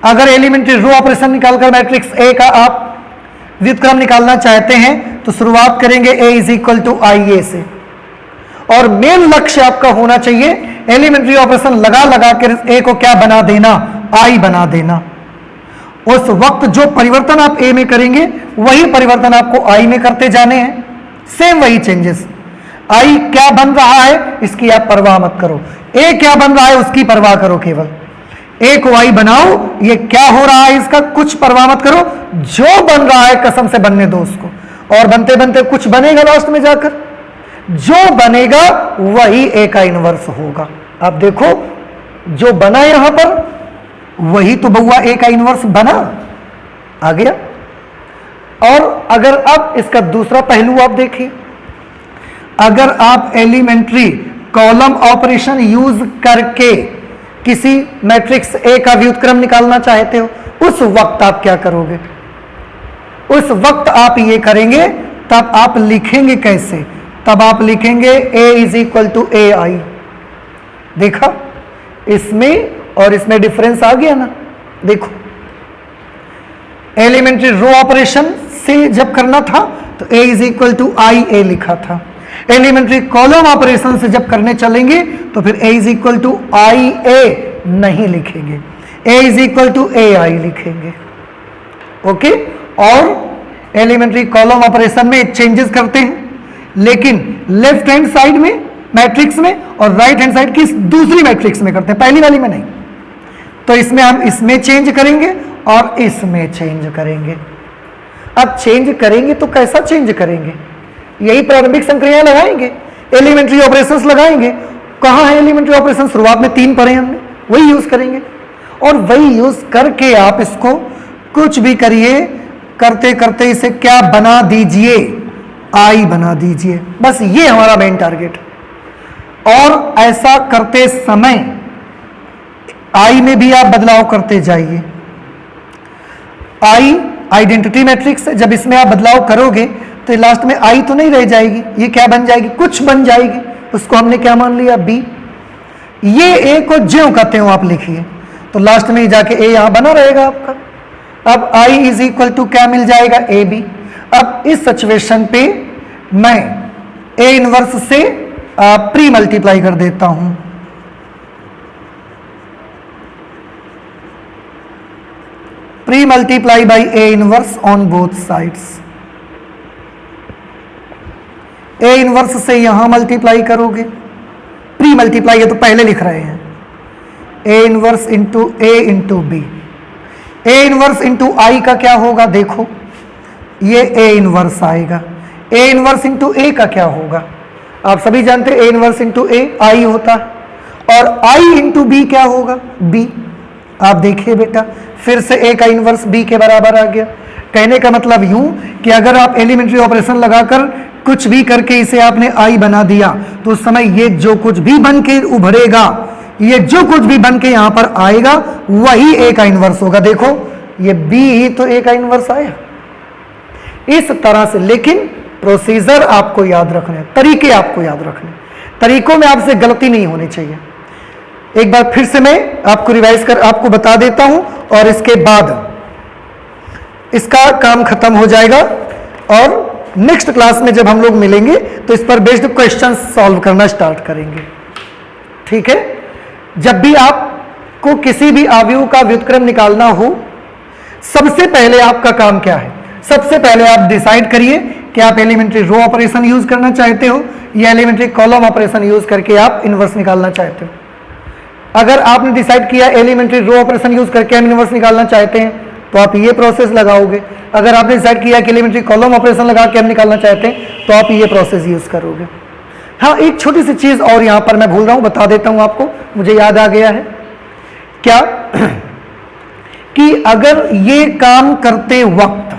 अगर एलिमेंट्री रो ऑपरेशन निकालकर मैट्रिक्स ए का आप व्युत्क्रम निकालना चाहते हैं तो शुरुआत करेंगे a इज इक्वल टू आई ए से, और मेन लक्ष्य आपका होना चाहिए एलिमेंट्री ऑपरेशन लगा लगा कर a को क्या बना देना, i बना देना। उस वक्त जो परिवर्तन आप a में करेंगे वही परिवर्तन आपको i में करते जाने हैं, सेम वही चेंजेस। i क्या बन रहा है इसकी आप परवाह मत करो, a क्या बन रहा है उसकी परवाह करो, केवल a को i बनाओ, ये क्या हो रहा है इसका कुछ परवाह मत करो, जो बन रहा है कसम से बनने दो उसको, और बनते बनते कुछ बनेगा लास्ट में जाकर, जो बनेगा वही a का इनवर्स होगा। आप देखो जो बना यहां पर वही तो बउआ a का इनवर्स बना, आ गया। और अगर अब इसका दूसरा पहलू आप देखिए, अगर आप एलिमेंट्री कॉलम ऑपरेशन यूज करके किसी मैट्रिक्स A का व्युत्क्रम निकालना चाहते हो, उस वक्त आप क्या करोगे, उस वक्त आप ये करेंगे, तब आप लिखेंगे कैसे, तब आप लिखेंगे A इज इक्वल टू ए आई। देखा इसमें और इसमें डिफरेंस आ गया ना, देखो एलिमेंट्री रो ऑपरेशन से जब करना था तो A इज इक्वल टू आई ए लिखा था, एलिमेंट्री कॉलम ऑपरेशन से जब करने चलेंगे तो फिर A इज इक्वल टू आई ए नहीं लिखेंगे, A इज इक्वल टू ए आई लिखेंगे। ओके, और एलिमेंट्री कॉलम ऑपरेशन में चेंजेस करते हैं, लेकिन लेफ्ट हैंड साइड में मैट्रिक्स में और राइट हैंड साइड की दूसरी मैट्रिक्स में करते हैं, पहली वाली में नहीं। तो इसमें हम इसमें चेंज करेंगे और इसमें चेंज करेंगे। अब चेंज करेंगे तो कैसा चेंज करेंगे, यही प्रारंभिक संक्रियाएं लगाएंगे, एलिमेंट्री ऑपरेशंस लगाएंगे। कहाँ है एलिमेंट्री ऑपरेशन, शुरुआत में 3 पढ़े हमने, वही यूज करेंगे, और वही यूज करके आप इसको कुछ भी करिए, करते करते इसे क्या बना दीजिए, आई बना दीजिए, बस ये हमारा मेन टारगेट। और ऐसा करते समय आई में भी आप बदलाव करते जाइए। आई आइडेंटिटी मैट्रिक्स है, जब इसमें आप बदलाव करोगे तो लास्ट में आई तो नहीं रह जाएगी, ये क्या बन जाएगी, कुछ बन जाएगी, उसको हमने क्या मान लिया, बी। ये ए को ज्यों कहते हो आप लिखिए, तो लास्ट में जाके ए यहां बना रहेगा आपका। अब आई इज इक्वल टू क्या मिल जाएगा, ए बी। अब इस सिचुएशन पे मैं ए इनवर्स से प्री मल्टीप्लाई कर देता हूं, pre multiply by A inverse on both sides. A inverse से यहां मल्टीप्लाई करोगे, प्री मल्टीप्लाई है तो पहले लिख रहे हैं, A inverse into A into B. A inverse into I का क्या होगा, देखो ये ए इनवर्स आएगा, ए इनवर्स इंटू ए का क्या होगा, आप सभी जानते हैं ए इनवर्स इंटू ए आई होता है, और आई इंटू बी क्या होगा, बी। आप देखिए बेटा फिर से ए का इनवर्स बी के बराबर आ गया। कहने का मतलब यूं कि अगर आप एलिमेंट्री ऑपरेशन लगाकर कुछ भी करके इसे आपने आई बना दिया तो उस समय ये जो कुछ भी बन के उभरेगा, ये जो कुछ भी बन के यहां पर आएगा वही ए का इनवर्स होगा। देखो ये बी ही तो ए का इनवर्स आया, इस तरह से। लेकिन प्रोसीजर आपको याद रखने, तरीके आपको याद रखने, तरीकों में आपसे गलती नहीं होनी चाहिए। एक बार फिर से मैं आपको रिवाइज कर आपको बता देता हूं और इसके बाद इसका काम खत्म हो जाएगा, और नेक्स्ट क्लास में जब हम लोग मिलेंगे तो इस पर बेस्ड क्वेश्चन सॉल्व करना स्टार्ट करेंगे, ठीक है। जब भी आपको किसी भी अवयव का व्युत्क्रम निकालना हो, सबसे पहले आपका काम क्या है, सबसे पहले आप डिसाइड करिए कि आप एलिमेंट्री रो ऑपरेशन यूज करना चाहते हो या एलिमेंट्री कॉलम ऑपरेशन यूज करके आप इनवर्स निकालना चाहते हो। अगर आपने डिसाइड किया एलिमेंट्री रो ऑपरेशन यूज करके हम इनवर्स निकालना चाहते हैं तो आप ये प्रोसेस लगाओगे। अगर आपने डिसाइड किया कि एलिमेंट्री कॉलम ऑपरेशन लगा के हम निकालना चाहते हैं तो आप ये प्रोसेस यूज करोगे। हाँ, एक छोटी सी चीज और यहां पर मैं भूल रहा हूं, बता देता हूं आपको, मुझे याद आ गया है। क्या कि अगर ये काम करते वक्त,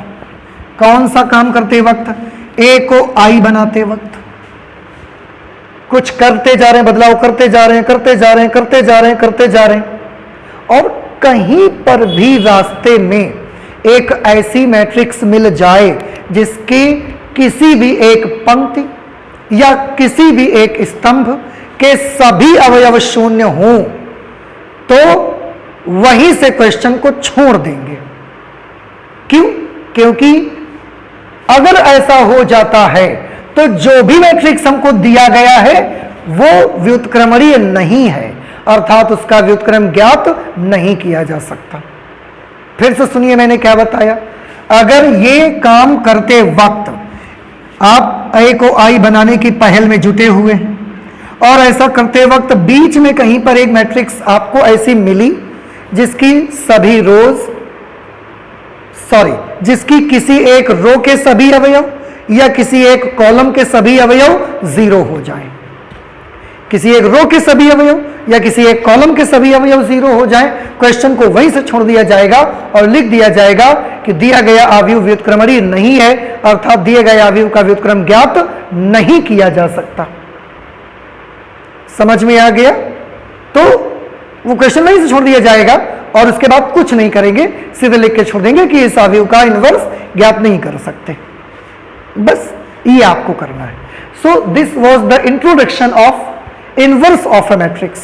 कौन सा काम करते वक्त, ए को आई बनाते वक्त कुछ करते जा रहे हैं, बदलाव करते जा रहे हैं, करते जा रहे हैं, करते जा रहे हैं, करते जा रहे हैं, और कहीं पर भी रास्ते में एक ऐसी मैट्रिक्स मिल जाए जिसकी किसी भी एक पंक्ति या किसी भी एक स्तंभ के सभी अवयव शून्य हों तो वहीं से क्वेश्चन को छोड़ देंगे। क्यों? क्योंकि अगर ऐसा हो जाता है तो जो भी मैट्रिक्स हमको दिया गया है वो व्युत्क्रमणीय नहीं है, अर्थात उसका व्युत्क्रम ज्ञात नहीं किया जा सकता। फिर से सुनिए मैंने क्या बताया। अगर ये काम करते वक्त आप ए को आई बनाने की पहल में जुटे हुए हैं और ऐसा करते वक्त बीच में कहीं पर एक मैट्रिक्स आपको ऐसी मिली जिसकी सभी रोज जिसकी किसी एक रो के सभी अवयव या किसी एक कॉलम के सभी अवयव 0 हो जाएं, किसी एक रो के सभी अवयव या किसी एक कॉलम के सभी अवयव 0 हो जाएं, क्वेश्चन को वहीं से छोड़ दिया जाएगा और लिख दिया जाएगा कि दिया गया अवयव व्युत्क्रमणीय नहीं है, अर्थात दिए गए अवयव का व्युत्क्रम ज्ञात नहीं किया जा सकता। समझ में आ गया? तो वो क्वेश्चन वहीं से छोड़ दिया जाएगा और उसके बाद कुछ नहीं करेंगे, सीधे लिख के छोड़ देंगे कि इस अवयव का इनवर्स ज्ञात नहीं कर सकते। बस ये आपको करना है। So this was the introduction of inverse of a matrix,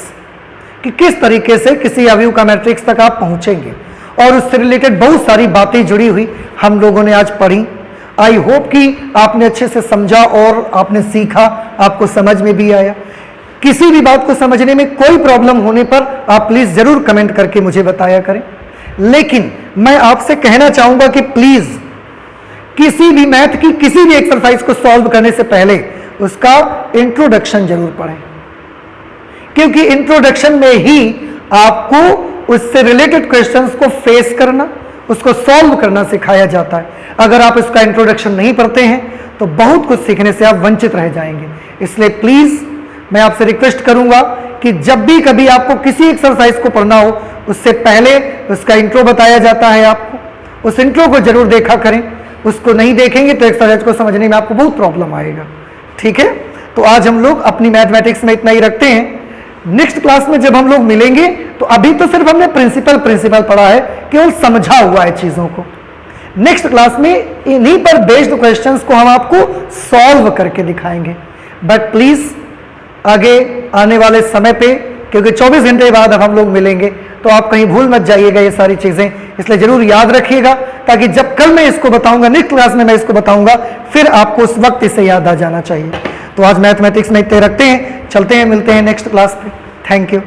कि किस तरीके से किसी अवयव का मैट्रिक्स तक आप पहुंचेंगे और उससे रिलेटेड बहुत सारी बातें जुड़ी हुई हम लोगों ने आज पढ़ी। आई होप कि आपने अच्छे से समझा और आपने सीखा, आपको समझ में भी आया। किसी भी बात को समझने में कोई प्रॉब्लम होने पर आप प्लीज जरूर कमेंट करके मुझे बताया करें। लेकिन मैं आपसे कहना चाहूंगा कि प्लीज किसी भी मैथ की किसी भी एक्सरसाइज को सॉल्व करने से पहले उसका इंट्रोडक्शन जरूर पढ़ें, क्योंकि इंट्रोडक्शन में ही आपको उससे रिलेटेड क्वेश्चंस को फेस करना, उसको सॉल्व करना सिखाया जाता है। अगर आप इसका इंट्रोडक्शन नहीं पढ़ते हैं तो बहुत कुछ सीखने से आप वंचित रह जाएंगे। इसलिए प्लीज मैं आपसे रिक्वेस्ट करूंगा कि जब भी कभी आपको किसी एक्सरसाइज को पढ़ना हो उससे पहले उसका इंट्रो बताया जाता है, आपको उस इंट्रो को जरूर देखा करें। उसको नहीं देखेंगे तो एक्सरसाइज को समझने में आपको बहुत प्रॉब्लम आएगा। ठीक है, तो आज हम लोग अपनी मैथमेटिक्स में इतना ही रखते हैं। नेक्स्ट क्लास में जब हम लोग मिलेंगे तो अभी तो सिर्फ हमने प्रिंसिपल पढ़ा है, केवल समझा हुआ है चीजों को। नेक्स्ट क्लास में इन्हीं पर बेस्ड क्वेश्चंस को हम आपको सॉल्व करके दिखाएंगे। बट प्लीज आगे आने वाले समय पे, क्योंकि 24 घंटे बाद अब हम लोग मिलेंगे, तो आप कहीं भूल मत जाइएगा ये सारी चीजें, इसलिए जरूर याद रखिएगा, ताकि जब कल मैं इसको बताऊंगा, नेक्स्ट क्लास में मैं इसको बताऊंगा, फिर आपको उस वक्त इसे याद आ जाना चाहिए। तो आज मैथमेटिक्स में इतने रखते हैं, चलते हैं, मिलते हैं नेक्स्ट क्लास पे। Thank you.